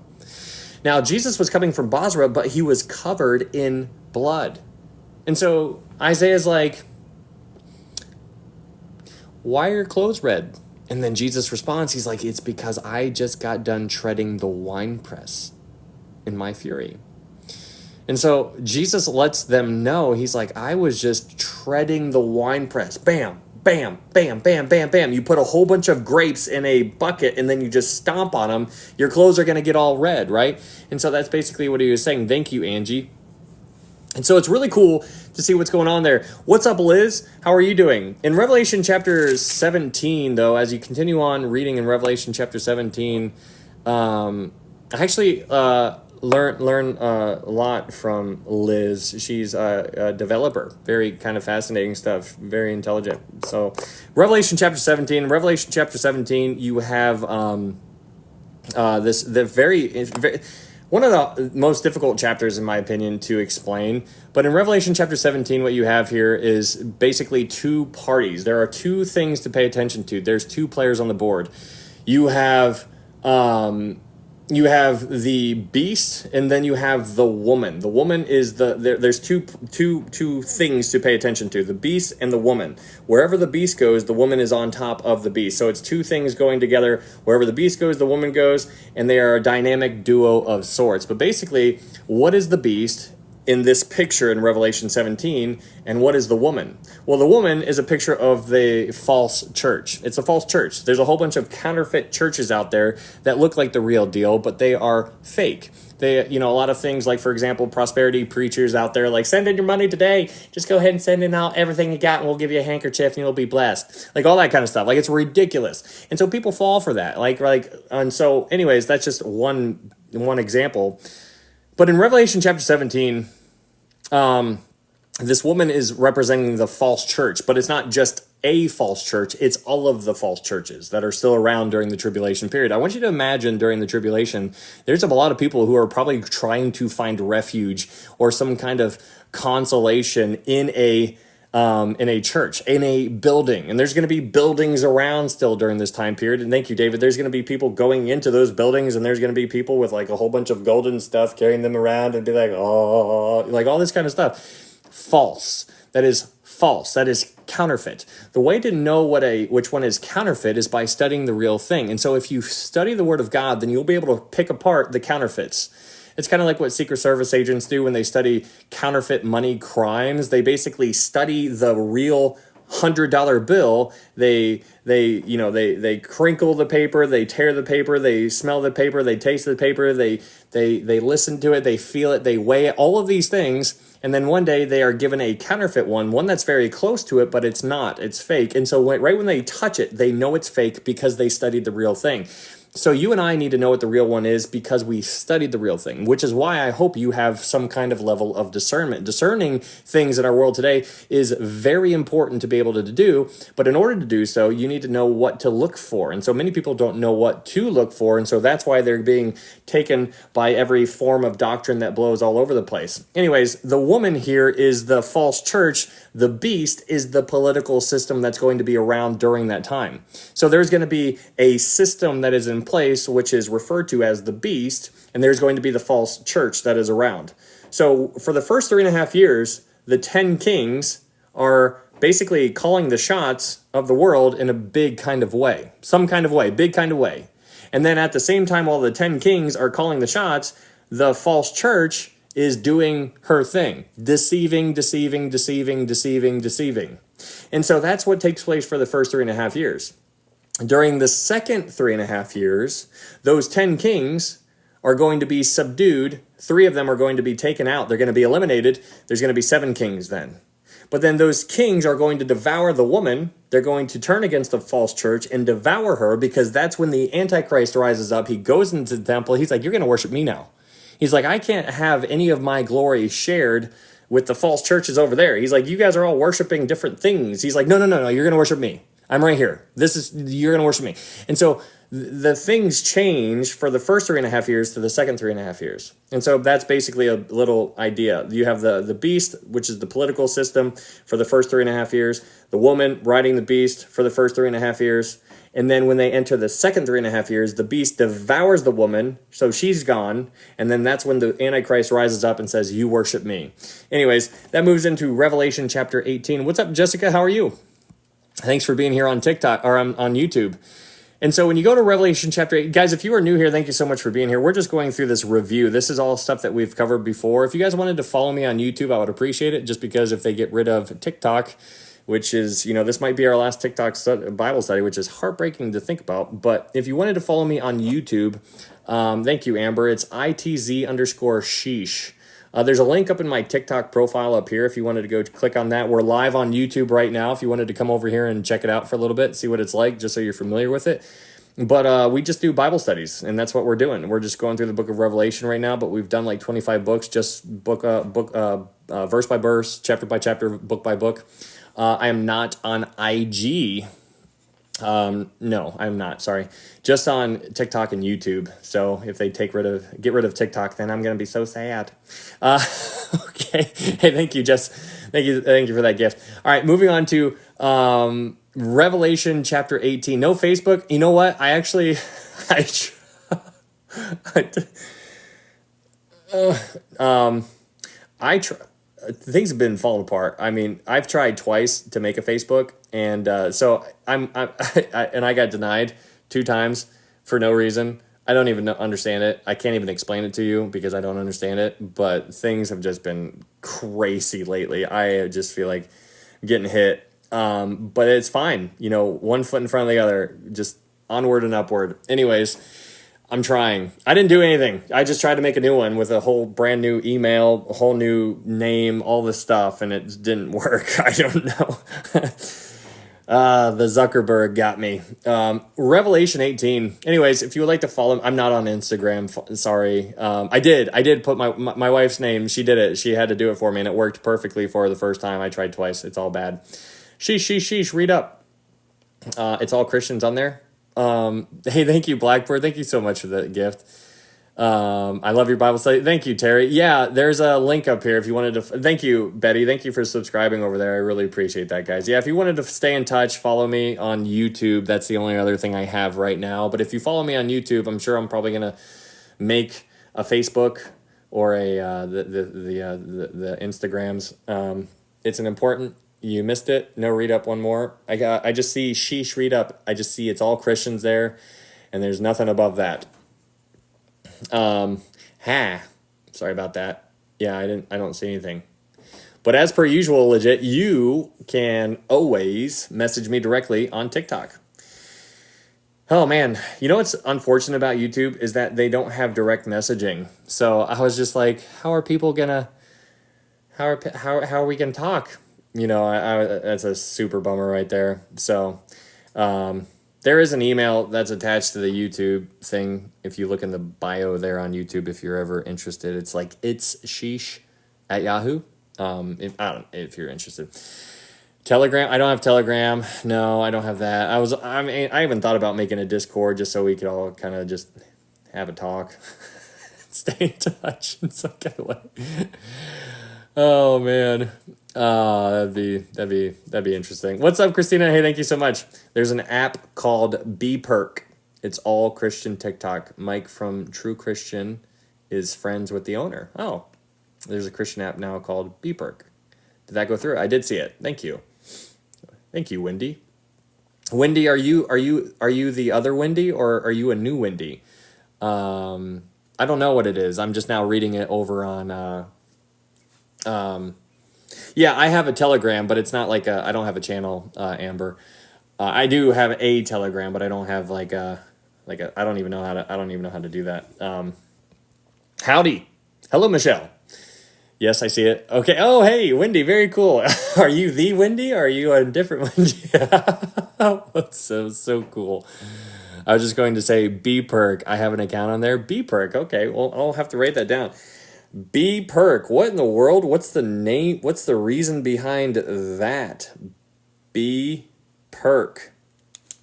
Now, Jesus was coming from Bozrah, but he was covered in blood. And so Isaiah's like, why are your clothes red? And then Jesus responds, he's like, it's because I just got done treading the winepress in my fury. And so Jesus lets them know, he's like, I was just treading the winepress. Bam, bam, bam, bam, bam, bam. You put a whole bunch of grapes in a bucket and then you just stomp on them. Your clothes are going to get all red, right? And so that's basically what he was saying. Thank you, Angie. And so it's really cool to see what's going on there. What's up, Liz? How are you doing? In Revelation chapter 17, though, as you continue on reading in Revelation chapter 17, I actually learn a lot from Liz. She's a developer. Very kind of fascinating stuff. Very intelligent. So Revelation chapter 17, you have one of the most difficult chapters, in my opinion, to explain. But in Revelation chapter 17, what you have here is basically two parties. There are two things to pay attention to. There's two players on the board. You have the beast, and then you have the woman. The woman is there's two things to pay attention to: the beast and the woman. Wherever the beast goes, the woman is on top of the beast. So it's two things going together. Wherever the beast goes, the woman goes, and they are a dynamic duo of sorts. But basically, what is the beast in this picture in Revelation 17, and what is the woman? Well, the woman is a picture of the false church. It's a false church. There's a whole bunch of counterfeit churches out there that look like the real deal, but they are fake. They, a lot of things like, for example, prosperity preachers out there like, send in your money today. Just go ahead and send in all everything you got, and we'll give you a handkerchief, and you'll be blessed. Like all that kind of stuff. Like it's ridiculous, and so people fall for that. And so, anyways, that's just one example. But in Revelation chapter 17. This woman is representing the false church, but it's not just a false church. It's all of the false churches that are still around during the tribulation period. I want you to imagine during the tribulation, there's a lot of people who are probably trying to find refuge or some kind of consolation in a church, in a building. And there's going to be buildings around still during this time period. And thank you, David. There's going to be people going into those buildings, and there's going to be people with like a whole bunch of golden stuff carrying them around and be like, oh, like all this kind of stuff. False. That is false. That is counterfeit. The way to know which one is counterfeit is by studying the real thing. And so if you study the Word of God, then you'll be able to pick apart the counterfeits. It's kind of like what Secret Service agents do when they study counterfeit money crimes. They basically study the real $100 bill. They crinkle the paper, they tear the paper, they smell the paper, they taste the paper, they listen to it, they feel it, they weigh it, all of these things. And then one day they are given a counterfeit one that's very close to it, but it's not, it's fake. And so right when they touch it, they know it's fake because they studied the real thing. So you and I need to know what the real one is because we studied the real thing, which is why I hope you have some kind of level of discernment. Discerning things in our world today is very important to be able to do, but in order to do so, you need to know what to look for. And so many people don't know what to look for, and so that's why they're being taken by every form of doctrine that blows all over the place. Anyways, the woman here is the false church. The beast is the political system that's going to be around during that time. So there's going to be a system that is in place, which is referred to as the beast, and there's going to be the false church that is around. So for the first 3.5 years, the 10 kings are basically calling the shots of the world in a big kind of way, big kind of way. And then at the same time, while the 10 kings are calling the shots, the false church is doing her thing, deceiving. And so that's what takes place for the first 3.5 years. During the second 3.5 years, those 10 kings are going to be subdued. 3 of them are going to be taken out. They're going to be eliminated. There's going to be 7 kings then. But then those kings are going to devour the woman. They're going to turn against the false church and devour her, because that's when the Antichrist rises up. He goes into the temple. He's like, you're going to worship me now. He's like, I can't have any of my glory shared with the false churches over there. He's like, you guys are all worshiping different things. He's like, no, you're going to worship me. I'm right here. You're going to worship me. And so the things change for the first 3.5 years to the second 3.5 years. And so that's basically a little idea. You have the beast, which is the political system for the first 3.5 years, the woman riding the beast for the first 3.5 years. And then when they enter the second 3.5 years, the beast devours the woman, so she's gone. And then that's when the Antichrist rises up and says, you worship me. Anyways, that moves into Revelation chapter 18. What's up, Jessica? How are you? Thanks for being here on TikTok or on YouTube. And so when you go to Revelation chapter 8, guys, if you are new here, thank you so much for being here. We're just going through this review. This is all stuff that we've covered before. If you guys wanted to follow me on YouTube, I would appreciate it, just because if they get rid of TikTok, which is, this might be our last TikTok Bible study, which is heartbreaking to think about. But if you wanted to follow me on YouTube, thank you, Amber. It's ITZ_sheesh. There's a link up in my TikTok profile up here if you wanted to go click on that. We're live on YouTube right now if you wanted to come over here and check it out for a little bit, see what it's like, just so you're familiar with it. But we just do Bible studies, and that's what we're doing. We're just going through the book of Revelation right now, but we've done like 25 books, just verse by verse, chapter by chapter, book by book. I am not on IG. No, I'm not. Sorry, just on TikTok and YouTube. So if they get rid of TikTok, then I'm gonna be so sad. Okay. Hey, thank you, Jess. Thank you for that gift. All right, moving on to Revelation chapter 18. No Facebook. You know what? I actually, things have been falling apart. I mean, I've tried twice to make a Facebook, and so I got denied 2 times for no reason. I don't even understand it. I can't even explain it to you because I don't understand it. But things have just been crazy lately. I just feel like I'm getting hit. But it's fine. One foot in front of the other, just onward and upward. Anyways, I'm trying. I didn't do anything. I just tried to make a new one with a whole brand new email, a whole new name, all this stuff, and it didn't work. I don't know. The Zuckerberg got me. Revelation 18. Anyways, if you would like to follow, I'm not on Instagram. Sorry. I did put my wife's name. She did it. She had to do it for me, and it worked perfectly for her the first time. I tried twice. It's all bad. Sheesh. Read up. It's all Christians on there. Hey, thank you, Blackbird. Thank you so much for the gift. I love your Bible study. Thank you, Terry. Yeah, there's a link up here if you wanted to. Thank you, Betty. Thank you for subscribing over there. I really appreciate that, guys. Yeah, if you wanted to stay in touch, follow me on YouTube. That's the only other thing I have right now. But if you follow me on YouTube, I'm sure I'm probably gonna make a Facebook or the Instagrams. It's an important. You missed it. No, read up one more. I just see sheesh, read up. I just see it's all Christians there, and there's nothing above that. Sorry about that. Yeah, I don't see anything. But as per usual, legit, you can always message me directly on TikTok. Oh man, what's unfortunate about YouTube is that they don't have direct messaging. So I was just like, how are we gonna talk? That's a super bummer right there. So, there is an email that's attached to the YouTube thing. If you look in the bio there on YouTube, if you're ever interested, it's like, it's sheesh at Yahoo. If you're interested. Telegram. I don't have Telegram. No, I don't have that. I even thought about making a Discord just so we could all kind of just have a talk, stay in touch in some kind of way. Oh man. That'd be interesting. What's up, Christina? Hey, thank you so much. There's an app called BPerk. It's all Christian TikTok. Mike from True Christian is friends with the owner. Oh, there's a Christian app now called BPerk. Did that go through? I did see it. Thank you. Thank you, Wendy. Wendy, are you the other Wendy, or are you a new Wendy? I don't know what it is. I'm just now reading it over on yeah, I have a Telegram, but it's not like I don't have a channel, Amber. I do have a Telegram, but I don't have I don't even know how to do that. Howdy. Hello, Michelle. Yes, I see it. Okay. Oh, hey, Wendy. Very cool. Are you the Wendy, or are you a different Wendy? That's so cool. I was just going to say BPerk. I have an account on there. BPerk. Okay. Well, I'll have to write that down. BPerk. What in the world? What's the name? What's the reason behind that? BPerk.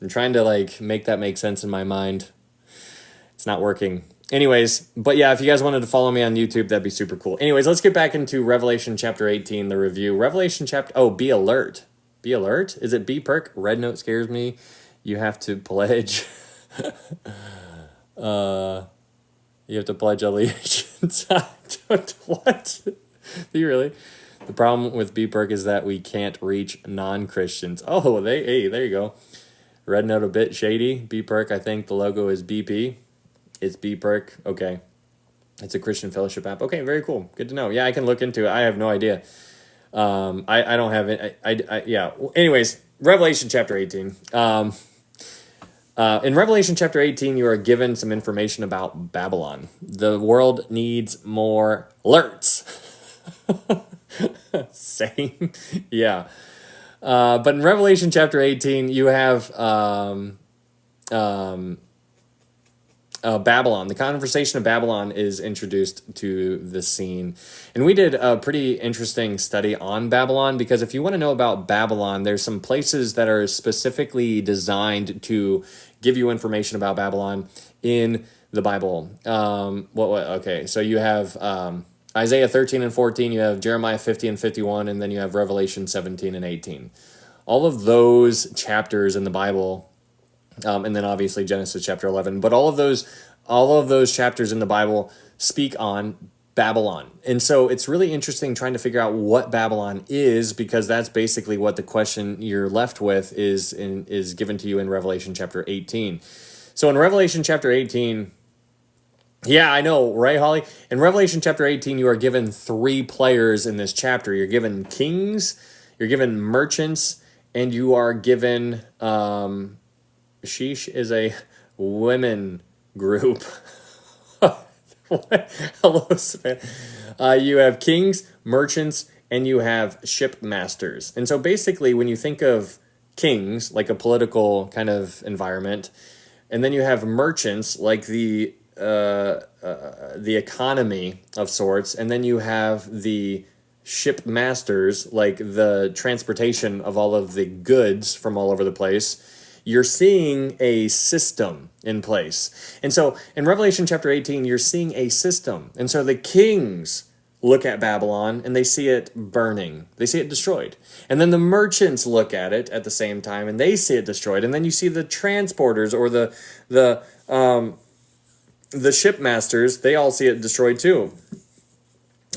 I'm trying to make that make sense in my mind. It's not working. Anyways, but yeah, if you guys wanted to follow me on YouTube, that'd be super cool. Anyways, let's get back into Revelation chapter 18, the review. Revelation chapter, be alert. Be alert? Is it BPerk? Red Note scares me. You have to pledge. You have to pledge allegiance. What? Do you really? The problem with BPerk is that we can't reach non-Christians. Oh, there you go. Red Note a bit shady. BPerk, I think the logo is BP. It's BPerk. Okay. It's a Christian fellowship app. Okay, very cool. Good to know. Yeah, I can look into it. I have no idea. I don't have it. Yeah. Anyways, Revelation chapter 18. In Revelation chapter 18, you are given some information about Babylon. The world needs more alerts. Same. Yeah. But in Revelation chapter 18, you have Babylon. The conversation of Babylon is introduced to the scene. And we did a pretty interesting study on Babylon, because if you want to know about Babylon, there's some places that are specifically designed to give you information about Babylon in the Bible. Okay, so you have Isaiah 13 and 14, you have Jeremiah 50 and 51, and then you have Revelation 17 and 18. All of those chapters in the Bible, and then obviously Genesis chapter 11, but all of those chapters in the Bible speak on Babylon. And so it's really interesting trying to figure out what Babylon is, because that's basically what the question you're left with is given to you in Revelation chapter 18. So in Revelation chapter 18, yeah, I know, right, Holly? In Revelation chapter 18, you are given 3 players in this chapter. You're given kings, you're given merchants, and you are given, Sheesh is a women group. Hello, Savannah. You have kings, merchants, and you have shipmasters. And so basically, when you think of kings, like a political kind of environment, and then you have merchants, like the economy of sorts, and then you have the shipmasters, like the transportation of all of the goods from all over the place, you're seeing a system in place. And so in Revelation chapter 18, you're seeing a system. And so the kings look at Babylon and they see it burning. They see it destroyed. And then the merchants look at it at the same time and they see it destroyed. And then you see the transporters or the shipmasters, they all see it destroyed too.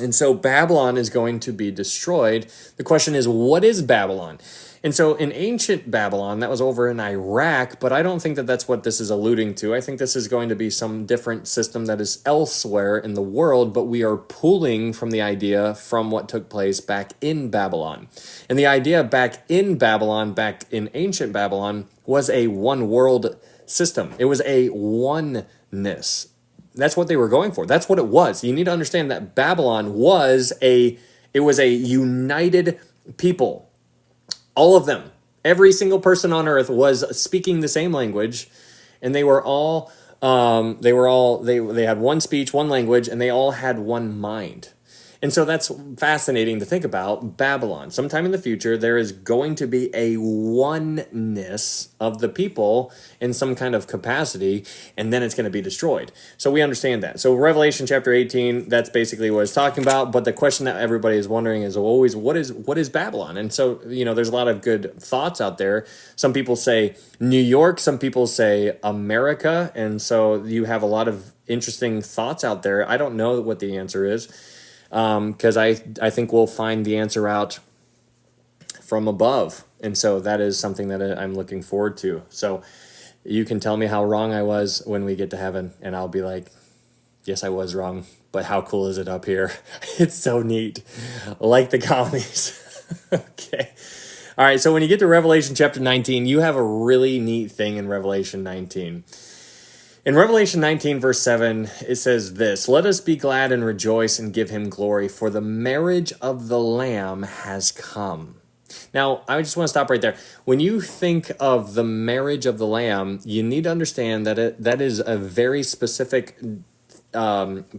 And so Babylon is going to be destroyed. The question is, what is Babylon? And so in ancient Babylon, that was over in Iraq, but I don't think that that's what this is alluding to. I think this is going to be some different system that is elsewhere in the world, but we are pulling from the idea from what took place back in Babylon. And the idea back in Babylon, back in ancient Babylon, was a one world system. It was a oneness. That's what they were going for. That's what it was. You need to understand that Babylon was a united people. All of them, every single person on earth was speaking the same language, and they had one speech, one language, and they all had one mind. And so that's fascinating to think about Babylon. Sometime in the future, there is going to be a oneness of the people in some kind of capacity, and then it's going to be destroyed. So we understand that. So Revelation chapter 18, that's basically what it's talking about. But the question that everybody is wondering is always, what is Babylon? And so, there's a lot of good thoughts out there. Some people say New York, some people say America. And so you have a lot of interesting thoughts out there. I don't know what the answer is. Because I think we'll find the answer out from above. And so that is something that I'm looking forward to. So you can tell me how wrong I was when we get to heaven, and I'll be like, yes, I was wrong, but how cool is it up here? It's so neat. Like the commies. Okay. All right, so when you get to Revelation chapter 19, you have a really neat thing in Revelation 19. In Revelation 19, verse 7, it says this, "Let us be glad and rejoice and give him glory, for the marriage of the Lamb has come." Now, I just want to stop right there. When you think of the marriage of the Lamb, you need to understand that that is a very specific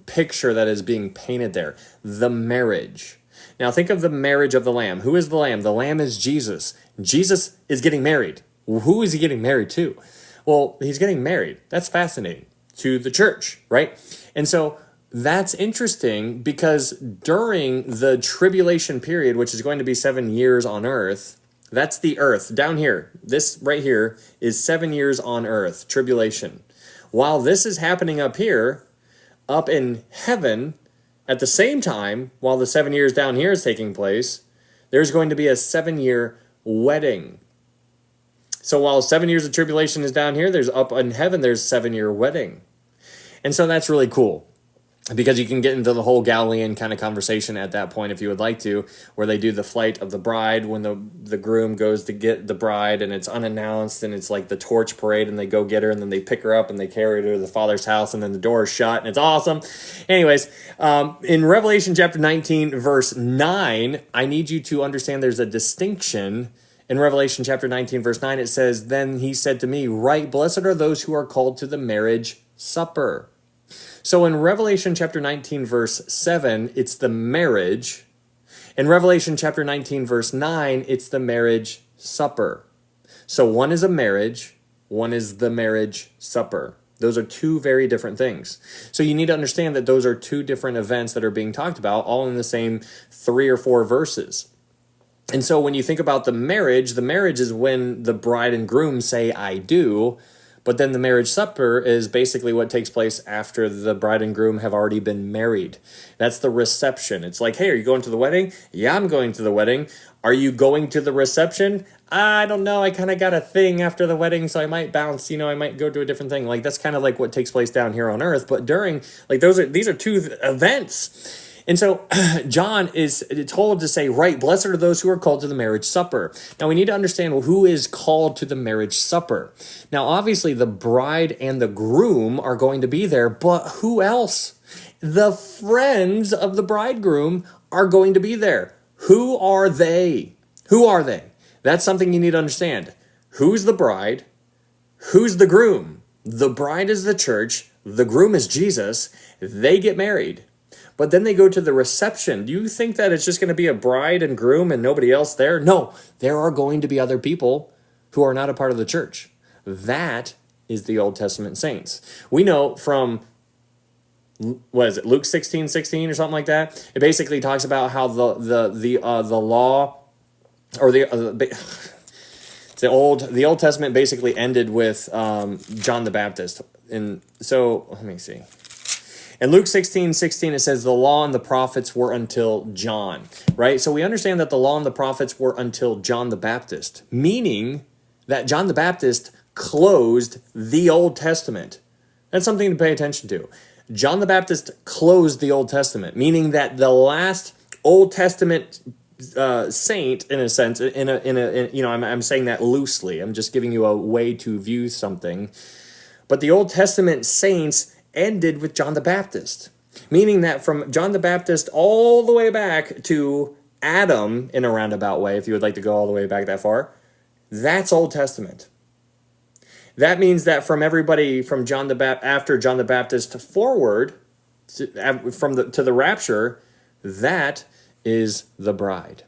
picture that is being painted there. The marriage. Now, think of the marriage of the Lamb. Who is the Lamb? The Lamb is Jesus. Jesus is getting married. Who is he getting married to? Well, he's getting married. That's fascinating. To the church, right? And so that's interesting because during the tribulation period, which is going to be 7 years on earth, that's the earth down here. This right here is 7 years on earth, tribulation. While this is happening up here, up in heaven, at the same time, while the 7 years down here is taking place, there's going to be a 7-year wedding. So while 7 years of tribulation is down here, there's up in heaven, there's 7-year wedding. And so that's really cool. because you can get into the whole Galilean kind of conversation at that point if you would like to, where they do the flight of the bride when the groom goes to get the bride and it's unannounced and it's like the torch parade and they go get her and then they pick her up and they carry her to the father's house and then the door is shut and it's awesome. Anyways, in Revelation chapter 19 verse 9, I need you to understand there's a distinction. In Revelation chapter 19 verse 9, it says, "Then he said to me, Right, blessed are those who are called to the marriage supper." So in Revelation chapter 19, verse 7, it's the marriage. In Revelation chapter 19, verse 9, it's the marriage supper. So one is a marriage, one is the marriage supper. Those are two very different things. So you need to understand that those are two different events that are being talked about, all in the same 3 or 4 verses. And so when you think about the marriage is when the bride and groom say, "I do." But then the marriage supper is basically what takes place after the bride and groom have already been married. That's the reception. It's like, hey, are you going to the wedding? Yeah, I'm going to the wedding. Are you going to the reception? I don't know. I kind of got a thing after the wedding, so I might bounce. I might go to a different thing. Like, that's kind of like what takes place down here on earth. But during, like, these are two events. And so John is told to say, right, blessed are those who are called to the marriage supper. Now we need to understand who is called to the marriage supper. Now, obviously the bride and the groom are going to be there, but who else? The friends of the bridegroom are going to be there. Who are they? Who are they? That's something you need to understand. Who's the bride? Who's the groom? The bride is the church. The groom is Jesus. They get married. But then they go to the reception. Do you think that it's just going to be a bride and groom and nobody else there? No, there are going to be other people who are not a part of the church. That is the Old Testament saints. We know from, what is it, Luke 16:16 or something like that? It basically talks about how the law, or the Old Testament basically ended with John the Baptist. And so let me see. In Luke 16:16, it says the law and the prophets were until John, right? So we understand that the law and the prophets were until John the Baptist, meaning that John the Baptist closed the Old Testament. That's something to pay attention to. John the Baptist closed the Old Testament, meaning that the last Old Testament saint, in a sense, I'm saying that loosely. I'm just giving you a way to view something. But the Old Testament saints ended with John the Baptist, meaning that from John the Baptist all the way back to Adam, in a roundabout way, if you would like to go all the way back that far, that's Old Testament. That means that from everybody from after John the Baptist forward to the rapture, that is the bride.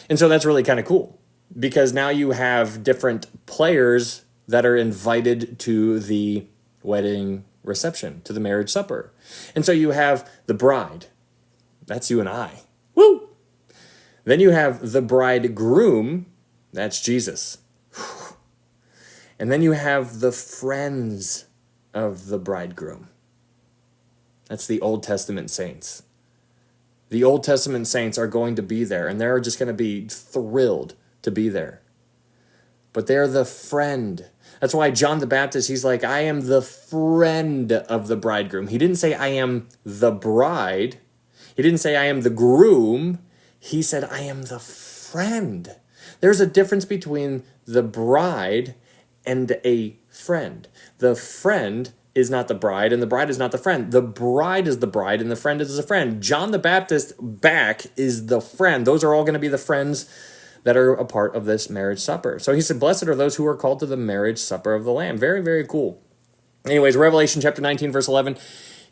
And so that's really kind of cool, because now you have different players that are invited to the wedding reception, to the marriage supper. And so you have the bride. That's you and I. Woo! Then you have the bridegroom. That's Jesus. And then you have the friends of the bridegroom. That's the Old Testament saints. The Old Testament saints are going to be there, and they're just going to be thrilled to be there. But they're the friend. That's why John the Baptist, he's like, I am the friend of the bridegroom. He didn't say I am the bride. He didn't say I am the groom. He said I am the friend. There's a difference between the bride and a friend. The friend is not the bride, and the bride is not the friend. The bride is the bride, and the friend is the friend. John the Baptist back is the friend. Those are all going to be the friends that are a part of this marriage supper. So he said, blessed are those who are called to the marriage supper of the Lamb. Very, very cool. Anyways, Revelation chapter 19, verse 11,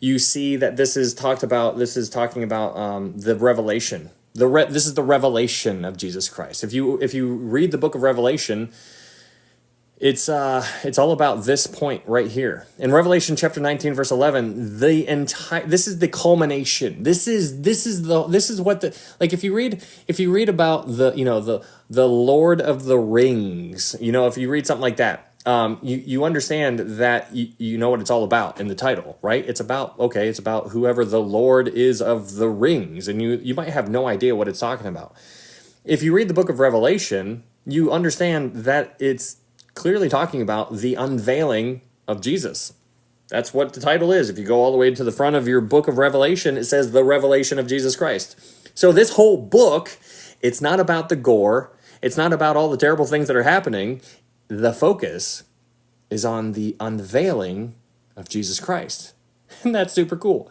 you see that this is talking about the revelation. This is the revelation of Jesus Christ. If you read the book of Revelation, it's all about this point right here. In Revelation chapter 19, verse 11, this is the culmination. This is what like if you read about the Lord of the Rings, if you read something like that, you understand that you know what it's all about in the title, right? It's about whoever the Lord is of the rings, and you might have no idea what it's talking about. If you read the book of Revelation, you understand that it's clearly talking about the unveiling of Jesus. That's what the title is. If you go all the way to the front of your book of Revelation, it says the revelation of Jesus Christ. So this whole book, it's not about the gore. It's not about all the terrible things that are happening. The focus is on the unveiling of Jesus Christ. And that's super cool.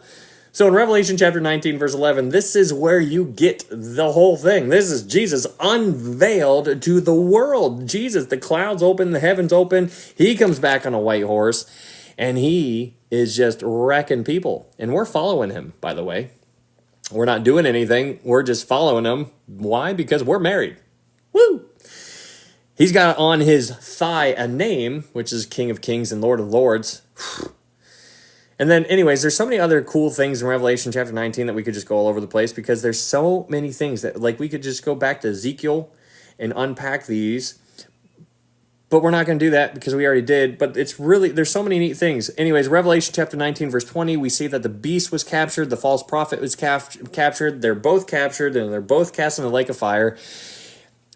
So in Revelation chapter 19, verse 11, this is where you get the whole thing. This is Jesus unveiled to the world. Jesus, the clouds open, the heavens open. He comes back on a white horse, and he is just wrecking people. And we're following him, by the way. We're not doing anything. We're just following him. Why? Because we're married. Woo! He's got on his thigh a name, which is King of Kings and Lord of Lords. And then, anyways, there's so many other cool things in Revelation chapter 19 that we could just go all over the place, because there's so many things that, like, we could just go back to Ezekiel and unpack these. But we're not going to do that because we already did. But it's really, there's so many neat things. Anyways, Revelation chapter 19, verse 20, we see that the beast was captured, the false prophet was captured. They're both captured, and they're both cast in the lake of fire.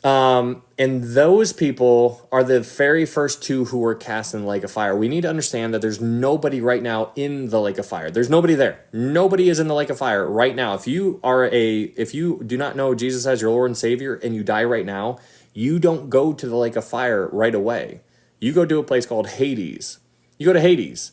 And those people are the very first two who were cast in the lake of fire. We need to understand that there's nobody right now in the lake of fire. There's nobody there. Nobody is in the lake of fire right now. If you do not know Jesus as your Lord and Savior and you die right now, you don't go to the lake of fire right away. You go to a place called Hades. You go to Hades.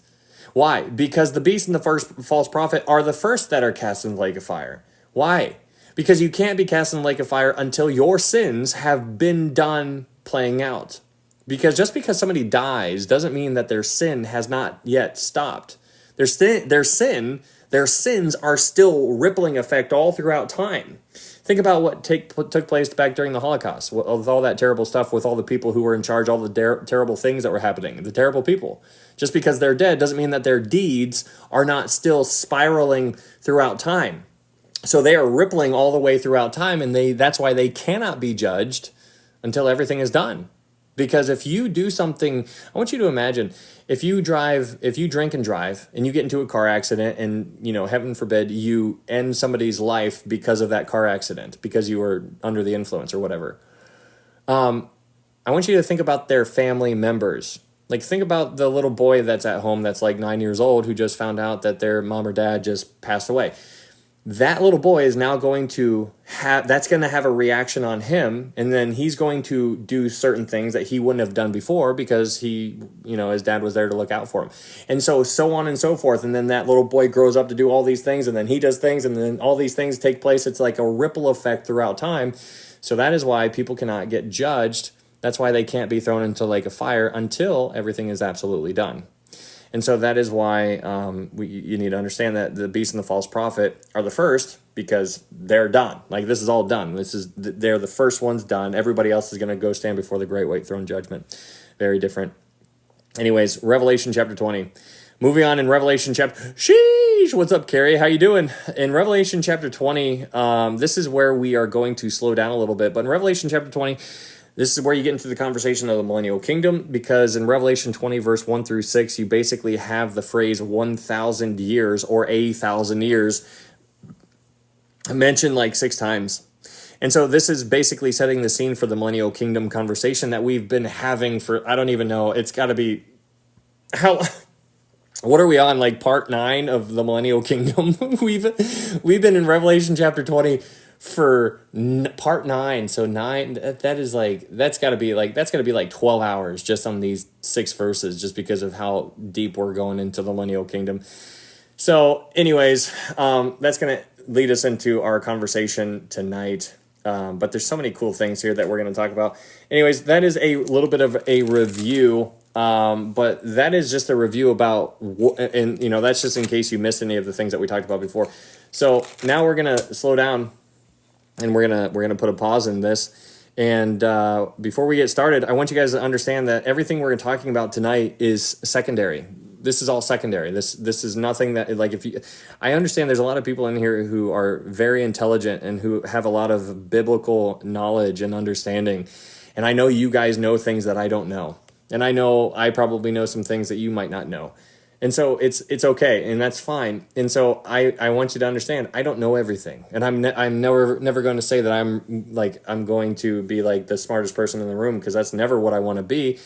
Why? Because the beast and the first false prophet are the first that are cast in the lake of fire. Why? Because you can't be cast in the lake of fire until your sins have been done playing out. Because just because somebody dies doesn't mean that their sin has not yet stopped. Their sins are still rippling effect all throughout time. Think about what took place back during the Holocaust, with all that terrible stuff, with all the people who were in charge, all the terrible things that were happening, the terrible people. Just because they're dead doesn't mean that their deeds are not still spiraling throughout time. So they are rippling all the way throughout time, and that's why they cannot be judged until everything is done. Because if you do something, I want you to imagine, if you drink and drive, and you get into a car accident, and, heaven forbid, you end somebody's life because of that car accident, because you were under the influence or whatever. I want you to think about their family members. Like, think about the little boy that's at home that's like 9 years old who just found out that their mom or dad just passed away. That little boy is now going to have a reaction on him, and then he's going to do certain things that he wouldn't have done before because his dad was there to look out for him. And so on and so forth. And then that little boy grows up to do all these things, and then he does things, and then all these things take place. It's like a ripple effect throughout time. So that is why people cannot get judged. That's why they can't be thrown into the lake of fire until everything is absolutely done. And so that is why you need to understand that the beast and the false prophet are the first, because they're done. Like, this is all done. They're the first ones done. Everybody else is going to go stand before the great white throne judgment. Very different. Anyways, Revelation chapter 20. Moving on in Revelation chapter... Sheesh! What's up, Carrie? How you doing? In Revelation chapter 20, this is where we are going to slow down a little bit. But in Revelation chapter 20... this is where you get into the conversation of the millennial kingdom, because in Revelation 20, verse 1 through 6, you basically have the phrase 1,000 years or 1,000 years mentioned like 6 times. And so this is basically setting the scene for the millennial kingdom conversation that we've been having for, I don't even know, it's got to be, what are we on, like part 9 of the millennial kingdom? We've been in Revelation chapter 20 for part 9, so 9, that's got to be like 12 hours just on these 6 verses, just because of how deep we're going into the millennial kingdom. So anyways, that's going to lead us into our conversation tonight, but there's so many cool things here that we're going to talk about. Anyways, that is a little bit of a review, but that is just a review about, and that's just in case you missed any of the things that we talked about before. So now we're going to slow down, and we're gonna put a pause in this. And before we get started, I want you guys to understand that everything we're talking about tonight is secondary. This is all secondary. This is nothing that, like, I understand there's a lot of people in here who are very intelligent and who have a lot of biblical knowledge and understanding. And I know you guys know things that I don't know. And I know I probably know some things that you might not know. And so it's okay, and that's fine. And so I want you to understand, I don't know everything, and I'm never going to say that I'm going to be like the smartest person in the room, because that's never what I want to be.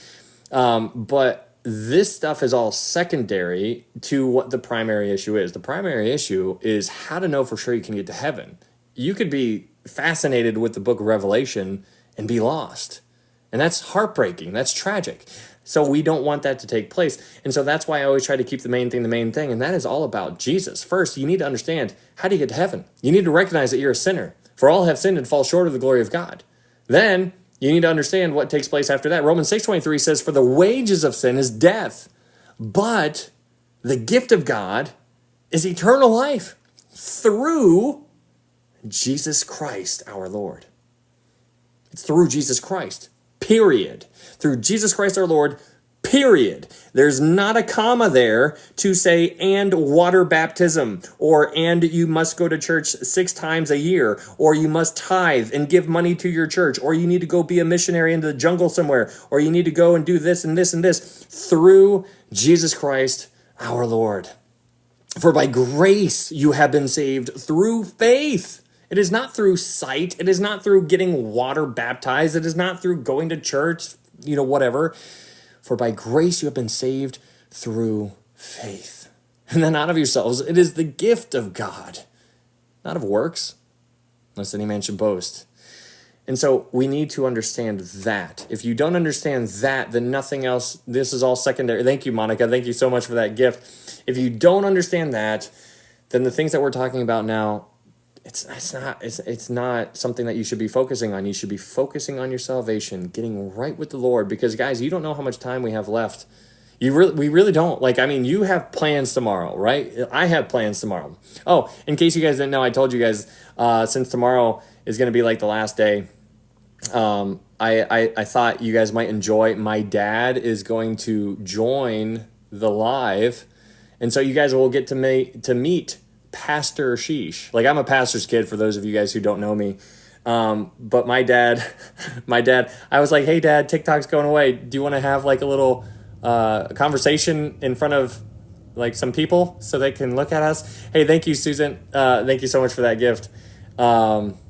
But this stuff is all secondary to what the primary issue is. The primary issue is how to know for sure you can get to heaven. You could be fascinated with the book of Revelation and be lost. And that's heartbreaking. That's tragic. So we don't want that to take place. And so that's why I always try to keep the main thing. And that is all about Jesus. First, you need to understand, how do you get to heaven? You need to recognize that you're a sinner. For all have sinned and fall short of the glory of God. Then you need to understand what takes place after that. Romans 6:23 says, for the wages of sin is death, but the gift of God is eternal life through Jesus Christ our Lord. It's through Jesus Christ, period. Through Jesus Christ our Lord, period. There's not a comma there to say, and water baptism, or and you must go to church 6 times a year, or you must tithe and give money to your church, or you need to go be a missionary into the jungle somewhere, or you need to go and do this and this and this. Through Jesus Christ our Lord. For by grace you have been saved through faith. It is not through sight. It is not through getting water baptized. It is not through going to church, whatever. For by grace you have been saved through faith. And then not of yourselves. It is the gift of God, not of works, lest any man should boast. And so we need to understand that. If you don't understand that, then nothing else, this is all secondary. Thank you, Monica. Thank you so much for that gift. If you don't understand that, then the things that we're talking about now, it's not something that you should be focusing on. You should be focusing on your salvation, getting right with the Lord, because guys, you don't know how much time we have left. We really don't. You have plans tomorrow, right? I have plans tomorrow. Oh, in case you guys didn't know, I told you guys, since tomorrow is going to be like the last day, I thought you guys might enjoy. My dad is going to join the live, and so you guys will get to meet Pastor Sheesh. I'm a pastor's kid for those of you guys who don't know me. But my dad, I was like, hey Dad, TikTok's going away. Do you want to have a little conversation in front of some people so they can look at us? Hey, thank you, Susan. Thank you so much for that gift.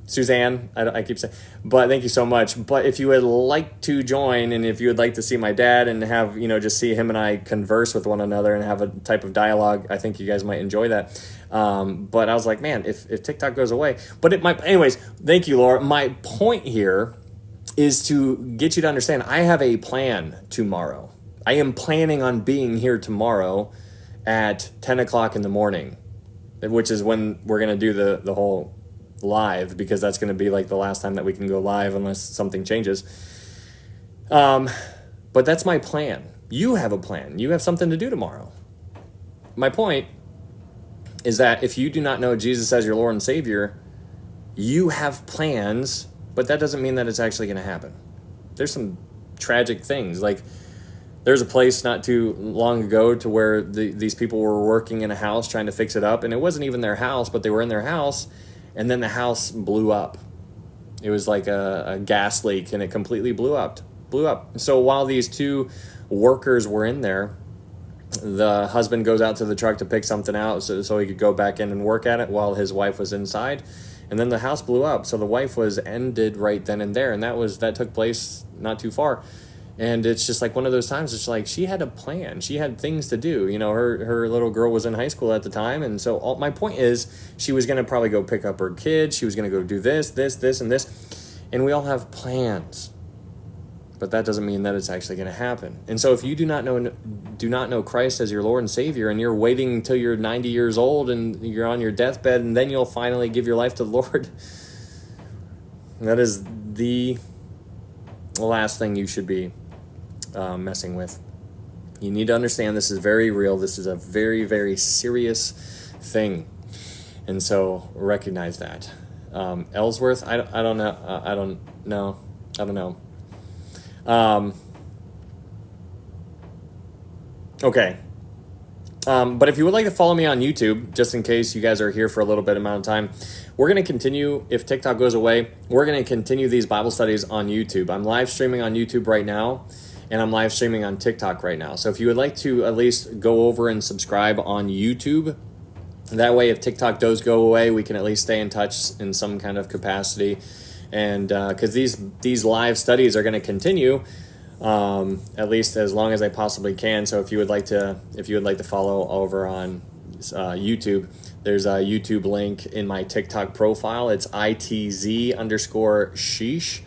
Suzanne, I keep saying, but thank you so much. But if you would like to join, and if you would like to see my dad and have, just see him and I converse with one another and have a type of dialogue, I think you guys might enjoy that. But I was like, man, if TikTok goes away, but it might, anyways, thank you, Laura. My point here is to get you to understand, I have a plan tomorrow. I am planning on being here tomorrow at 10 o'clock in the morning, which is when we're going to do the whole live, because that's going to be the last time that we can go live unless something changes. But that's my plan. You have a plan. You have something to do tomorrow. My point is that if you do not know Jesus as your Lord and Savior, you have plans, but that doesn't mean that it's actually going to happen. There's some tragic things. There's a place not too long ago to where these people were working in a house trying to fix it up, and it wasn't even their house, but they were in their house, and then the house blew up. It was like a gas leak, and it completely blew up. So while these 2 workers were in there, the husband goes out to the truck to pick something out so he could go back in and work at it while his wife was inside. And then the house blew up. So the wife was ended right then and there. And that took place not too far. And it's just one of those times, it's she had a plan. She had things to do. Her little girl was in high school at the time. And so my point is, she was going to probably go pick up her kids. She was going to go do this, and this. And we all have plans. But that doesn't mean that it's actually going to happen. And so if you do not know Christ as your Lord and Savior, and you're waiting until you're 90 years old and you're on your deathbed, and then you'll finally give your life to the Lord, that is the last thing you should be messing with. You need to understand this is very real. This is a very, very serious thing. And so recognize that. Ellsworth, I don't know. Okay. But if you would like to follow me on YouTube, just in case you guys are here for a little bit amount of time, we're going to continue, if TikTok goes away, we're going to continue these Bible studies on YouTube. I'm live streaming on YouTube right now, and I'm live streaming on TikTok right now. So if you would like to at least go over and subscribe on YouTube, that way if TikTok does go away, we can at least stay in touch in some kind of capacity. And because these live studies are going to continue, at least as long as I possibly can. So if you would like to follow over on YouTube, there's a YouTube link in my TikTok profile. It's ITZ_sheesh.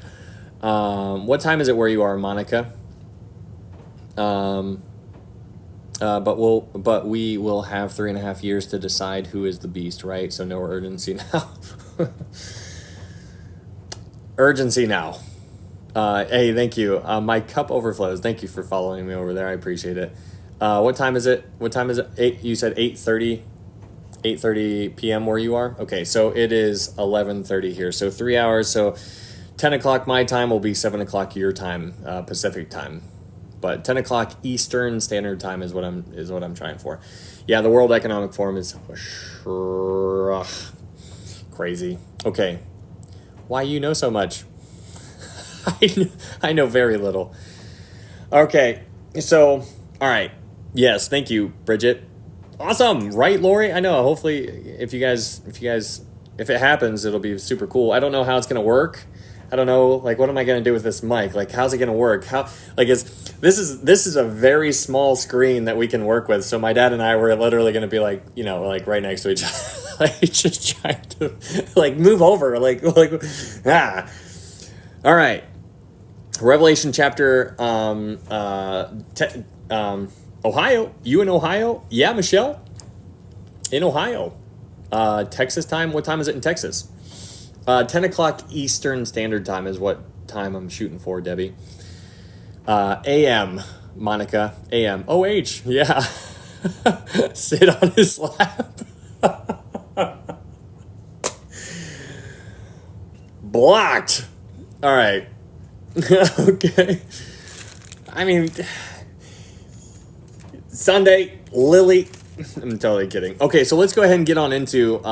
What time is it where you are, Monica? But we will have 3.5 years to decide who is the beast, right? So no urgency now. Urgency now. Hey, thank you. My cup overflows. Thank you for following me over there. I appreciate it. What time is it? You said 8:30 p.m. where you are? Okay, so it is 11:30 here. So 3 hours. So 10 o'clock my time will be 7 o'clock your time, Pacific time. But 10 o'clock Eastern Standard Time is what I'm trying for. Yeah, the World Economic Forum is crazy. Okay, why you know so much? I know very little. Okay, so all right. Yes, thank you, Bridget. Awesome, right, Lori? I know. Hopefully, if it happens, it'll be super cool. I don't know how it's gonna work. I don't know, like, what am I gonna do with this mic? Like, how's it gonna work? This is a very small screen that we can work with. So my dad and I were literally gonna be like, like right next to each other, like just trying to like move over, like. All right, Revelation chapter Ohio. You in Ohio? Yeah, Michelle. In Ohio. Texas time. What time is it in Texas? 10 o'clock Eastern Standard Time is what time I'm shooting for, Debbie. AM, Monica. AM. OH, yeah. Sit on his lap. Blocked. All right. Okay. I mean, Sunday, Lily. I'm totally kidding. Okay, so let's go ahead and get on into...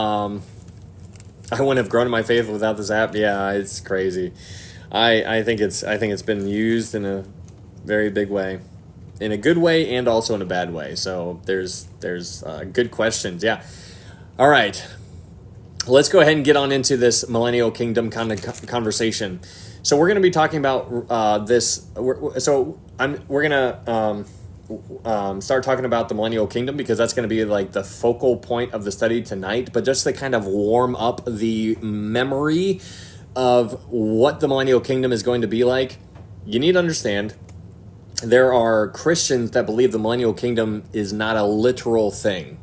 I wouldn't have grown in my faith without this app. Yeah, it's crazy. I think it's been used in a very big way, in a good way and also in a bad way. So there's good questions. Yeah. All right. Let's go ahead and get on into this millennial kingdom kind of conversation. So we're going to be talking about this. We're going to start talking about the millennial kingdom, because that's going to be like the focal point of the study tonight. But just to kind of warm up the memory of what the millennial kingdom is going to be like, you need to understand there are Christians that believe the millennial kingdom is not a literal thing.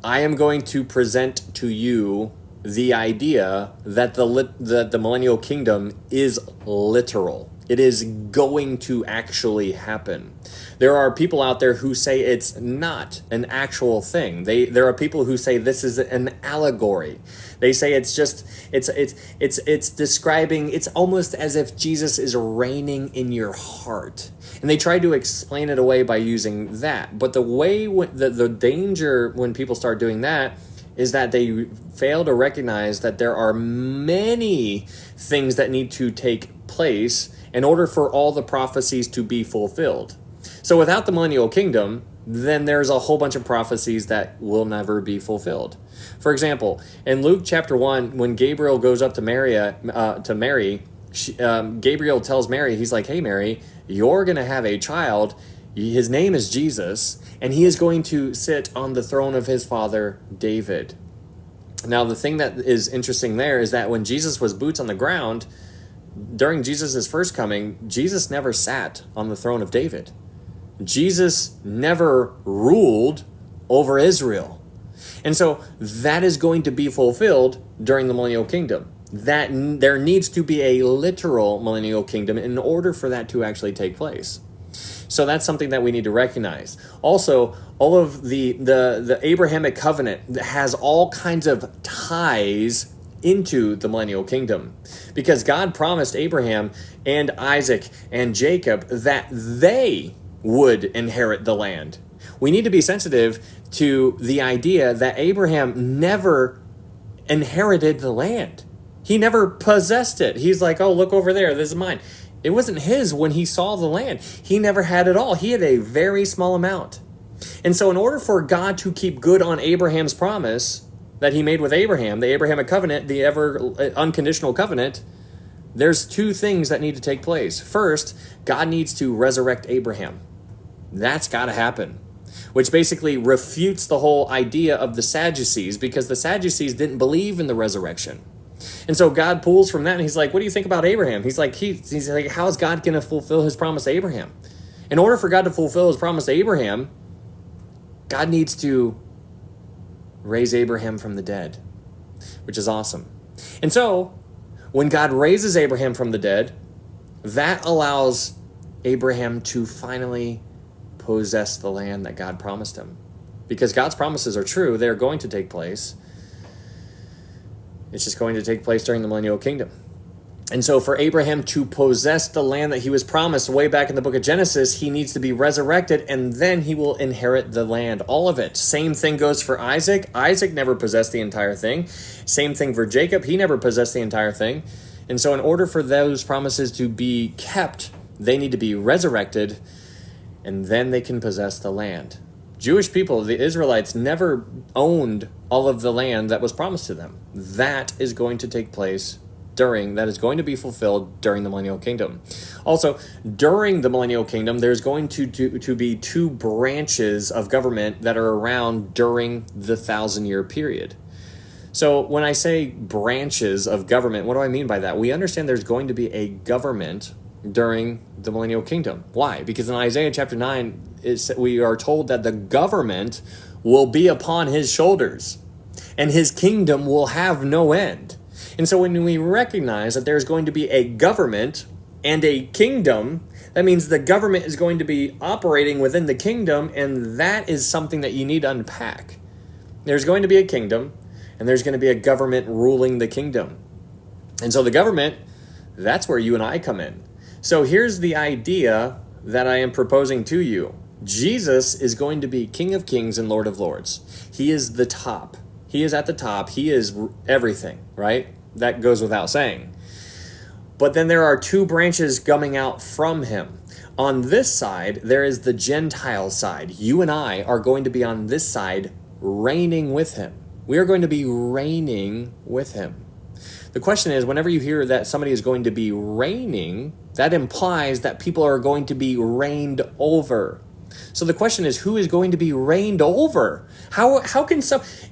I am going to present to you the idea that the millennial kingdom is literal. It is going to actually happen. There are people out there who say it's not an actual thing. There are people who say this is an allegory. They say it's describing, it's almost as if Jesus is reigning in your heart. And they try to explain it away by using that. But the way, the danger when people start doing that is that they fail to recognize that there are many things that need to take place in order for all the prophecies to be fulfilled. So without the millennial kingdom, then there's a whole bunch of prophecies that will never be fulfilled. For example, in Luke chapter 1, when Gabriel goes up to Mary, Gabriel tells Mary, he's like, hey, Mary, you're going to have a child. His name is Jesus, and he is going to sit on the throne of his father, David. Now, the thing that is interesting there is that when Jesus was boots on the ground, during Jesus' first coming, Jesus never sat on the throne of David. Jesus never ruled over Israel. And so that is going to be fulfilled during the millennial kingdom. That there needs to be a literal millennial kingdom in order for that to actually take place. So that's something that we need to recognize. Also, all of the Abrahamic covenant has all kinds of ties into the millennial kingdom, because God promised Abraham and Isaac and Jacob that they would inherit the land. We need to be sensitive to the idea that Abraham never inherited the land. He never possessed it. He's like, oh, look over there, this is mine. It wasn't his when he saw the land. He never had it all. He had a very small amount. And so in order for God to keep good on Abraham's promise that he made with Abraham, the Abrahamic covenant, the ever unconditional covenant, there's two things that need to take place. First, God needs to resurrect Abraham. That's got to happen, which basically refutes the whole idea of the Sadducees, because the Sadducees didn't believe in the resurrection. And so God pulls from that, and he's like, what do you think about Abraham? He's like, how is God going to fulfill his promise to Abraham? In order for God to fulfill his promise to Abraham, God needs to raise Abraham from the dead, which is awesome. And so when God raises Abraham from the dead, that allows Abraham to finally possess the land that God promised him. Because God's promises are true, they're going to take place. It's just going to take place during the millennial kingdom. And so for Abraham to possess the land that he was promised way back in the book of Genesis, he needs to be resurrected, and then he will inherit the land, all of it. Same thing goes for Isaac. Isaac never possessed the entire thing. Same thing for Jacob. He never possessed the entire thing. And so in order for those promises to be kept, they need to be resurrected, and then they can possess the land. Jewish people, the Israelites, never owned all of the land that was promised to them. That is going to take place that is going to be fulfilled during the millennial kingdom. Also, during the millennial kingdom, there's going to be two branches of government that are around during the 1,000-year period. So when I say branches of government, what do I mean by that? We understand there's going to be a government during the millennial kingdom. Why? Because in Isaiah chapter 9, we are told that the government will be upon his shoulders, and his kingdom will have no end. And so when we recognize that there's going to be a government and a kingdom, that means the government is going to be operating within the kingdom, and that is something that you need to unpack. There's going to be a kingdom, and there's going to be a government ruling the kingdom. And so the government, that's where you and I come in. So here's the idea that I am proposing to you. Jesus is going to be King of Kings and Lord of Lords. He is the top. He is at the top. He is everything, right? That goes without saying. But then there are two branches coming out from him. On this side, there is the Gentile side. You and I are going to be on this side reigning with him. We are going to be reigning with him. The question is, whenever you hear that somebody is going to be reigning, that implies that people are going to be reigned over. So the question is, who is going to be reigned over? How can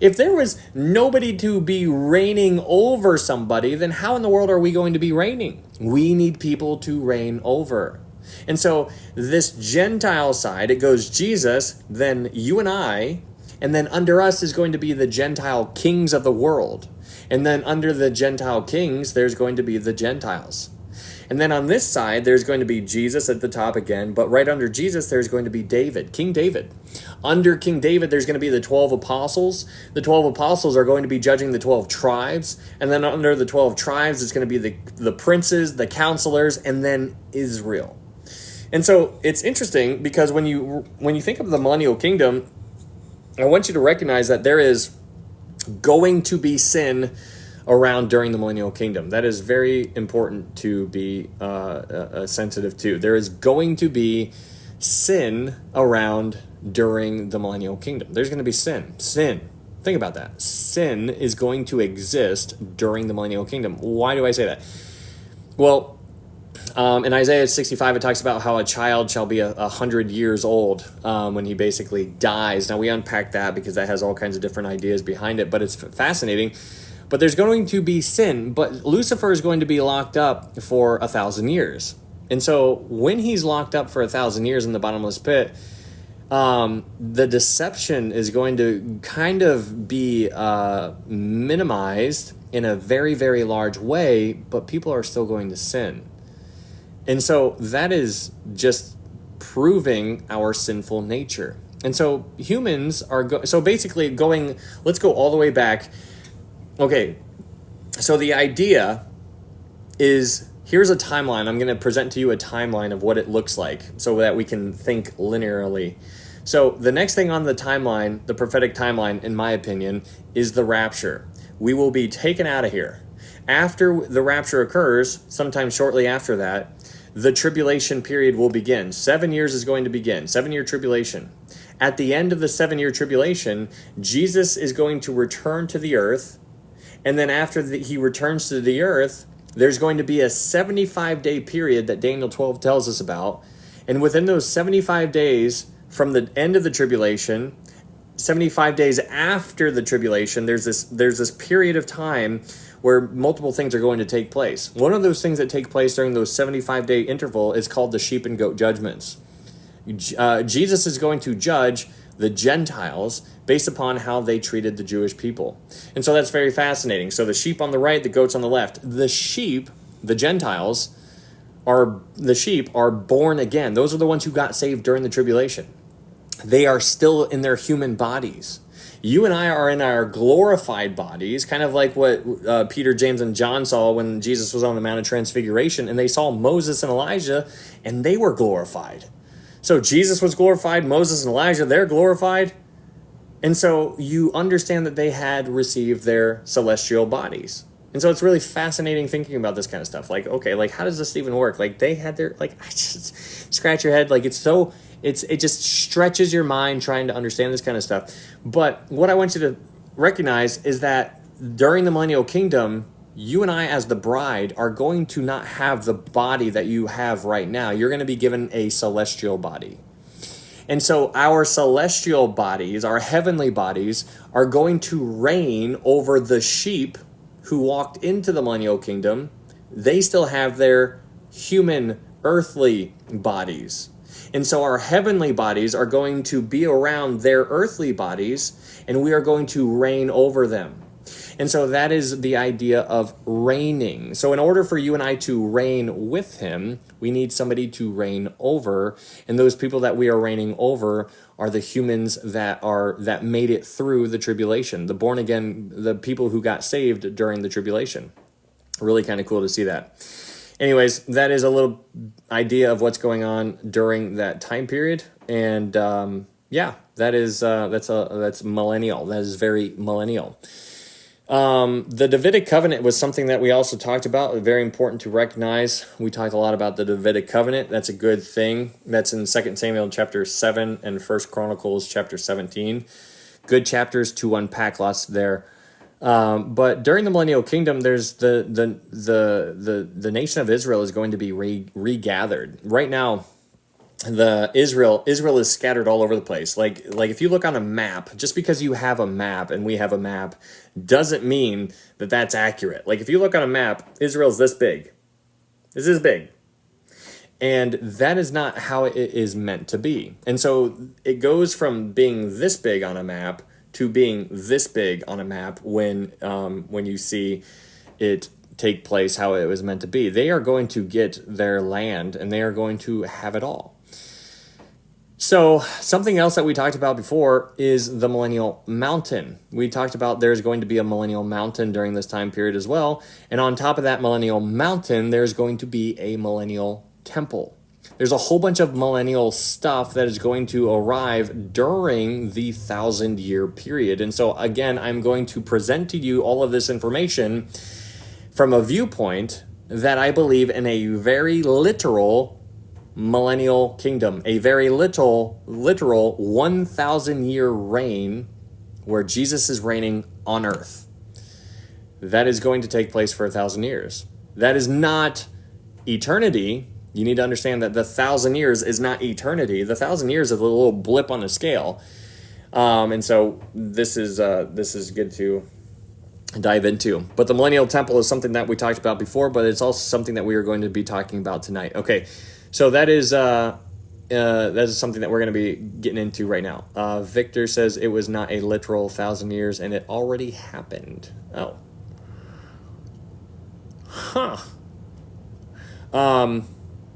if there was nobody to be reigning over somebody, then how in the world are we going to be reigning? We need people to reign over. And so this Gentile side, it goes Jesus, then you and I, and then under us is going to be the Gentile kings of the world. And then under the Gentile kings, there's going to be the Gentiles. And then on this side, there's going to be Jesus at the top again, but right under Jesus, there's going to be David, King David. Under King David, there's going to be the 12 apostles. The 12 apostles are going to be judging the 12 tribes. And then under the 12 tribes, it's going to be the princes, the counselors, and then Israel. And so it's interesting because when you think of the millennial kingdom, I want you to recognize that there is going to be sin around during the millennial kingdom. That is very important to be sensitive to. There is going to be sin around during the millennial kingdom. There's going to be sin. Think about that. Sin is going to exist during the millennial kingdom. Why do I say that? Well, in Isaiah 65, it talks about how a child shall be 100 years old when he basically dies. Now, we unpack that because that has all kinds of different ideas behind it, but it's fascinating. But there's going to be sin, but Lucifer is going to be locked up for 1,000 years. And so when he's locked up for 1,000 years in the bottomless pit, the deception is going to kind of be minimized in a very, very large way, but people are still going to sin. And so that is just proving our sinful nature. And so humans are basically going, let's go all the way back. Okay, so the idea is, here's a timeline. I'm going to present to you a timeline of what it looks like so that we can think linearly. So the next thing on the timeline, the prophetic timeline, in my opinion, is the rapture. We will be taken out of here. After the rapture occurs, sometime shortly after that, the tribulation period will begin. 7 years is going to begin, 7-year tribulation. At the end of the 7-year tribulation, Jesus is going to return to the earth. And then after he returns to the earth, there's going to be a 75-day period that Daniel 12 tells us about. And within those 75 days from the end of the tribulation, 75 days after the tribulation, there's this period of time where multiple things are going to take place. One of those things that take place during those 75-day interval is called the sheep and goat judgments. Jesus is going to judge the Gentiles based upon how they treated the Jewish people. And so that's very fascinating. So the sheep on the right, the goats on the left. The sheep, the Gentiles, are born again. Those are the ones who got saved during the tribulation. They are still in their human bodies. You and I are in our glorified bodies, kind of like what Peter, James, and John saw when Jesus was on the Mount of Transfiguration, and they saw Moses and Elijah, and they were glorified. So Jesus was glorified, Moses and Elijah, they're glorified. And so you understand that they had received their celestial bodies. And so it's really fascinating thinking about this kind of stuff. Like, okay, like how does this even work? Like they had their, like, I just scratch your head. Like it just stretches your mind trying to understand this kind of stuff. But what I want you to recognize is that during the millennial kingdom, you and I as the bride are going to not have the body that you have right now. You're going to be given a celestial body. And so our celestial bodies, our heavenly bodies, are going to reign over the sheep who walked into the millennial kingdom. They still have their human, earthly bodies. And so our heavenly bodies are going to be around their earthly bodies, and we are going to reign over them. And so that is the idea of reigning. So in order for you and I to reign with him, we need somebody to reign over. And those people that we are reigning over are the humans that made it through the tribulation, the born again, the people who got saved during the tribulation. Really kind of cool to see that. Anyways, that is a little idea of what's going on during that time period. And yeah, that's millennial. That is very millennial. The Davidic covenant was something that we also talked about, very important to recognize. We talked a lot about the Davidic covenant. That's a good thing. That's in 2 Samuel chapter 7 and 1 Chronicles chapter 17. Good chapters to unpack, lots there. But during the millennial kingdom, there's the nation of Israel is going to be regathered. Right now, Israel is scattered all over the place. Like if you look on a map, just because you have a map and we have a map doesn't mean that that's accurate. Like if you look on a map, Israel's this big. This is big. And that is not how it is meant to be. And so it goes from being this big on a map to being this big on a map when you see it take place how it was meant to be. They are going to get their land and they are going to have it all. So something else that we talked about before is the millennial mountain. We talked about there's going to be a millennial mountain during this time period as well. And on top of that millennial mountain, there's going to be a millennial temple. There's a whole bunch of millennial stuff that is going to arrive during the 1,000-year period. And so again, I'm going to present to you all of this information from a viewpoint that I believe in a very literal millennial kingdom, a very literal 1,000-year reign where Jesus is reigning on earth. That is going to take place for 1,000 years. That is not eternity. You need to understand that the 1,000 years is not eternity. The 1,000 years is a little blip on the scale. And so this is good to dive into. But the millennial temple is something that we talked about before, but it's also something that we are going to be talking about tonight. Okay, so that is something that we're going to be getting into right now. Victor says it was not a literal 1,000 years, and it already happened. Oh. Huh.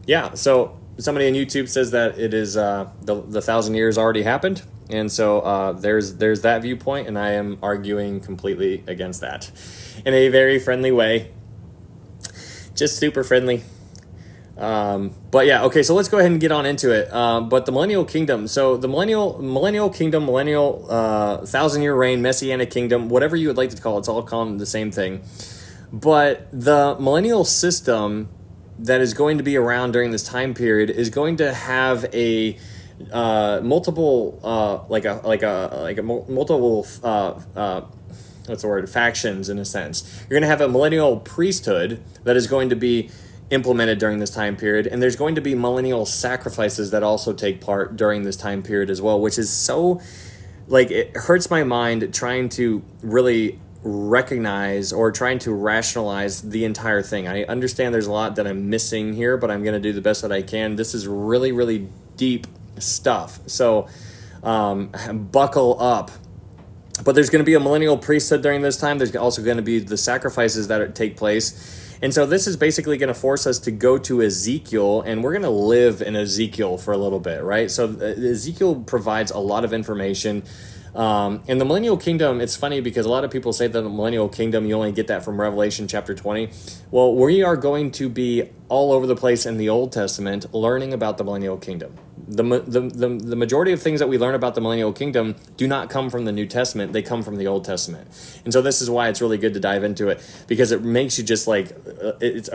Yeah, so somebody on YouTube says that it is the 1,000 years already happened. And so there's that viewpoint, and I am arguing completely against that in a very friendly way. Just super friendly. But yeah, okay, so let's go ahead and get on into it. But the millennial kingdom, so the millennial kingdom, 1,000-year reign, messianic kingdom, whatever you would like to call it, it's all calling the same thing. But the millennial system that is going to be around during this time period is going to have a multiple what's the word, factions in a sense. You're going to have a millennial priesthood that is going to be implemented during this time period, and there's going to be millennial sacrifices that also take part during this time period as well, which is so, like, it hurts my mind trying to really recognize or trying to rationalize the entire thing. I understand there's a lot that I'm missing here, but I'm going to do the best that I can. This is really, really deep stuff. So buckle up. But there's going to be a millennial priesthood during this time. There's also going to be the sacrifices that take place. And so this is basically going to force us to go to Ezekiel, and we're going to live in Ezekiel for a little bit, right? So Ezekiel provides a lot of information. In the millennial kingdom, it's funny because a lot of people say that the millennial kingdom, you only get that from Revelation chapter 20. Well, we are going to be all over the place in the Old Testament learning about the millennial kingdom. The majority of things that we learn about the millennial kingdom do not come from the New Testament. They come from the Old Testament. And so this is why it's really good to dive into it, because it makes you just like, it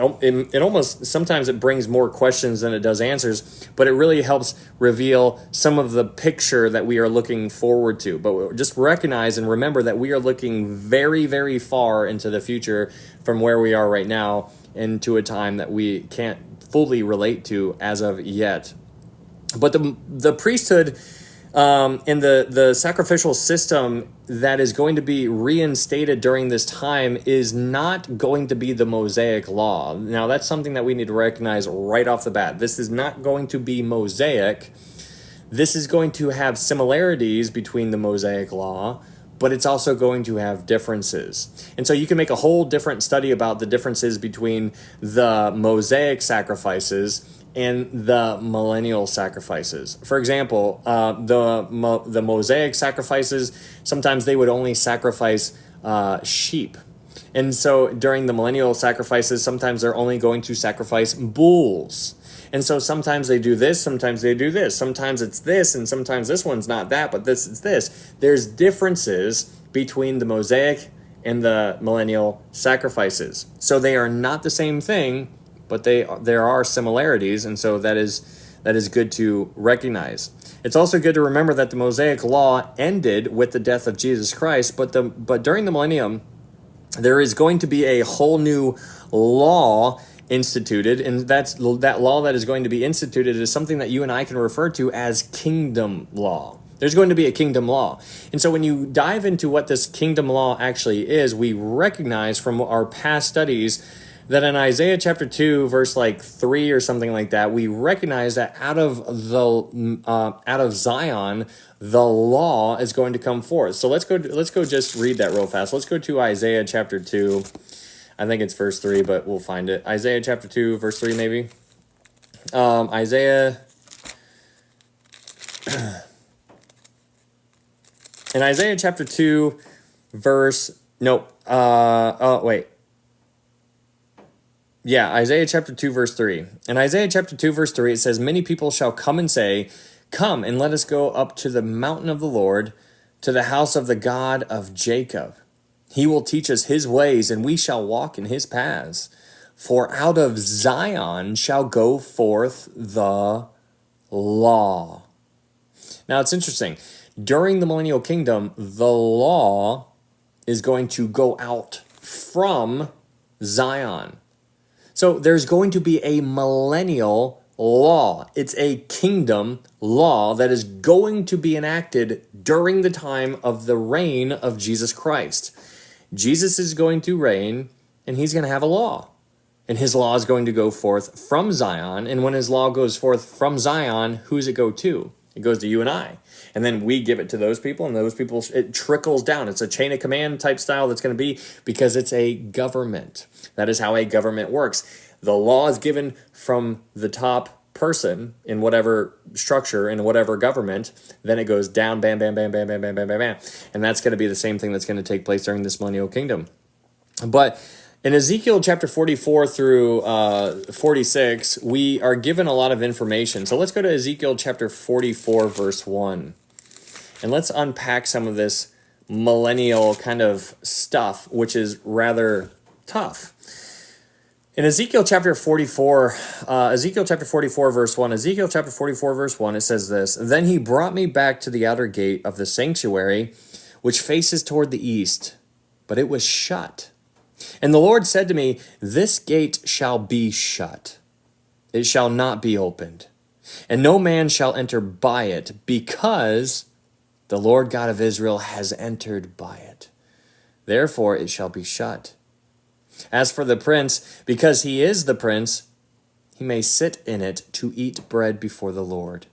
almost, sometimes it brings more questions than it does answers, but it really helps reveal some of the picture that we are looking forward to. But just recognize and remember that we are looking very, very far into the future from where we are right now into a time that we can't fully relate to as of yet. But the priesthood and the sacrificial system that is going to be reinstated during this time is not going to be the Mosaic law. Now, that's something that we need to recognize right off the bat. This is not going to be Mosaic. This is going to have similarities between the Mosaic law, but it's also going to have differences. And so you can make a whole different study about the differences between the Mosaic sacrifices and the millennial sacrifices. For example, the Mosaic sacrifices, sometimes they would only sacrifice sheep. And so during the millennial sacrifices, sometimes they're only going to sacrifice bulls. And so sometimes they do this, sometimes they do this. Sometimes it's this, and sometimes this one's not that, but this is this. There's differences between the Mosaic and the millennial sacrifices. So they are not the same thing, but there are similarities, and so that is good to recognize. It's also good to remember that the Mosaic law ended with the death of Jesus Christ, but during the millennium, there is going to be a whole new law instituted, and that law that is going to be instituted is something that you and I can refer to as kingdom law. There's going to be a kingdom law. And so when you dive into what this kingdom law actually is, we recognize from our past studies that in Isaiah chapter 2, verse 3 or something like that, we recognize that out of Zion, the law is going to come forth. So let's go just read that real fast. Let's go to Isaiah chapter 2. I think it's verse 3, but we'll find it. Isaiah chapter 2, verse 3 maybe. In Isaiah chapter 2, Isaiah chapter 2, verse 3. In Isaiah chapter 2, verse 3, it says, "Many people shall come and say, 'Come and let us go up to the mountain of the Lord, to the house of the God of Jacob. He will teach us his ways, and we shall walk in his paths. For out of Zion shall go forth the law.'" Now, it's interesting. During the millennial kingdom, the law is going to go out from Zion. So there's going to be a millennial law. It's a kingdom law that is going to be enacted during the time of the reign of Jesus Christ. Jesus is going to reign, and he's going to have a law. And his law is going to go forth from Zion. And when his law goes forth from Zion, who does it go to? It goes to you and I. And then we give it to those people, and those people, it trickles down. It's a chain of command type style that's going to be, because it's a government. That is how a government works. The law is given from the top person in whatever structure, in whatever government. Then it goes down, bam, bam, bam, bam, bam, bam, bam, bam, bam. And that's going to be the same thing that's going to take place during this millennial kingdom. But in Ezekiel chapter 44 through 46, we are given a lot of information. So let's go to Ezekiel chapter 44, verse 1. And let's unpack some of this millennial kind of stuff, which is rather tough. In Ezekiel chapter 44, verse 1, Ezekiel chapter 44, verse 1, it says this: "Then he brought me back to the outer gate of the sanctuary, which faces toward the east. but it was shut. And the Lord said to me, this gate shall be shut. It shall not be opened, and no man shall enter by it, because the Lord God of Israel has entered by it. Therefore it shall be shut. As for the prince, because he is the prince, he may sit in it to eat bread before the Lord.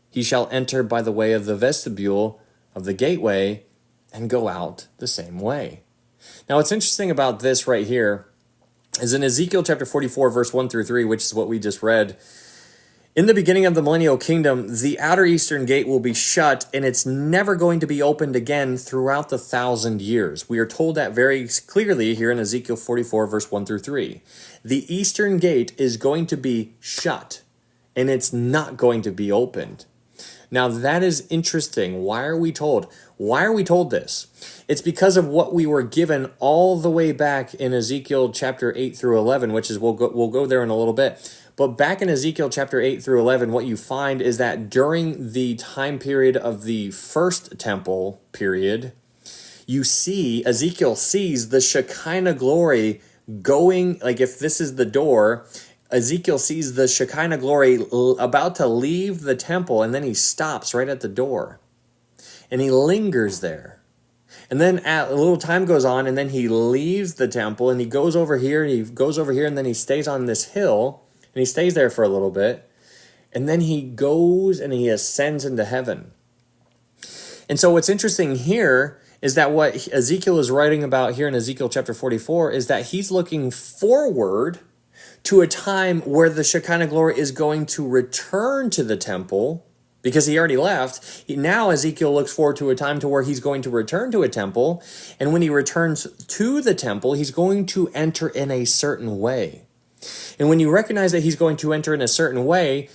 He shall enter by the way of the vestibule of the gateway and go out the same way. Now, what's interesting about this right here is in Ezekiel chapter 44, verse 1 through 3, which is what we just read. In the beginning of the millennial kingdom, the outer eastern gate will be shut, and it's never going to be opened again throughout the 1,000 years. We are told that very clearly here in Ezekiel 44, verse 1 through 3. The eastern gate is going to be shut, and it's not going to be opened. Now, that is interesting. Why are we told? Why are we told this? It's because of what we were given all the way back in Ezekiel chapter 8 through 11, which is, we'll go there in a little bit. But back in Ezekiel chapter 8 through 11, what you find is that during the time period of the first temple period, you see, Ezekiel sees the Shekinah glory going, like if this is the door, Ezekiel sees the Shekinah glory about to leave the temple, and then he stops right at the door. And he lingers there. And then a little time goes on, and then he leaves the temple, and he goes over here, and he goes over here, and then he stays on this hill, and he stays there for a little bit. And then he goes and he ascends into heaven. And so what's interesting here is that what Ezekiel is writing about here in Ezekiel chapter 44 is that he's looking forward to a time where the Shekinah glory is going to return to the temple, because he already left. Now Ezekiel looks forward to a time to where he's going to return to a temple, and when he returns to the temple, he's going to enter in a certain way. And when you recognize that he's going to enter in a certain way,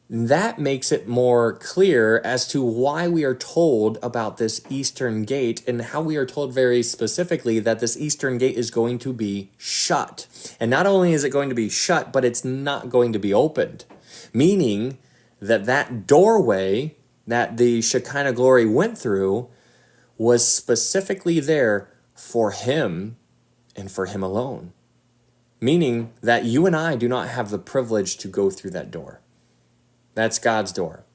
that makes it more clear as to why we are told about this eastern gate, and how we are told very specifically that this eastern gate is going to be shut. And not only is it going to be shut, but it's not going to be opened, meaning that that doorway that the Shekinah glory went through was specifically there for him and for him alone, meaning that you and I do not have the privilege to go through that door. That's God's door.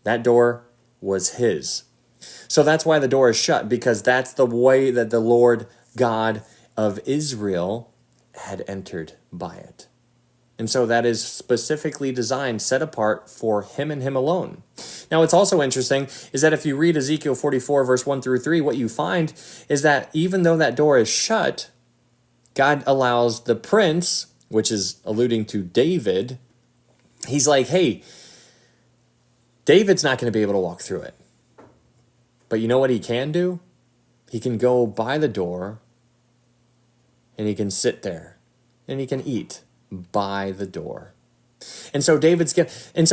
That door was his. So that's why the door is shut, because that's the way that the Lord God of Israel had entered by it. And so that is specifically designed, set apart for him and him alone. Now, what's also interesting is that if you read Ezekiel 44, verse 1 through 3, what you find is that even though that door is shut, God allows the prince, which is alluding to David, he's like, hey, David's not going to be able to walk through it. But you know what he can do? He can go by the door, and he can sit there, and he can eat by the door. And so and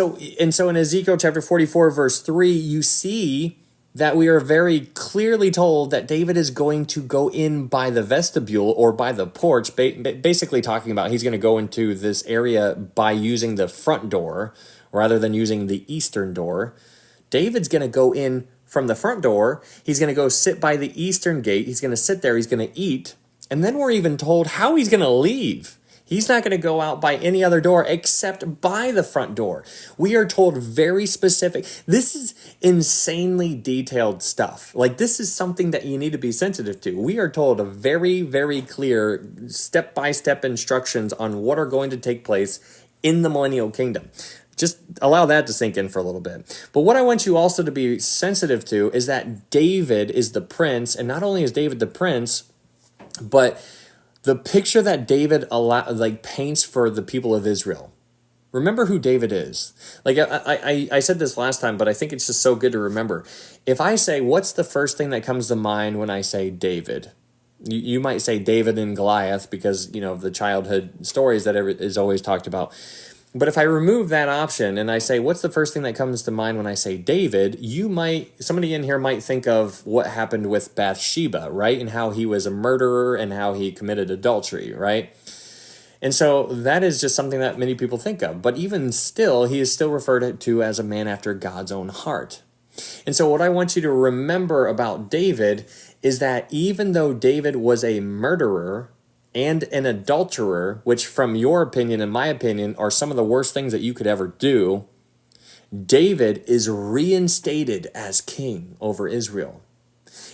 so in Ezekiel chapter 44, verse 3, you see that we are very clearly told that David is going to go in by the vestibule or by the porch, basically talking about he's going to go into this area by using the front door rather than using the eastern door. David's going to go in from the front door. He's going to go sit by the eastern gate. He's going to sit there. He's going to eat. And then we're even told how he's going to leave. He's not going to go out by any other door except by the front door. We are told very specific. This is insanely detailed stuff. Like, this is something that you need to be sensitive to. We are told a very, very clear step-by-step instructions on what are going to take place in the millennial kingdom. Just allow that to sink in for a little bit. But what I want you also to be sensitive to is that David is the prince, and not only is David the prince, but the picture that David paints for the people of Israel. Remember who David is. Like I said this last time, but I think it's just so good to remember. If I say, what's the first thing that comes to mind when I say David? You might say David and Goliath because, you know, the childhood stories that is always talked about. But if I remove that option and I say, what's the first thing that comes to mind when I say David, somebody in here might think of what happened with Bathsheba, right? And how he was a murderer and how he committed adultery, right? And so that is just something that many people think of. But even still, he is still referred to as a man after God's own heart. And so what I want you to remember about David is that even though David was a murderer and an adulterer, which from your opinion and my opinion are some of the worst things that you could ever do, David is reinstated as king over Israel.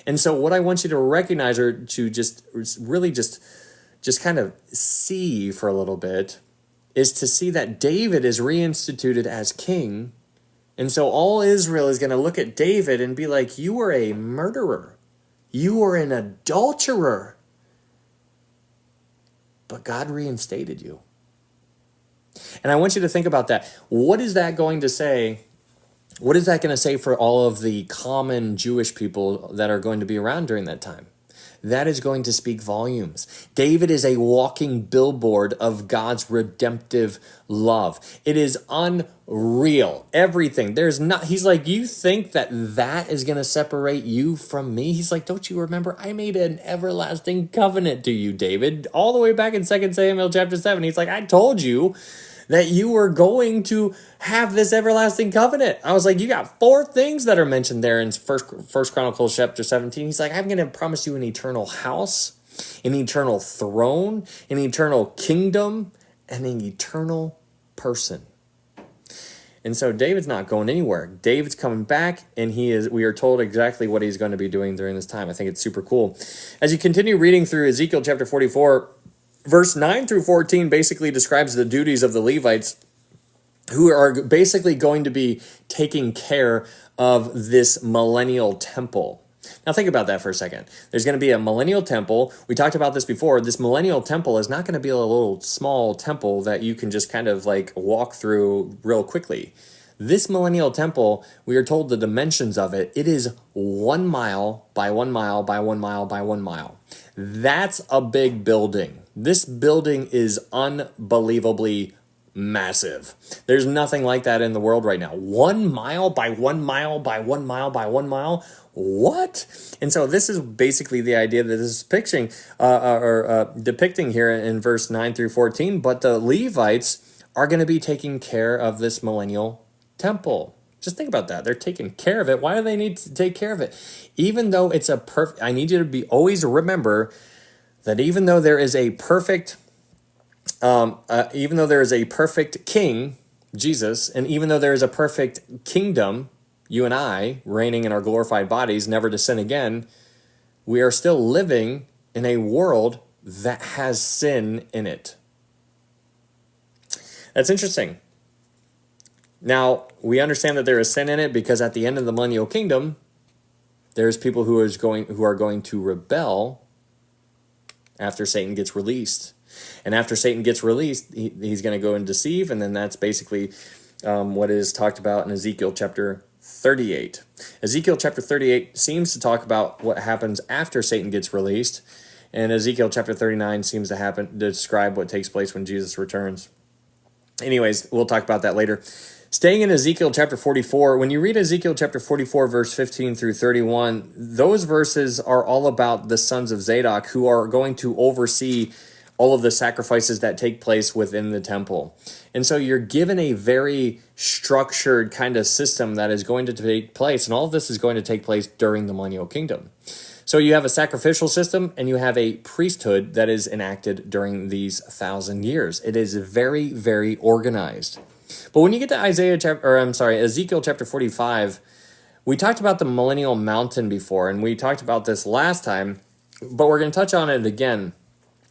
And so what I want you to recognize, or to just really just kind of see for a little bit, is to see that David is reinstituted as king. And so all Israel is going to look at David and be like, you were a murderer. You were an adulterer. But God reinstated you. And I want you to think about that. What is that going to say? What is that going to say for all of the common Jewish people that are going to be around during that time? That is going to speak volumes. David is a walking billboard of God's redemptive love. It is unreal. Everything. He's like, you think that is going to separate you from me? He's like, don't you remember? I made an everlasting covenant to you, David. All the way back in 2 Samuel chapter 7. He's like, I told you that you were going to have this everlasting covenant. I was like, you got 4 things that are mentioned there in First Chronicles chapter 17. He's like, I'm going to promise you an eternal house, an eternal throne, an eternal kingdom, and an eternal person. And so David's not going anywhere. David's coming back, and we are told exactly what he's going to be doing during this time. I think it's super cool. As you continue reading through Ezekiel chapter 44, verse 9 through 14 basically describes the duties of the Levites, who are basically going to be taking care of this millennial temple. Now think about that for a second. There's going to be a millennial temple. We talked about this before. This millennial temple is not going to be a little small temple that you can just kind of like walk through real quickly. This millennial temple, we are told the dimensions of it. It is 1 mile by 1 mile by 1 mile by 1 mile. That's a big building. This building is unbelievably massive. There's nothing like that in the world right now. 1 mile by 1 mile by 1 mile by 1 mile. What? And so this is basically the idea that this is depicting here in verse 9 through 14. But the Levites are going to be taking care of this millennial temple. Just think about that. They're taking care of it. Why do they need to take care of it? Even though it's I need you to always remember that even though there is a perfect king, Jesus, and even though there is a perfect kingdom, you and I, reigning in our glorified bodies, never to sin again, we are still living in a world that has sin in it. That's interesting. Now, we understand that there is sin in it because at the end of the millennial kingdom, there's people who are going to rebel after Satan gets released. And after Satan gets released, he's going to go and deceive, and then that's basically what is talked about in Ezekiel chapter 38. Ezekiel chapter 38 seems to talk about what happens after Satan gets released, and Ezekiel chapter 39 seems to describe what takes place when Jesus returns. Anyways, we'll talk about that later. Staying in Ezekiel chapter 44, when you read Ezekiel chapter 44, verse 15 through 31, those verses are all about the sons of Zadok who are going to oversee all of the sacrifices that take place within the temple. And so you're given a very structured kind of system that is going to take place, and all of this is going to take place during the millennial kingdom. So you have a sacrificial system and you have a priesthood that is enacted during these 1,000 years. It is very, very organized. But when you get to Ezekiel chapter 45, we talked about the millennial mountain before, and we talked about this last time, but we're going to touch on it again.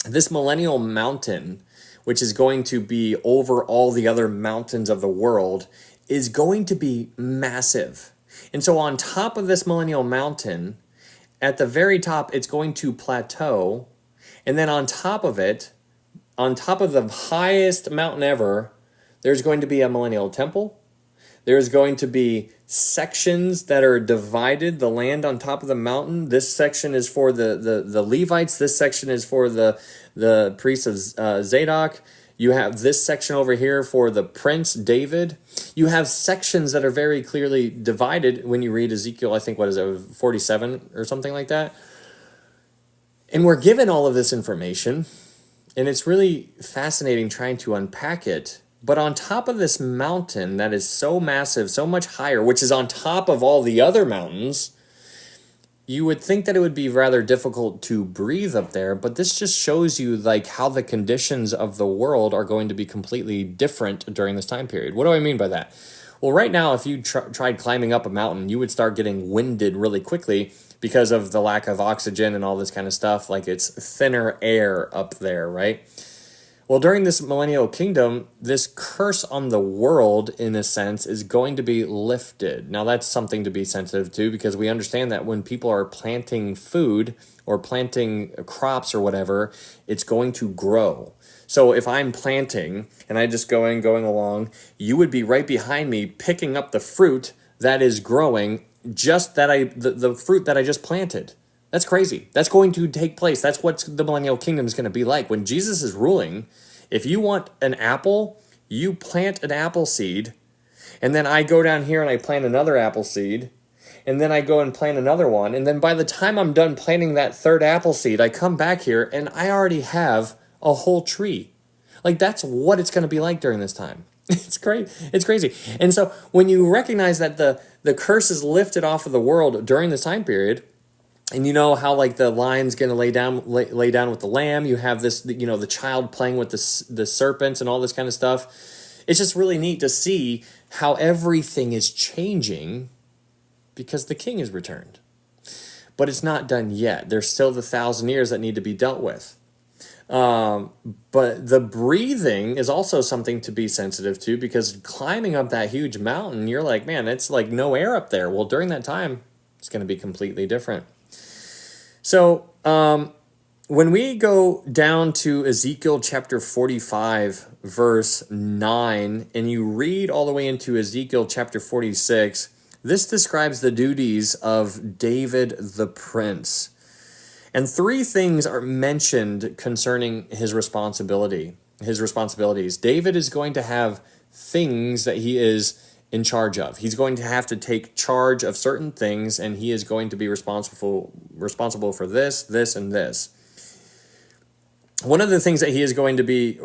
This millennial mountain, which is going to be over all the other mountains of the world, is going to be massive. And so on top of this millennial mountain, at the very top, it's going to plateau. And then on top of it, on top of the highest mountain ever, there's going to be a millennial temple. There's going to be sections that are divided, the land on top of the mountain. This section is for the Levites. This section is for the priests of Zadok. You have this section over here for the prince David. You have sections that are very clearly divided when you read Ezekiel, I think, 47 or something like that. And we're given all of this information, and it's really fascinating trying to unpack it But on top of this mountain that is so massive, so much higher, which is on top of all the other mountains, you would think that it would be rather difficult to breathe up there, but this just shows you like how the conditions of the world are going to be completely different during this time period. What do I mean by that? Well, right now, if you tried climbing up a mountain, you would start getting winded really quickly because of the lack of oxygen and all this kind of stuff. Like it's thinner air up there, right? Well, during this millennial kingdom, this curse on the world, in a sense, is going to be lifted. Now, that's something to be sensitive to because we understand that when people are planting food or planting crops or whatever, it's going to grow. So if I'm planting and I just going along, you would be right behind me picking up the fruit that is growing, just that the fruit that I just planted. That's crazy. That's going to take place. That's what the millennial kingdom is going to be like. When Jesus is ruling, if you want an apple, you plant an apple seed, and then I go down here and I plant another apple seed, and then I go and plant another one, and then by the time I'm done planting that third apple seed, I come back here and I already have a whole tree. Like that's what it's going to be like during this time. It's great. It's crazy. And so when you recognize that the curse is lifted off of the world during this time period, and you know how like the lion's going to lay down with the lamb. You have this, you know, the child playing with the serpents and all this kind of stuff. It's just really neat to see how everything is changing because the king is returned. But it's not done yet. There's still the 1,000 years that need to be dealt with. But the breathing is also something to be sensitive to because climbing up that huge mountain, you're like, man, it's like no air up there. Well, during that time, it's going to be completely different. So when we go down to Ezekiel chapter 45, verse 9, and you read all the way into Ezekiel chapter 46, this describes the duties of David the prince. And three things are mentioned concerning his responsibilities. David is going to have things that he is in charge of. He's going to have to take charge of certain things, and he is going to be responsible for this, and this. One of the things that he is going to be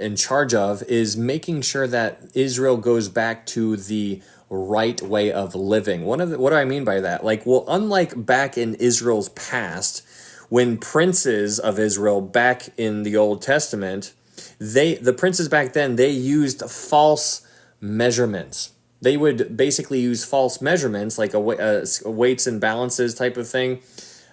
in charge of is making sure that Israel goes back to the right way of living. What do I mean by that? Like, well, unlike back in Israel's past, when princes of Israel back in the Old Testament, the princes back then, they used false measurements. They would basically use false measurements like a weights and balances type of thing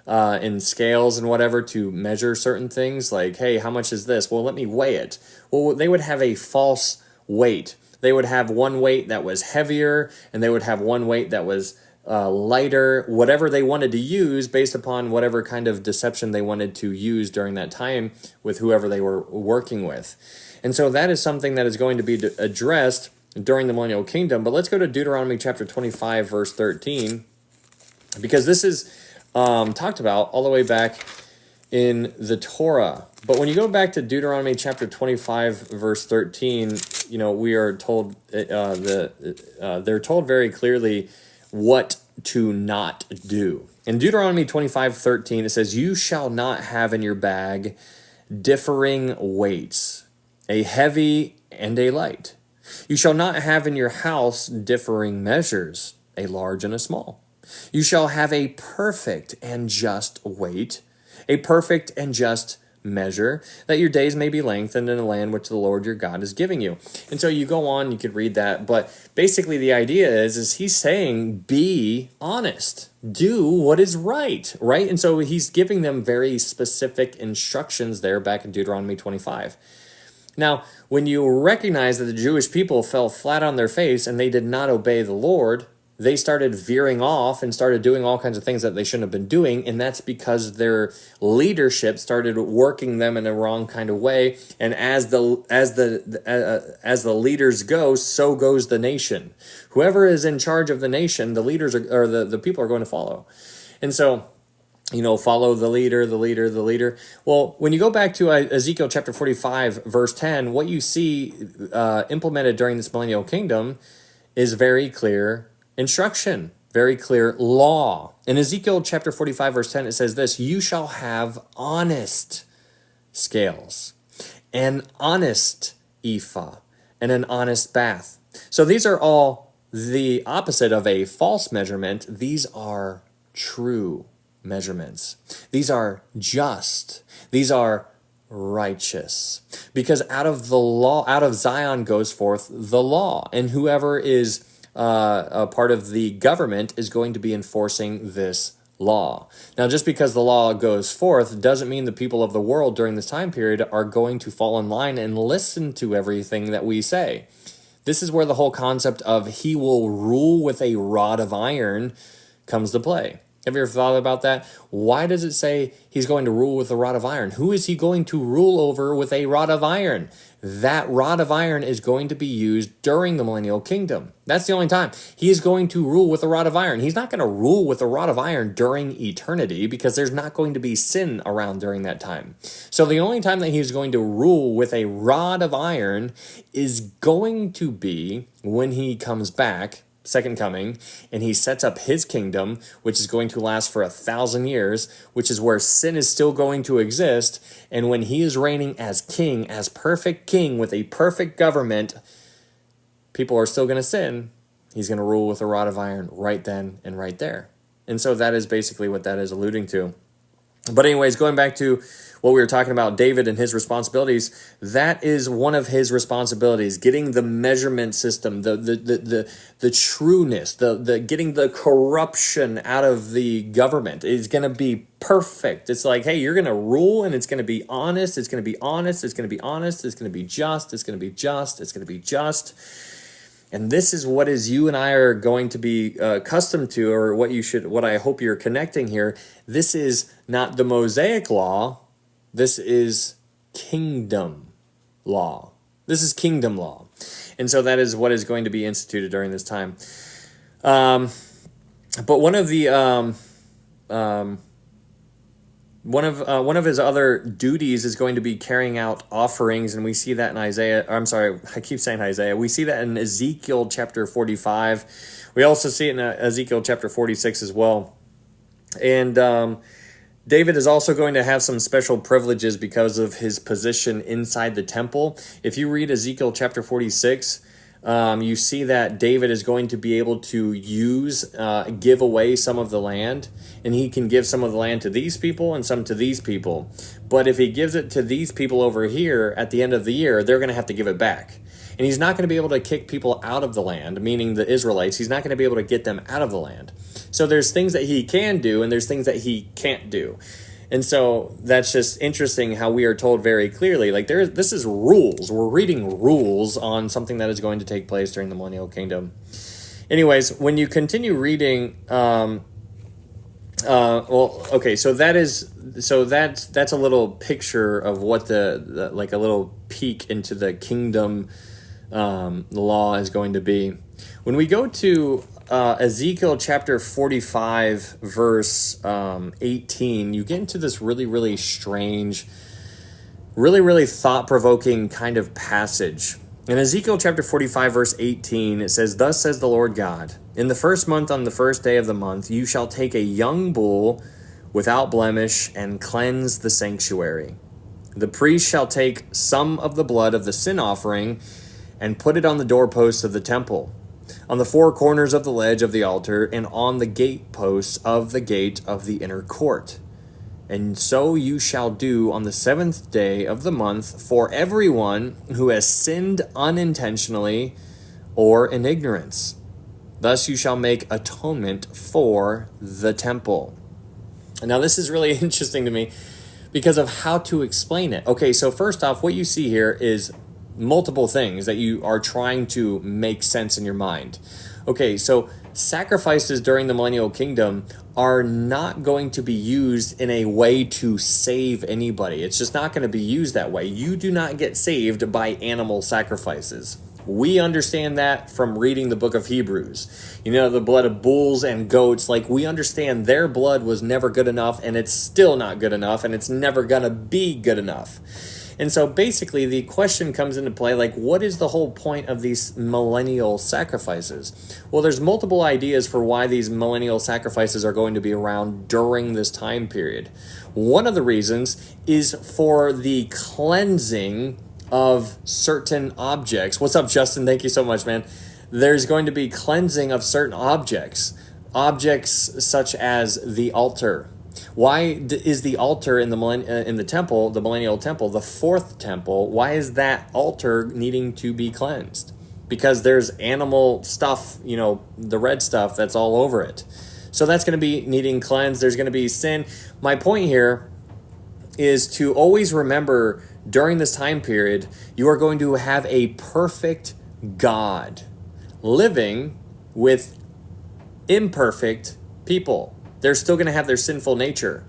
in scales and whatever to measure certain things like, hey, how much is this? Well, let me weigh it. Well, they would have a false weight. They would have one weight that was heavier and they would have one weight that was lighter, whatever they wanted to use based upon whatever kind of deception they wanted to use during that time with whoever they were working with. And so that is something that is going to be addressed during the millennial kingdom. But let's go to Deuteronomy chapter 25, verse 13, because this is talked about all the way back in the Torah. But when you go back to Deuteronomy chapter 25, verse 13, you know, we are told, they're told very clearly what to not do. In Deuteronomy 25:13, it says, "You shall not have in your bag differing weights, a heavy and a light. You shall not have in your house differing measures, a large and a small. You shall have a perfect and just weight, a perfect and just measure, that your days may be lengthened in the land which the Lord your God is giving you." And so you go on, you could read that, but basically the idea is he's saying, be honest, do what is right? And so he's giving them very specific instructions there back in Deuteronomy 25. Now, when you recognize that the Jewish people fell flat on their face and they did not obey the Lord, they started veering off and started doing all kinds of things that they shouldn't have been doing, and that's because their leadership started working them in a wrong kind of way. And as the leaders go, so goes the nation. Whoever is in charge of the nation, the leaders or the people are going to follow. And so, you know, follow the leader. Well, when you go back to Ezekiel chapter 45, verse 10, what you see implemented during this millennial kingdom is very clear instruction, very clear law. In Ezekiel chapter 45, verse 10, it says this: "You shall have honest scales, an honest ephah, and an honest bath. So these are all the opposite of a false measurement. These are true measurements. These are just. These are righteous. Because out of the law, out of Zion goes forth the law, and whoever is a part of the government is going to be enforcing this law. Now, just because the law goes forth doesn't mean the people of the world during this time period are going to fall in line and listen to everything that we say. This is where the whole concept of he will rule with a rod of iron comes to play. Have you ever thought about that? Why does it say he's going to rule with a rod of iron? Who is he going to rule over with a rod of iron? That rod of iron is going to be used during the millennial kingdom. That's the only time. He is going to rule with a rod of iron. He's not going to rule with a rod of iron during eternity because there's not going to be sin around during that time. So the only time that he's going to rule with a rod of iron is going to be when he comes back, second coming, and he sets up his kingdom, which is going to last for 1,000 years, which is where sin is still going to exist. And when he is reigning as king, as perfect king with a perfect government, people are still going to sin. He's going to rule with a rod of iron right then and right there. And so that is basically what that is alluding to. But anyways, going back to what we were talking about, David and his responsibilities, that is one of his responsibilities, getting the measurement system, the trueness, the getting the corruption out of the government is going to be perfect. It's like, hey, you're going to rule and it's going to be honest, it's going to be honest, it's going to be honest, it's going to be just, it's going to be just, it's going to be just. And this is what is you and I are going to be accustomed to, or what I hope you're connecting here. This is not the Mosaic law. This is kingdom law. This is kingdom law. And so that is what is going to be instituted during this time. But one of the one of his other duties is going to be carrying out offerings, and we see that in Isaiah. I'm sorry, I keep saying Isaiah. We see that in Ezekiel chapter 45. We also see it in Ezekiel chapter 46 as well. And David is also going to have some special privileges because of his position inside the temple. If you read Ezekiel chapter 46, you see that David is going to be able to give away some of the land, and he can give some of the land to these people and some to these people. But if he gives it to these people over here at the end of the year, they're going to have to give it back. And he's not going to be able to kick people out of the land, meaning the Israelites. He's not going to be able to get them out of the land. So there's things that he can do, and there's things that he can't do. And so that's just interesting how we are told very clearly, like this is rules. We're reading rules on something that is going to take place during the millennial kingdom. Anyways, when you continue reading, so that's a little picture of what the like a little peek into the kingdom law is going to be. When we go to Ezekiel chapter 45 verse 18, you get into this really, really strange, really, really thought-provoking kind of passage. In Ezekiel chapter 45 verse 18, it says, "Thus says the Lord God, in the first month on the first day of the month, you shall take a young bull without blemish and cleanse the sanctuary. The priest shall take some of the blood of the sin offering and put it on the doorposts of the temple, on the four corners of the ledge of the altar, and on the gateposts of the gate of the inner court. And so you shall do on the seventh day of the month for everyone who has sinned unintentionally or in ignorance. Thus you shall make atonement for the temple." Now this is really interesting to me because of how to explain it. Okay, so first off, what you see here is multiple things that you are trying to make sense in your mind. Okay, so sacrifices during the millennial kingdom are not going to be used in a way to save anybody. It's just not going to be used that way. You do not get saved by animal sacrifices. We understand that from reading the book of Hebrews. You know, the blood of bulls and goats, like we understand their blood was never good enough, and it's still not good enough, and it's never going to be good enough. And so basically the question comes into play, like, what is the whole point of these millennial sacrifices? Well, there's multiple ideas for why these millennial sacrifices are going to be around during this time period. One of the reasons is for the cleansing of certain objects. What's up, Justin? Thank you so much, man. There's going to be cleansing of certain objects. Objects such as the altar. Why is the altar in the temple, the millennial temple, the fourth temple, why is that altar needing to be cleansed? Because there's animal stuff, the red stuff that's all over it. So that's going to be needing cleansed. There's going to be sin. My point here is to always remember during this time period, you are going to have a perfect God living with imperfect people. They're still going to have their sinful nature.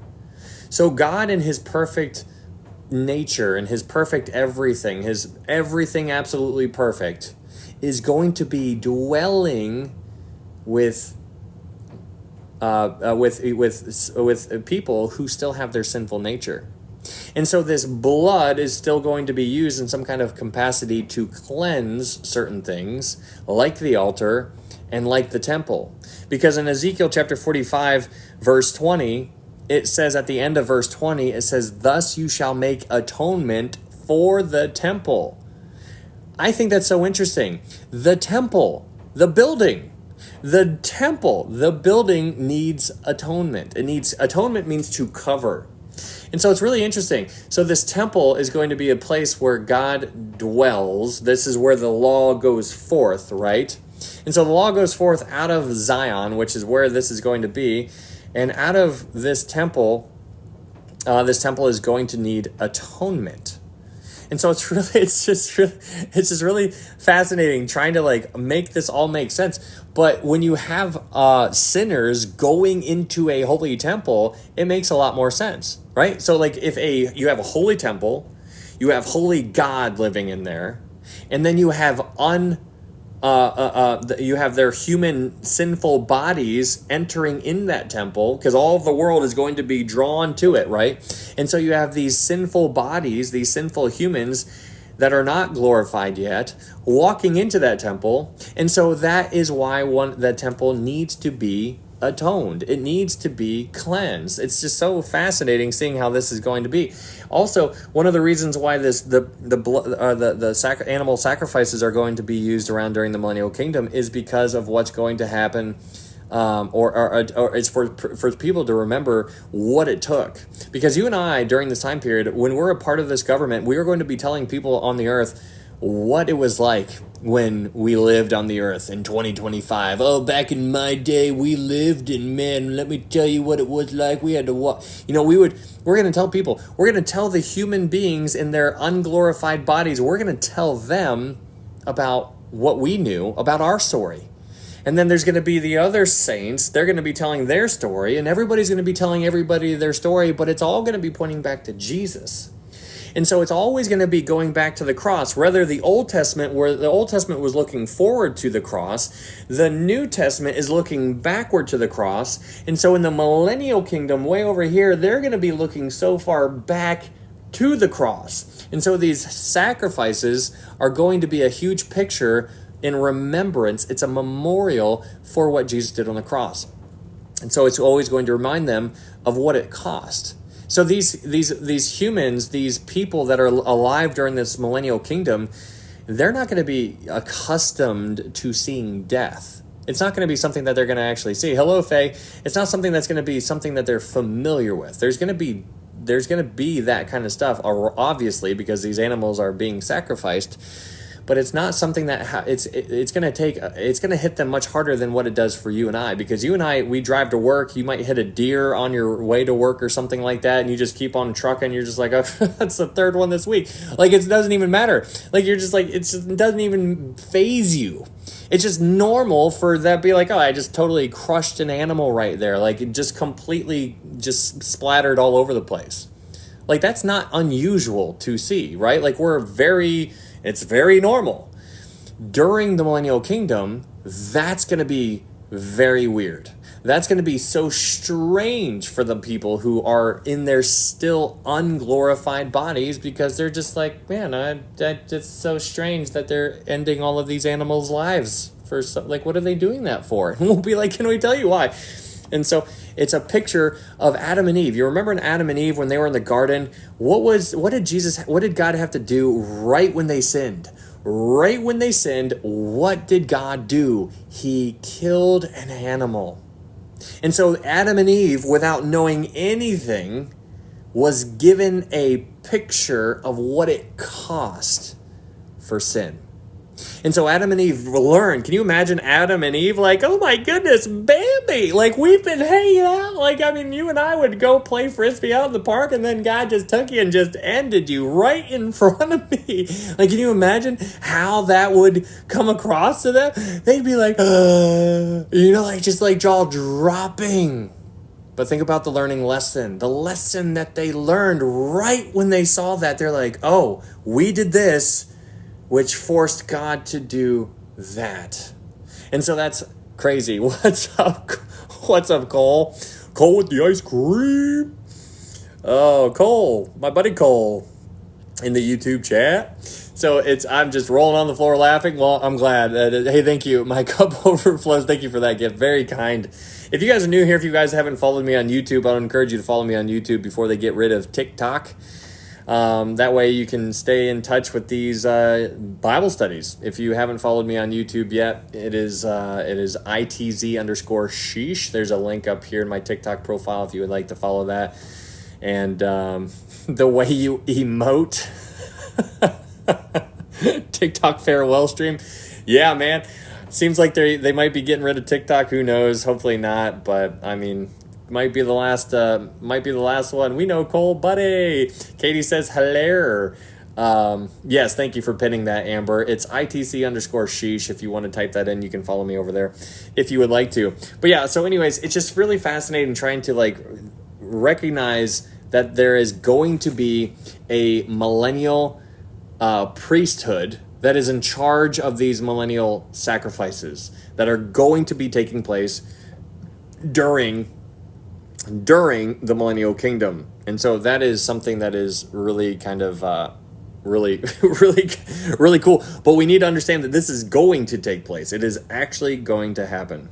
So God in his perfect nature and his perfect everything, his everything absolutely perfect, is going to be dwelling with people who still have their sinful nature. And so this blood is still going to be used in some kind of capacity to cleanse certain things, like the altar and like the temple. Because in Ezekiel chapter 45, verse 20, it says at the end of verse 20, it says, "Thus you shall make atonement for the temple." I think that's so interesting. The temple, the building, the temple, the building needs atonement. Atonement means to cover. And so it's really interesting. So this temple is going to be a place where God dwells. This is where the law goes forth, right? And so the law goes forth out of Zion, which is where this is going to be. And out of this temple is going to need atonement. And so it's just really fascinating trying to make this all make sense. But when you have sinners going into a holy temple, it makes a lot more sense, right? So if you have a holy temple, you have holy God living in there, and then you have you have their human sinful bodies entering in that temple, because all of the world is going to be drawn to it, right? And so you have these sinful bodies, these sinful humans that are not glorified yet, walking into that temple. And so that is why that temple needs to be atoned. It needs to be cleansed. It's just so fascinating seeing how this is going to be. Also, one of the reasons why the animal sacrifices are going to be used around during the millennial kingdom is because of what's going to happen, or it's for people to remember what it took. Because you and I, during this time period, when we're a part of this government, we are going to be telling people on the earth what it was like when we lived on the earth in 2025. Oh, back in my day, we lived, and man, let me tell you what it was like. We had to walk. We're going to tell people, we're going to tell the human beings in their unglorified bodies, we're going to tell them about what we knew about our story. And then there's going to be the other saints. They're going to be telling their story, and everybody's going to be telling everybody their story, but it's all going to be pointing back to Jesus. And so it's always going to be going back to the cross. Whether the Old Testament, where the Old Testament was looking forward to the cross, the New Testament is looking backward to the cross. And so in the millennial kingdom, way over here, they're going to be looking so far back to the cross. And so these sacrifices are going to be a huge picture in remembrance. It's a memorial for what Jesus did on the cross. And so it's always going to remind them of what it cost. So these humans, these people that are alive during this millennial kingdom, they're not going to be accustomed to seeing death. It's not going to be something that they're going to actually see. Hello, Faye. It's not something that's going to be something that they're familiar with. There's going to be that kind of stuff, obviously, because these animals are being sacrificed. But it's not something that it's going to hit them much harder than what it does for you and I, because you and I, we drive to work. You might hit a deer on your way to work or something like that, and you just keep on trucking. You're just like, oh, that's the third one this week. It doesn't even matter. You're just it doesn't even faze you. It's just normal for that to be like, oh, I just totally crushed an animal right there. It just completely just splattered all over the place. That's not unusual to see, right? It's very normal. During the millennial kingdom, that's going to be very weird. That's going to be so strange for the people who are in their still unglorified bodies, because they're just like, man, it's so strange that they're ending all of these animals' lives for what are they doing that for? And we'll be like, can we tell you why? And so it's a picture of Adam and Eve. You remember in Adam and Eve when they were in the garden, what did God have to do right when they sinned? Right when they sinned, what did God do? He killed an animal. And so Adam and Eve, without knowing anything, was given a picture of what it cost for sin. And so Adam and Eve learned. Can you imagine Adam and Eve like, oh my goodness, Bambi, like we've been hanging out. Like, I mean, you and I would go play Frisbee out in the park and then God just took you and just ended you right in front of me. Like, can you imagine how that would come across to them? They'd be like, like just like jaw dropping. But think about the learning lesson, the lesson that they learned right when they saw that. They're like, oh, we did this, which forced God to do that. And so that's crazy. What's up? What's up, Cole? Cole with the ice cream. Oh, Cole, my buddy Cole in the YouTube chat. So I'm just rolling on the floor laughing. Well, I'm glad. Hey, thank you. My cup overflows. Thank you for that gift. Very kind. If you guys are new here, if you guys haven't followed me on YouTube, I would encourage you to follow me on YouTube before they get rid of TikTok. That way you can stay in touch with these Bible studies. If you haven't followed me on YouTube yet, it is ITZ_sheesh. There's a link up here in my TikTok profile if you would like to follow that. And the way you emote, TikTok farewell stream. Yeah, man. Seems like they might be getting rid of TikTok. Who knows? Hopefully not. But I mean, might be the last one. We know, Cole, buddy. Katie says hello. Yes, thank you for pinning that, Amber. It's ITC_sheesh. If you want to type that in, you can follow me over there if you would like to. But yeah, so anyways, it's just really fascinating trying to like recognize that there is going to be a millennial priesthood that is in charge of these millennial sacrifices that are going to be taking place during the millennial kingdom. And so that is something that is really kind of really cool. But we need to understand that this is going to take place. It is actually going to happen.